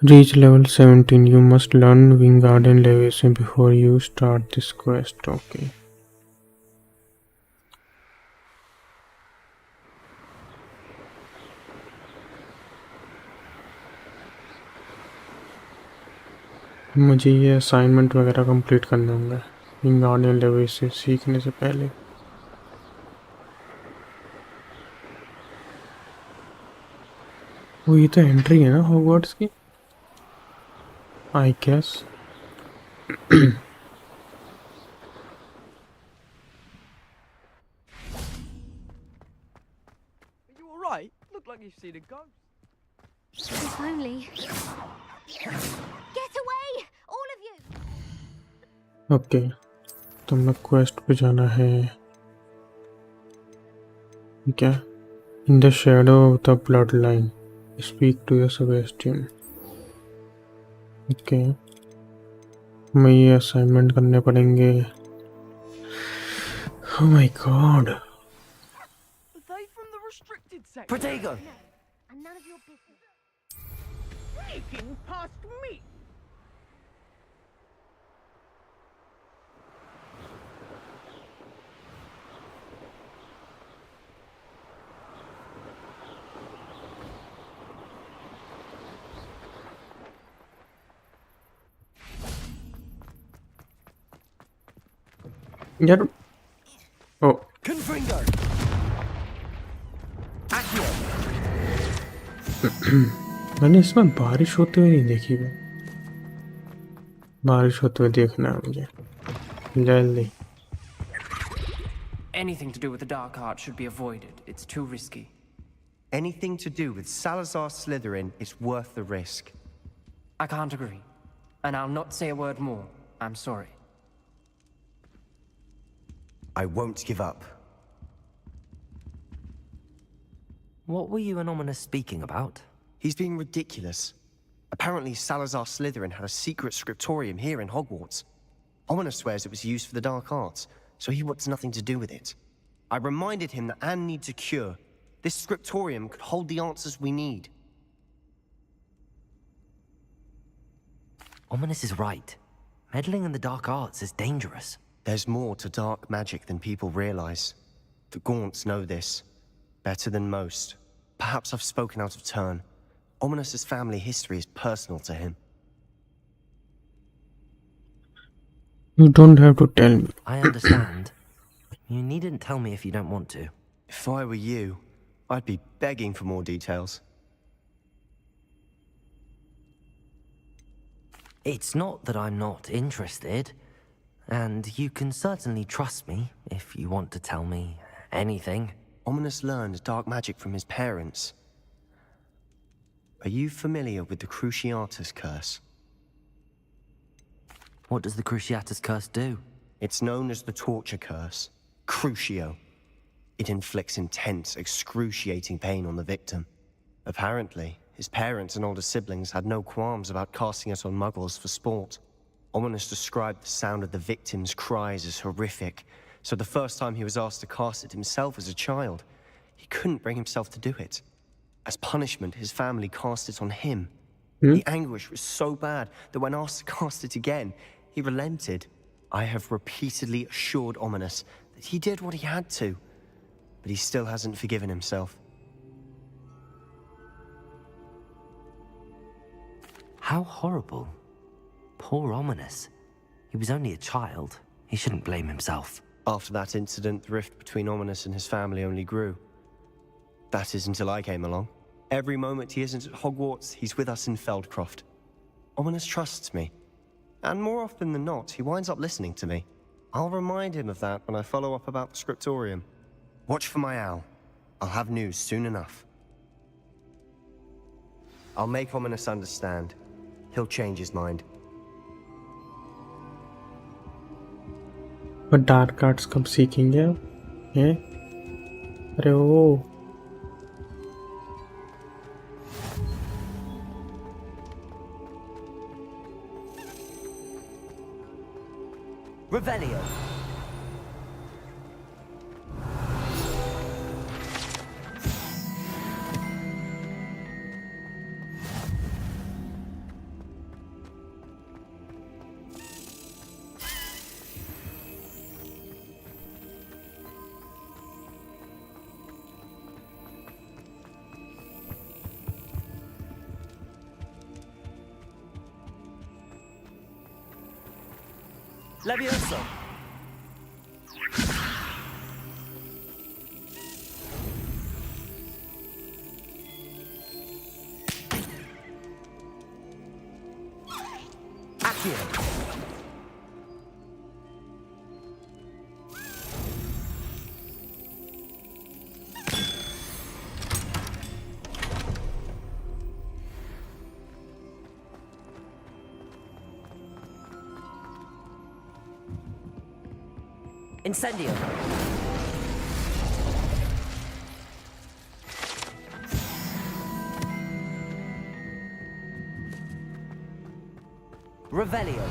S1: Reach level 17. You must learn Wingardium Leviosa before you start this quest. Okay. मुझे ये assignment वगैरह complete करने होंगे Wingardium leviosa सीखने से पहले. वो ये तो एंट्री है ना हॉगवर्ट्स की. I guess.
S13: You alright? Look like you've seen a ghost.
S18: If only. Get away! All of you!
S1: Okay. तो हमें क्वेस्ट पे जाना है. क्या? In the shadow of the bloodline, speak to the Sebastian. Okay हमें ये assignment करने पड़ेंगे. Oh my God.
S8: Protego!
S18: And none of your business.
S6: Sneaking past me!
S1: यार ओ
S8: Confringo! Accio!
S1: मैंने इसमें बारिश होते हुए नहीं देखी है. बारिश होते हुए देखना है मुझे जल्दी.
S13: Anything to do with the dark art should be avoided. It's too risky.
S3: Anything to do with Salazar Slytherin is worth the risk.
S13: I can't agree. And I'll not say a word more. I'm sorry.
S3: I won't give up.
S4: What were you and Ominous speaking about?
S3: He's being ridiculous. Apparently Salazar Slytherin had a secret scriptorium here in Hogwarts. Ominous swears it was used for the dark arts, so he wants nothing to do with it. I reminded him that Anne needs a cure. This scriptorium could hold the answers we need.
S4: Ominous is right. Meddling in the dark arts is dangerous.
S3: There's more to dark magic than people realize. The Gaunts know this. Better than most. Perhaps I've spoken out of turn. Ominous's family history is personal to him.
S1: You don't have to tell me.
S4: I understand. You needn't tell me if you don't want to.
S3: If I were you, I'd be begging for more details.
S4: It's not that I'm not interested. And you can certainly trust me if you want to tell me anything.
S3: Ominous learned dark magic from his parents. Are you familiar with the Cruciatus Curse?
S4: What does the Cruciatus Curse do?
S3: It's known as the Torture Curse. Crucio. It inflicts intense, excruciating pain on the victim. Apparently, his parents and older siblings had no qualms about casting it on muggles for sport. Ominous described the sound of the victim's cries as horrific, so the first time he was asked to cast it himself as a child, he couldn't bring himself to do it. As punishment, his family cast it on him. The anguish was so bad that when asked to cast it again, he relented. I have repeatedly assured Ominous that he did what he had to, but he still hasn't forgiven himself.
S4: How horrible. Poor Ominous. He was only a child. He shouldn't blame himself.
S3: After that incident, the rift between Ominous and his family only grew. That is until I came along. Every moment he isn't at Hogwarts, he's with us in Feldcroft. Ominous trusts me. And more often than not, he winds up listening to me. I'll remind him of that when I follow up about the scriptorium. Watch for my owl. I'll have news soon enough. I'll make Ominous understand. He'll change his mind.
S1: But dark arts कब सीखेंगे आप? हैं? अरे ओ
S4: Revelio. Levioso. Accio. Incendio. Revelio.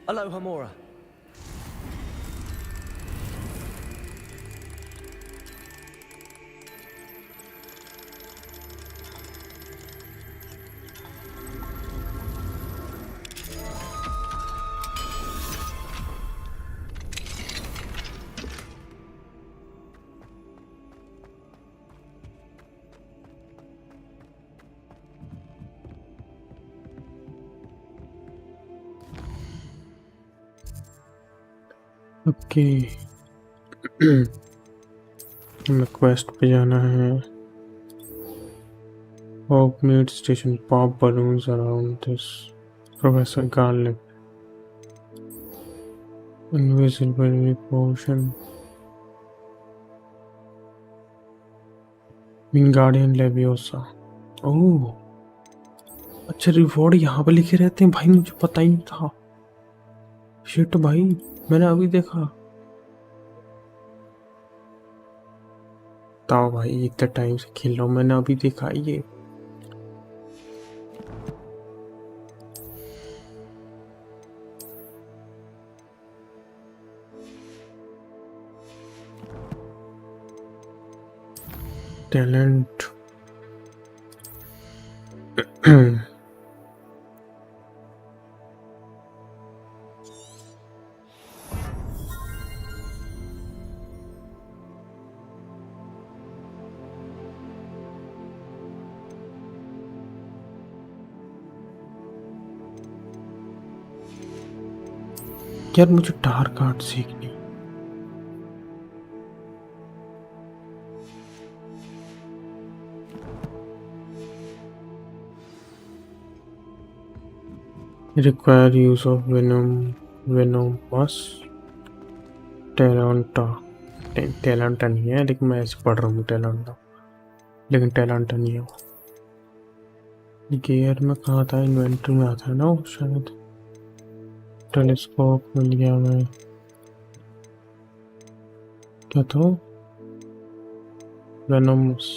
S4: Alohomora.
S1: Okay हमें quest पे जाना है Hogsmeade Station. Pop balloons around this. Professor Garlic. Invisibility potion. Wingardium Leviosa. ओह अच्छा रिवॉर्ड यहाँ पे लिखे रहते हैं भाई, मुझे पता ही नहीं था। शिट भाई, मैंने अभी देखा। ताओ भाई, इतने टाइम से खेल रहा हूँ, मैंने अभी देखा ये। टैलेंट यार मुझे डार्क आर्ट सीखनी। रिक्वायर यूज ऑफ वेनोमस टेलेंटा। टेलेंटा नहीं है, लेकिन मैं ऐसे पढ़ रहा हूँ टेलेंटा, लेकिन टेलेंटा नहीं है वो। गियर में कहाँ था? इन्वेंटरी में आता है ना वो शायद। टेलीस्कोप मिल गया मैं। क्या था? वेनोमस।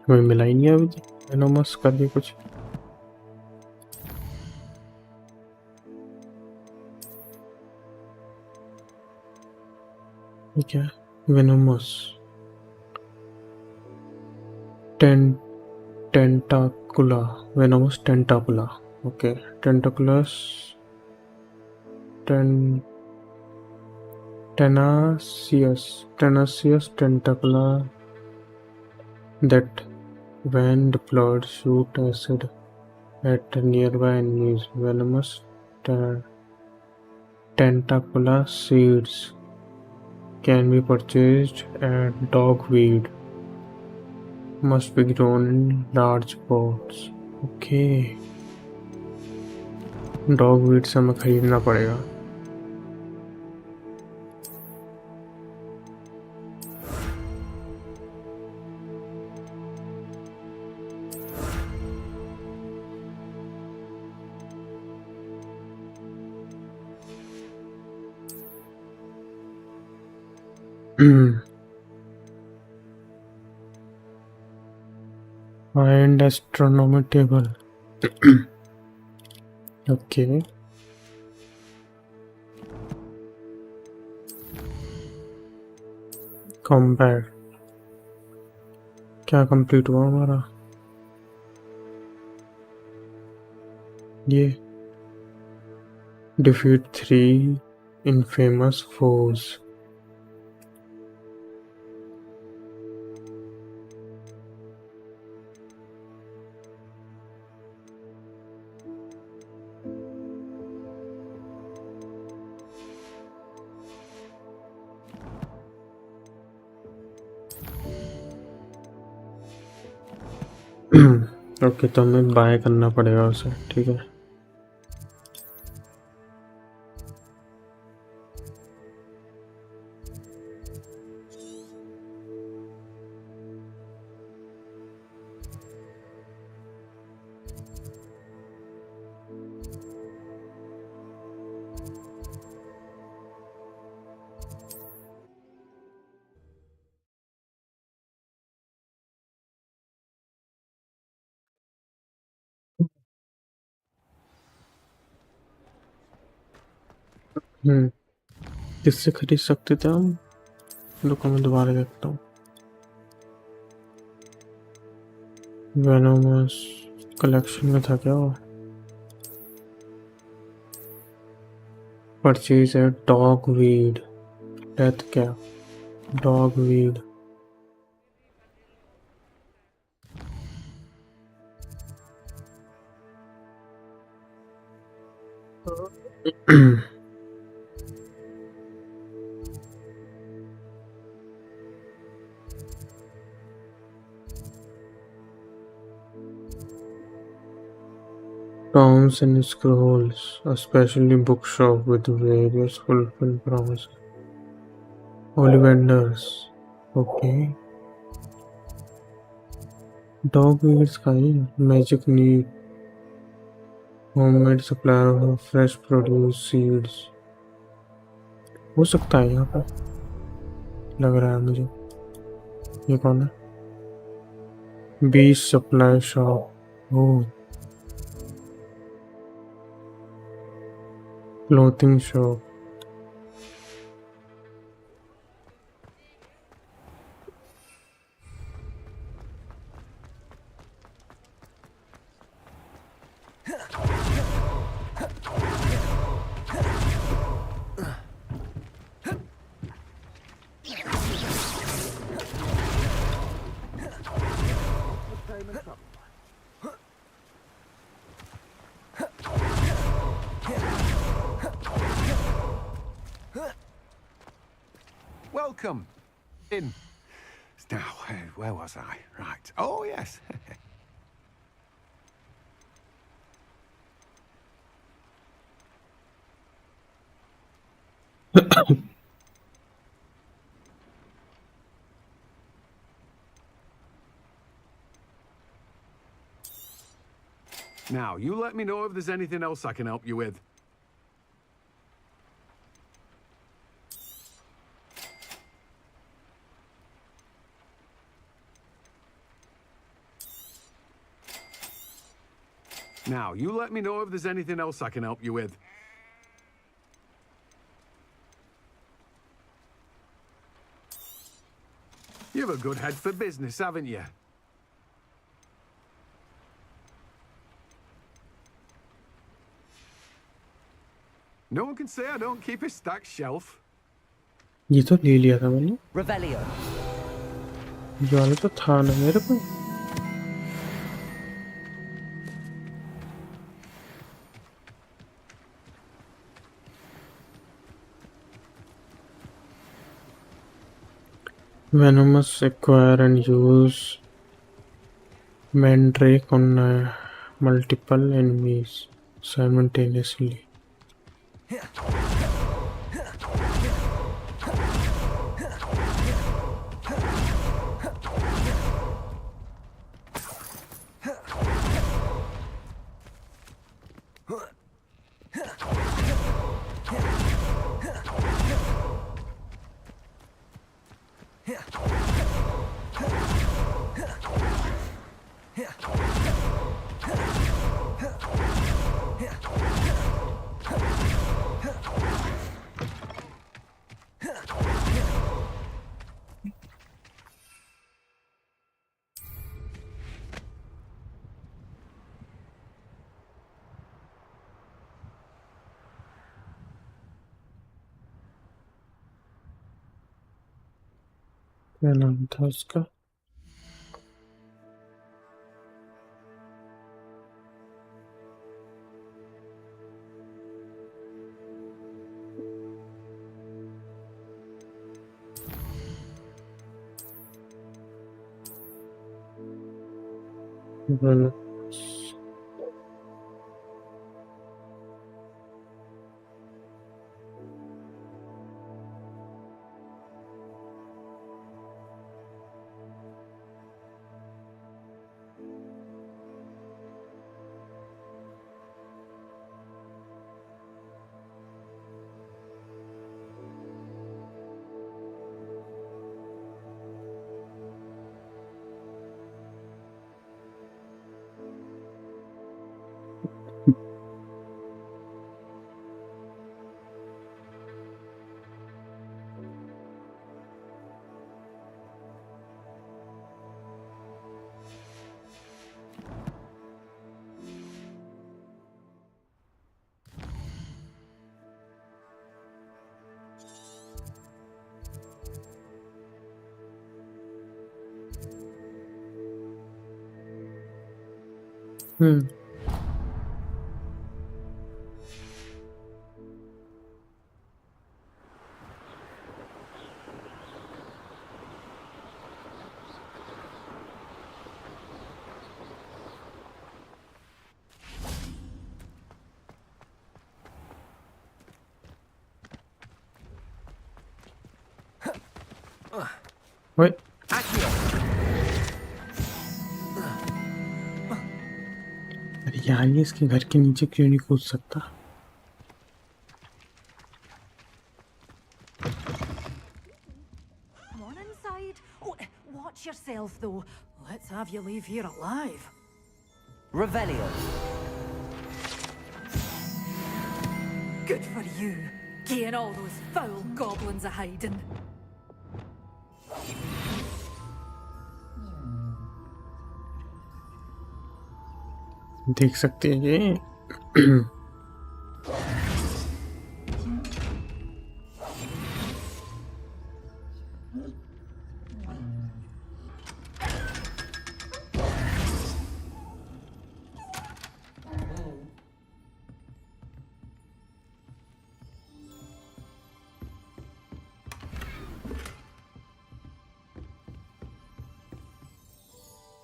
S1: हमें मिला ही नहीं अभी तक वेनोमस करके कुछ। क्या venomous? Tentacula. Venomous tentacula. Okay, tentaculas tenacious tentacula that when deployed shoot acid at nearby enemies. Venomous tentacula seeds can be purchased at dogweed. Must be grown in large pots. Okay. डॉगवीड से हमें खरीदना पड़ेगा। Find astronomy table. Okay. Combat. क्या complete हुआ हमारा? ये defeat 3 infamous foes. Okay, तो हमें बाय करना पड़ेगा उसे, ठीक है। किससे खरीद सकते थे हम? रुको मैं दोबारा देखता हूँ। वेनोमस कलेक्शन में था क्या वो? परचेज है डॉगवीड। डेथ क्या? डॉगवीड। Tomes and scrolls, a specialty bookshop with various fulfilled promises. Ollivanders. Okay. Dog weed sky, magic need, homemade supplier of fresh produce seeds. हो सकता है यहाँ पर लग रहा है मुझे ये कौन है बीज supply shop oh clothing shop
S11: Welcome. In. Now, where was I? Right. Oh, yes. Now, you let me know if there's anything else I can help you with. Now, you let me know if there's anything else I can help you with. You have a good head for business, haven't you? No one can say I don't keep a stacked shelf.
S1: ये तो ले लिया था मैंने
S4: Revelio.
S1: ये वाला तो था ना मेरे पे Venomous acquire and use Mandrake on multiple enemies simultaneously. क्या नाम था उसका ओए अरे यार ये इसके घर के नीचे क्यों नहीं कूद सकता?
S20: Come on inside. Oh, watch yourself, though. Let's have you leave here alive.
S19: Revelio.
S20: Good for you. Getting all those foul goblins a hiding.
S1: देख सकते हैं ये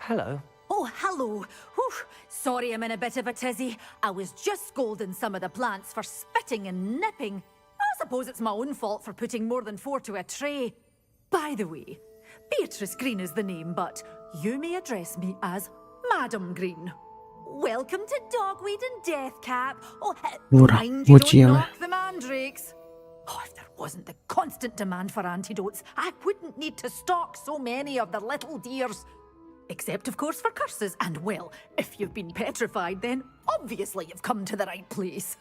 S19: Hello.
S20: Oh, hello. Whew. Sorry I'm in a bit of a tizzy. I was just scolding some of the plants for spitting and nipping. I suppose it's my own fault for putting more than 4 to a tray. By the way, Beatrice Green is the name, but you may address me as Madam Green. Welcome to Dogweed and Deathcap. Oh, mind you don't knock the mandrakes. Oh, if there wasn't the constant demand for antidotes, I wouldn't need to stock so many of the little dears. Except, of course, for curses. And, well, if you've been petrified, then obviously you've come to the right place.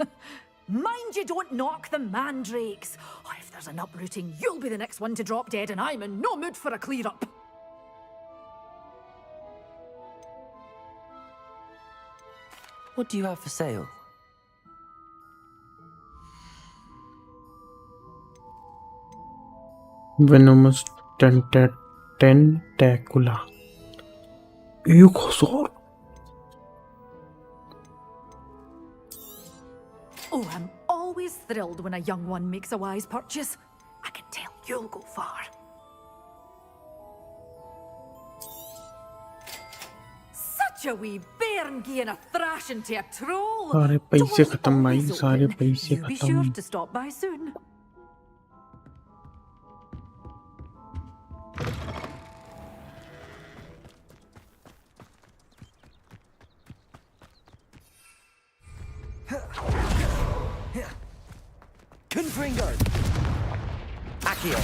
S20: Mind you don't knock the mandrakes. Oh, if there's an uprooting, you'll be the next one to drop dead, and I'm in no mood for a clear-up.
S19: What do you have for sale?
S1: Venomous tentacula. 1000.
S20: Oh, I'm always thrilled when a young one makes a wise purchase. I can tell you'll go far. Such a wee bairn giving a thrashing to a troll.
S1: सारे पैसे खत्म भाई, सारे पैसे
S20: You be sure
S1: खत्म.
S20: to stop by soon.
S19: Confringo. Accio.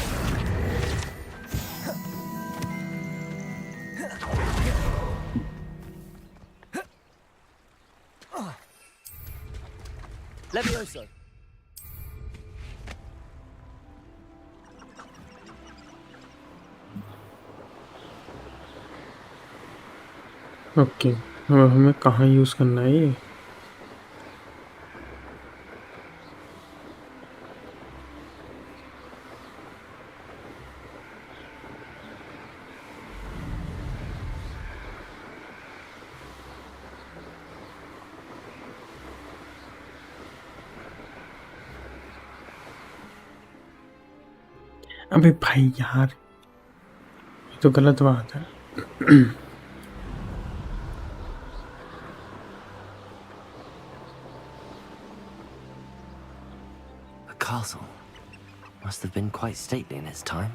S19: Levioso.
S1: Okay, अब हमें कहाँ यूज करना है ये? अबे भाई यार, ये तो गलत बात है.
S4: The castle must have been quite stately in its time.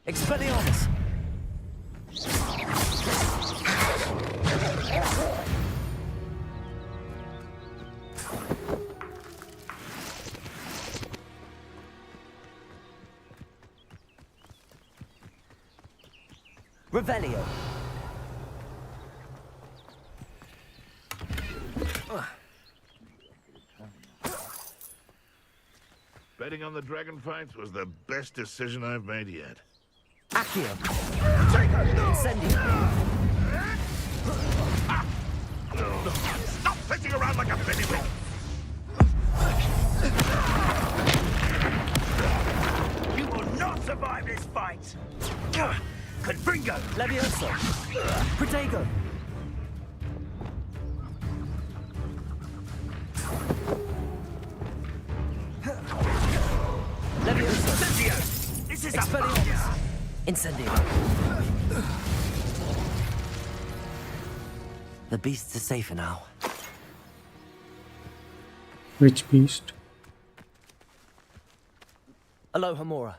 S19: Expelliarmus. Revelio.
S9: Betting on the dragon fights was the best decision I've made yet.
S19: Accio.
S9: Incendio. Stop pissing around like a pennywig! You will not survive this fight! Confringo!
S19: Levioso. Protego. Levioso.
S9: Incendio! This is
S19: Expelliarmus. Incendio.
S4: The beasts are safer now.
S1: Which beast?
S3: Aloha, Mora.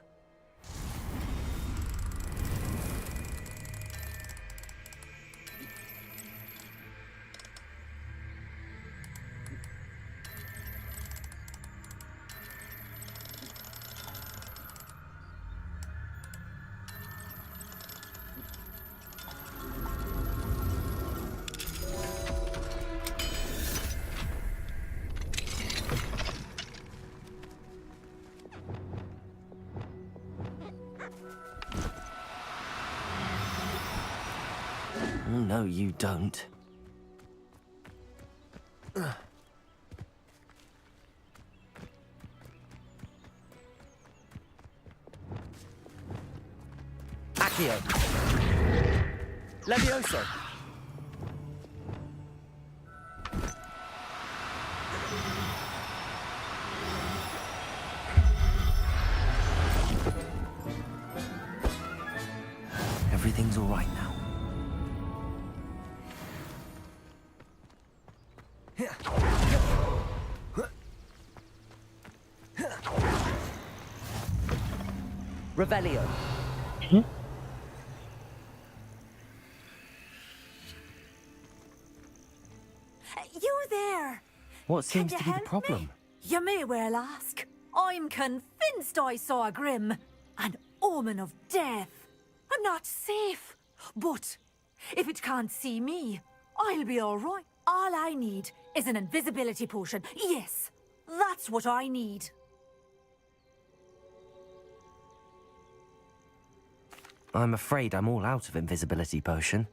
S4: No, you don't.
S3: Accio. Levioso.
S4: Everything's all right now.
S3: Revelio.
S20: You there?
S4: What
S20: Can
S4: seems
S20: you
S4: to be the
S20: help
S4: problem?
S20: me? You may well ask. I'm convinced I saw a grim, an omen of death. I'm not safe, but if it can't see me, I'll be all right. All I need is an invisibility potion. Yes, that's what I need.
S4: I'm afraid I'm all out of invisibility potion.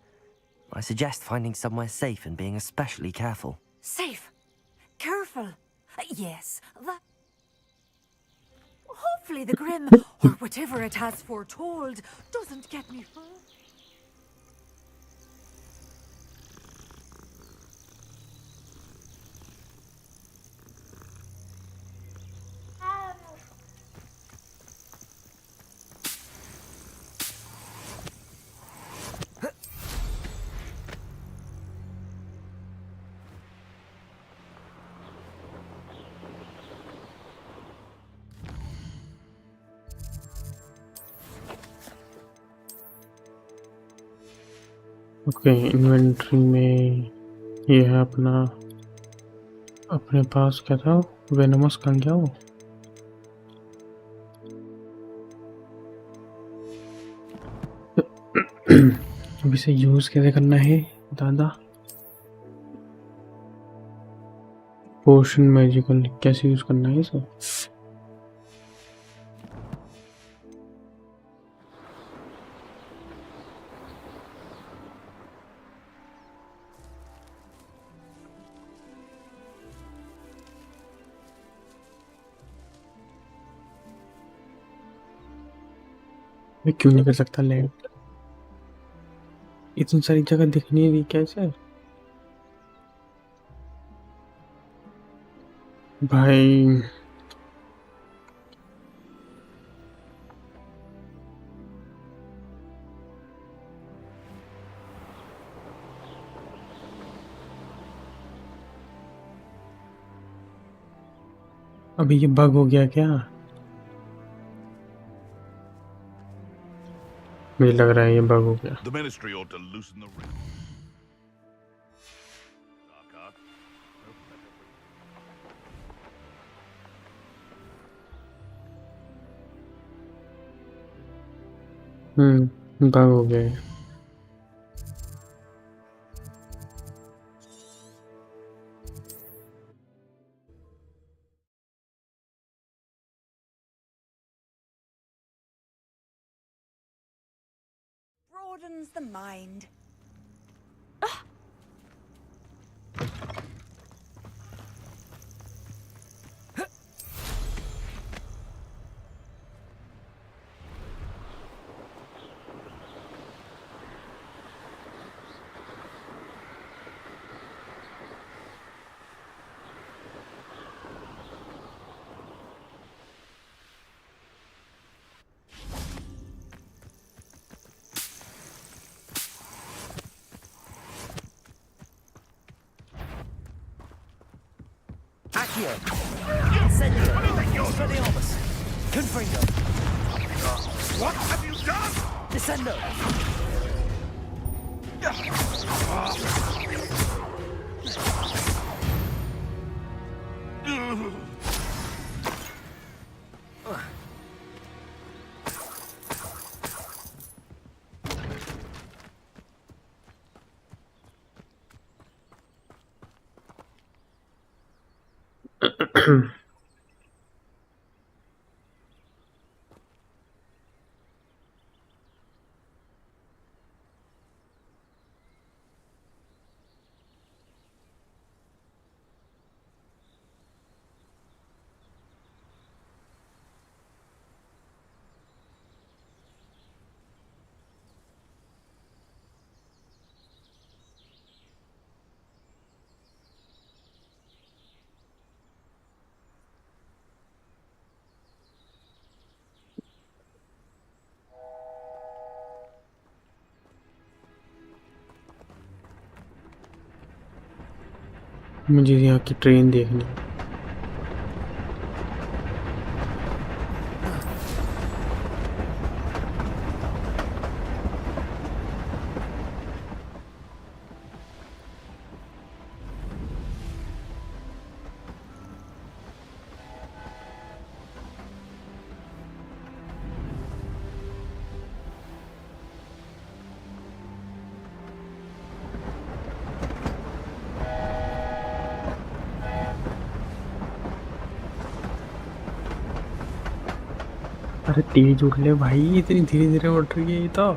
S4: I suggest finding somewhere safe and being especially careful.
S20: Safe. Careful. Yes, that... Hopefully the Grim, or whatever it has foretold, doesn't get me far.
S1: Okay inventory में ये है अपना अपने पास क्या था venomous कहाँ गया वो अब इसे यूज कैसे करना है दादा पोशन मैजिकल कैसे यूज करना है इसे मैं क्यों नहीं कर सकता लैंड इतनी सारी जगह दिख नहीं रही कैसे भाई अभी ये बग हो गया क्या मुझे लग रहा है ये बग हो गया
S9: The ministry ought to loosen the rein.
S1: Bug हो गया है
S15: Broadens the mind.
S4: Accio! Incendio! Expelliarmus! Confringo!
S9: What have you done?
S4: Descendo!
S1: मुझे यहाँ की ट्रेन देखनी है। अरे तेज उड़ ले भाई, इतनी धीरे धीरे उड़ रही है ये तो।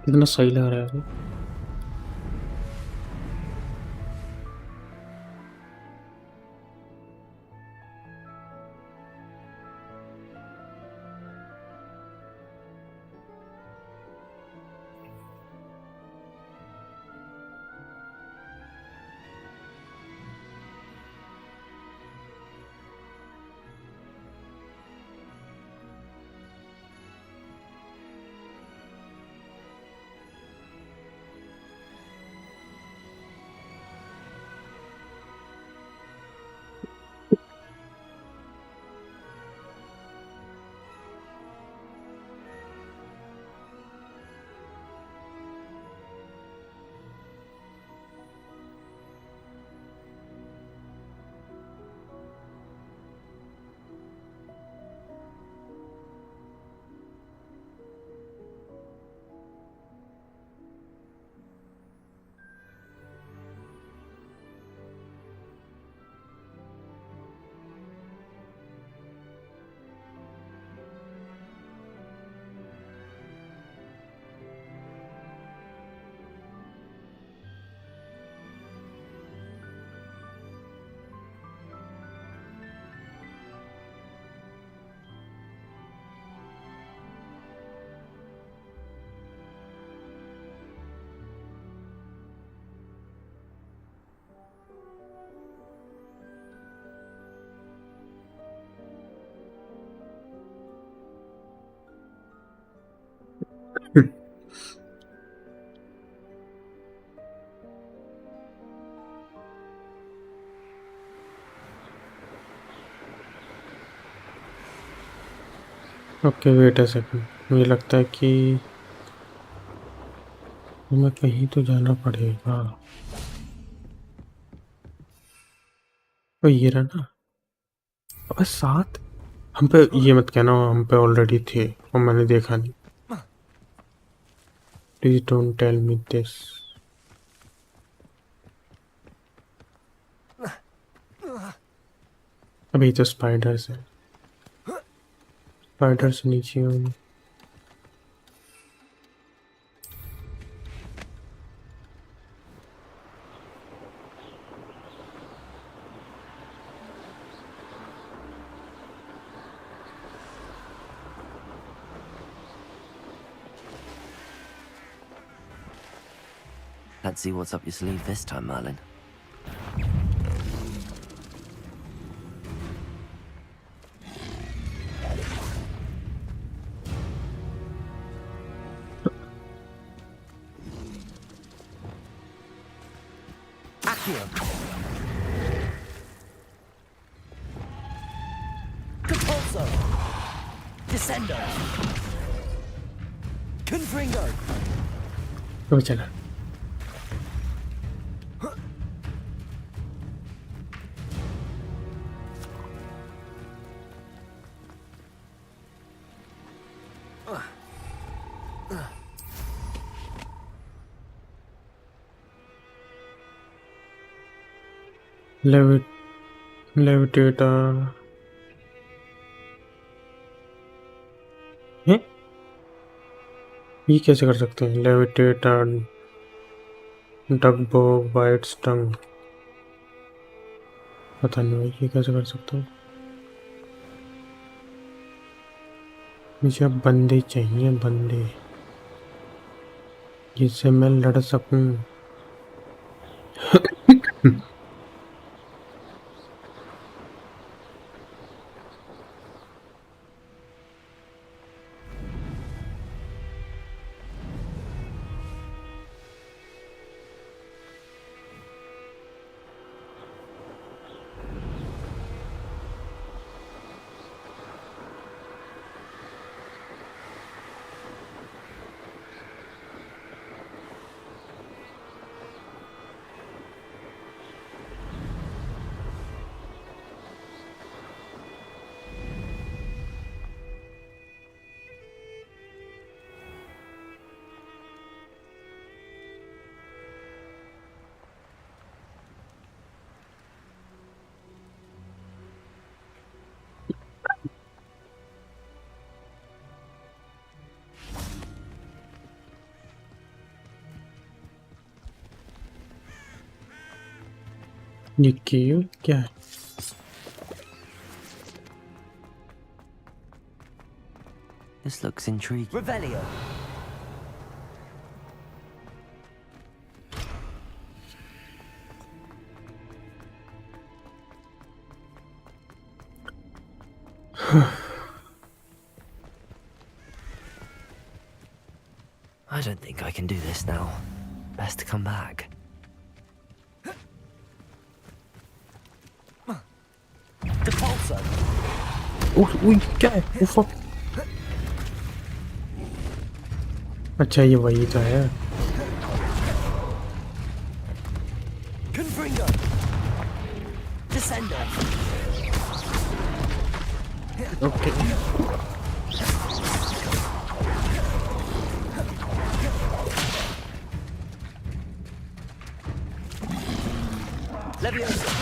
S1: कितना सही लग रहा है। ओके वेट अ सेकंड, मुझे लगता है कि हमें कहीं तो जाना पड़ेगा। ये रहा ना। अबे साथ हम पे ये मत कहना हम पे ऑलरेडी थे और मैंने देखा नहीं। Please don't tell me this. अभी तो spiders है. Spiders नीचे होंगे.
S4: Let's see what's up your sleeve this time, Merlin.
S19: Accio. Compulso. Descendo. Confringo.
S1: तो चला. Levitator. हैं? ये कैसे कर सकते हैं? Levitator, dugbog, white stung. पता नहीं भाई ये कैसे कर सकते हैं. मुझे अब बंदे चाहिए, बंदे जिससे मैं लड़ सकूं. ये क्या है?
S4: This looks intriguing.
S19: Revelio.
S4: I don't think I can do this now. Best to come back.
S19: Depulso.
S1: Ui, क्या है? Oh fuck. अच्छा ये वही तो है.
S19: Confringo. Descendo.
S1: Okay.
S19: Leviosa.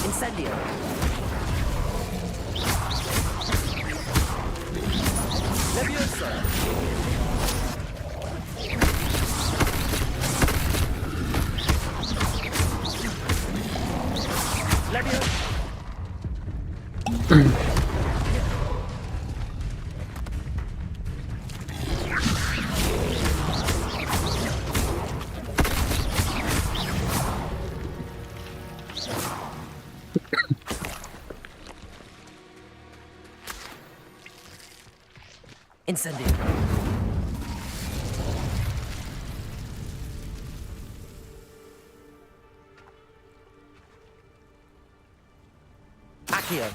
S19: Incendio. Leviosa. Leviosa. Incendio. Accio.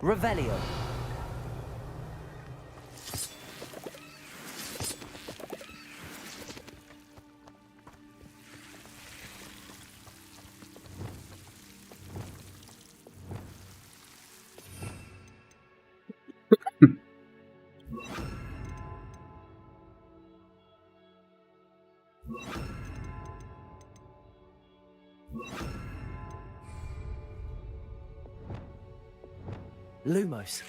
S19: Revelio. Lumos.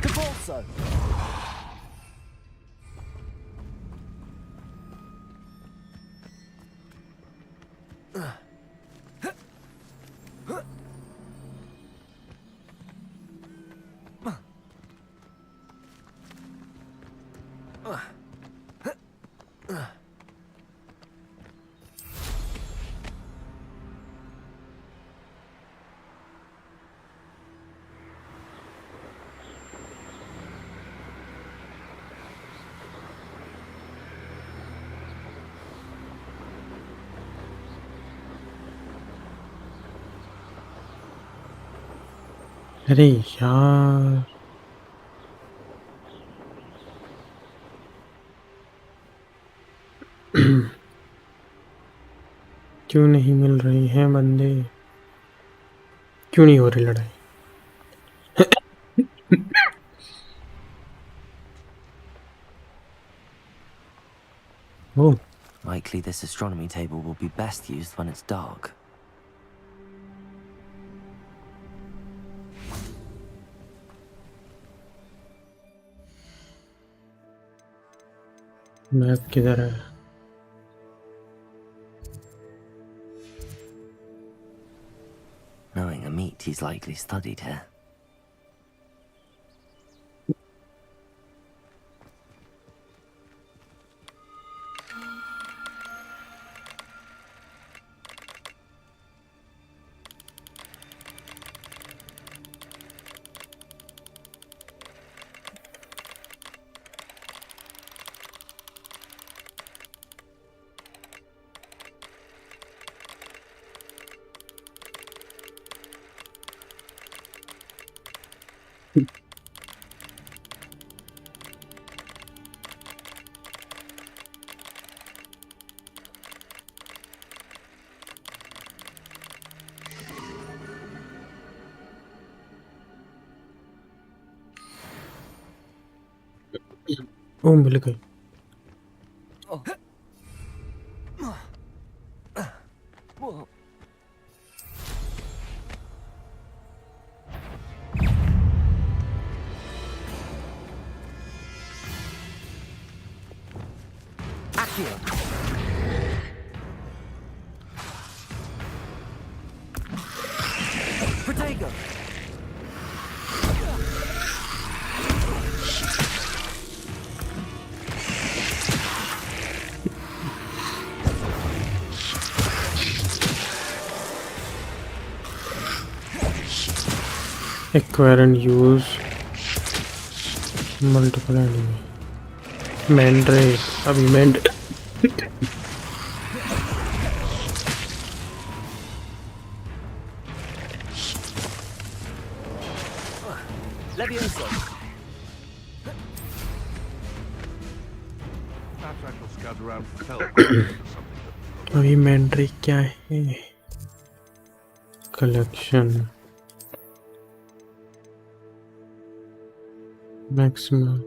S3: Cabalso!
S1: अरे यार क्यों नहीं मिल रही हैं बंदे? क्यों नहीं हो रही लड़ाई? Oh.
S4: Likely this astronomy table will be best used when it's dark.
S1: Map किधर है?
S4: Knowing Amit, he's likely studied here.
S1: ओ मिल गई।
S3: Protego!
S1: Acquire and use multiple enemy. Mandrake. अभी Mandrake.
S3: Levioso!
S9: Perhaps I shall scout around for help.
S1: अभी Mandrake क्या है? Collection. Maximum.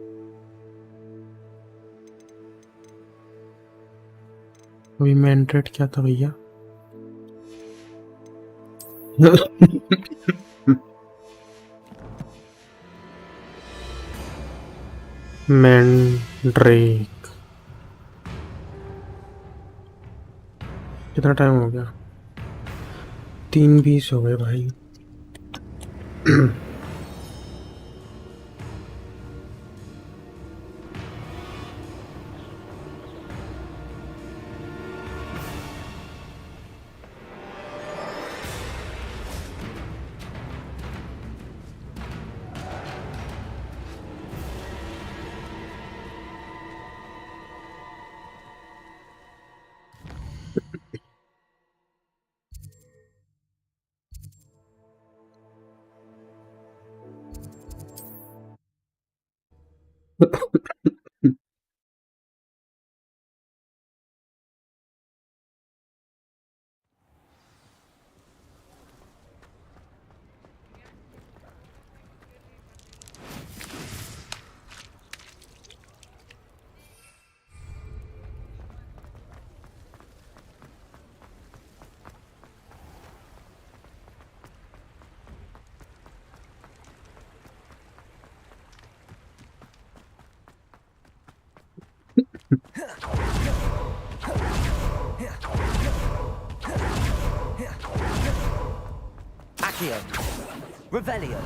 S1: अभी Mandrake क्या था भैया? Mandrake. कितना टाइम हो गया? 3:20 हो गए भाई।
S4: Accio. Revelio.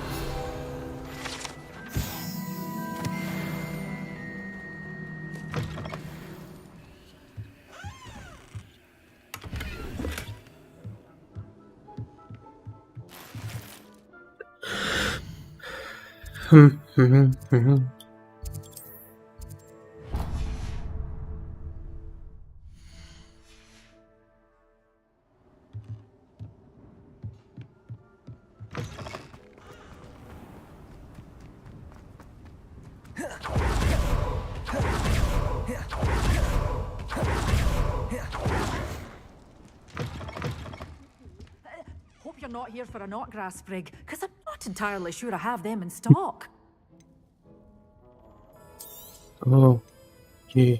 S20: Hope you're not here for a knotgrass sprig, because I'm not entirely sure I have them in stock.
S1: Oh, yeah.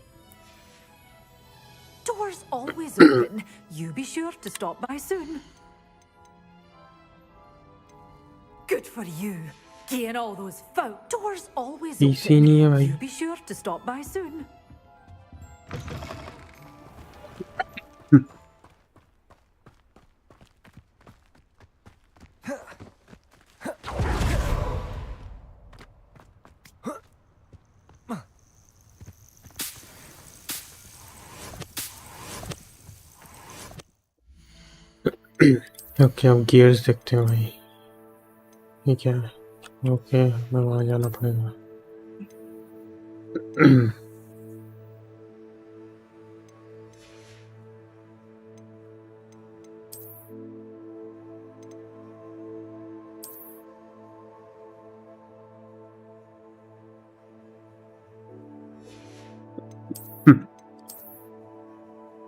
S20: Doors always open. You be sure to stop by soon. Good for you. Getting all those folk. Doors always
S1: Easy
S20: open.
S1: नहीं है भाई.
S20: You be sure to stop by soon.
S1: Okay अब gears देखते हैं भाई. ये क्या है? ओके मैं वहाँ जाना पड़ेगा.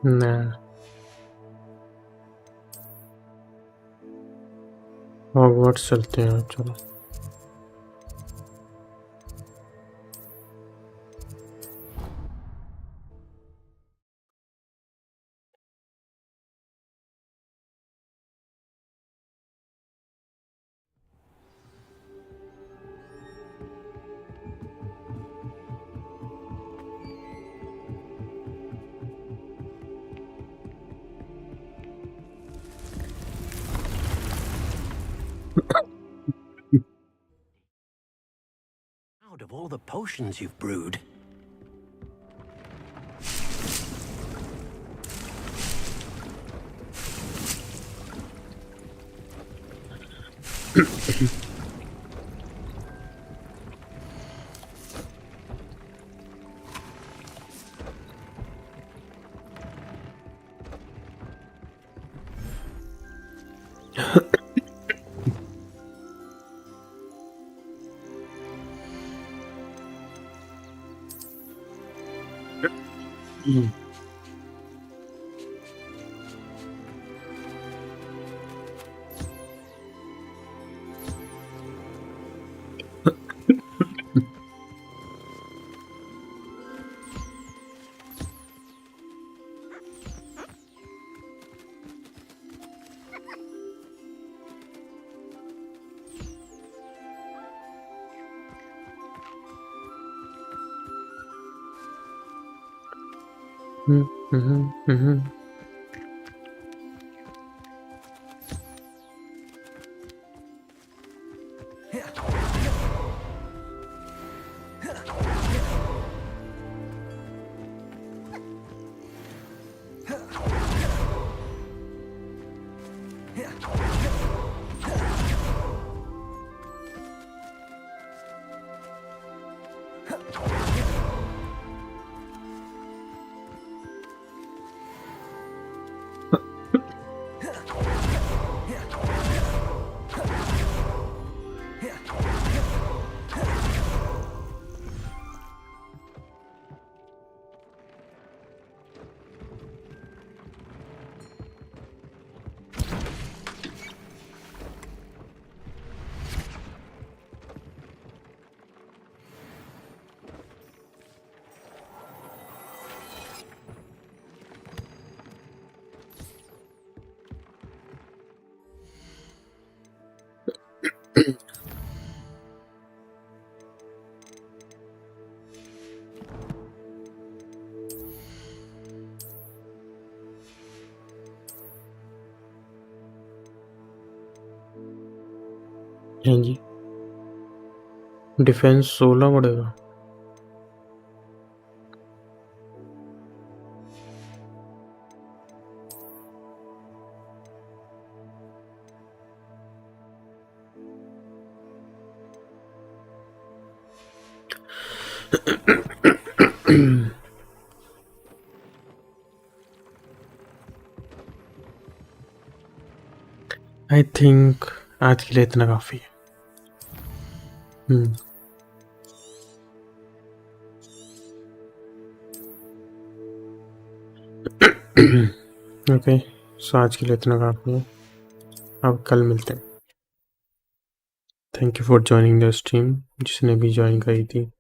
S1: nah. हॉगवर्ट्स चलते हैं चलो.
S5: Out of all the potions you've brewed.
S1: हाँ जी, डिफेंस 16 बढ़ेगा। आई थिंक आज के लिए इतना काफी है। ओके, सो आज के लिए इतना काफी है। अब कल मिलते हैं। Thank you for joining the stream, जिसने भी ज्वाइन करी थी।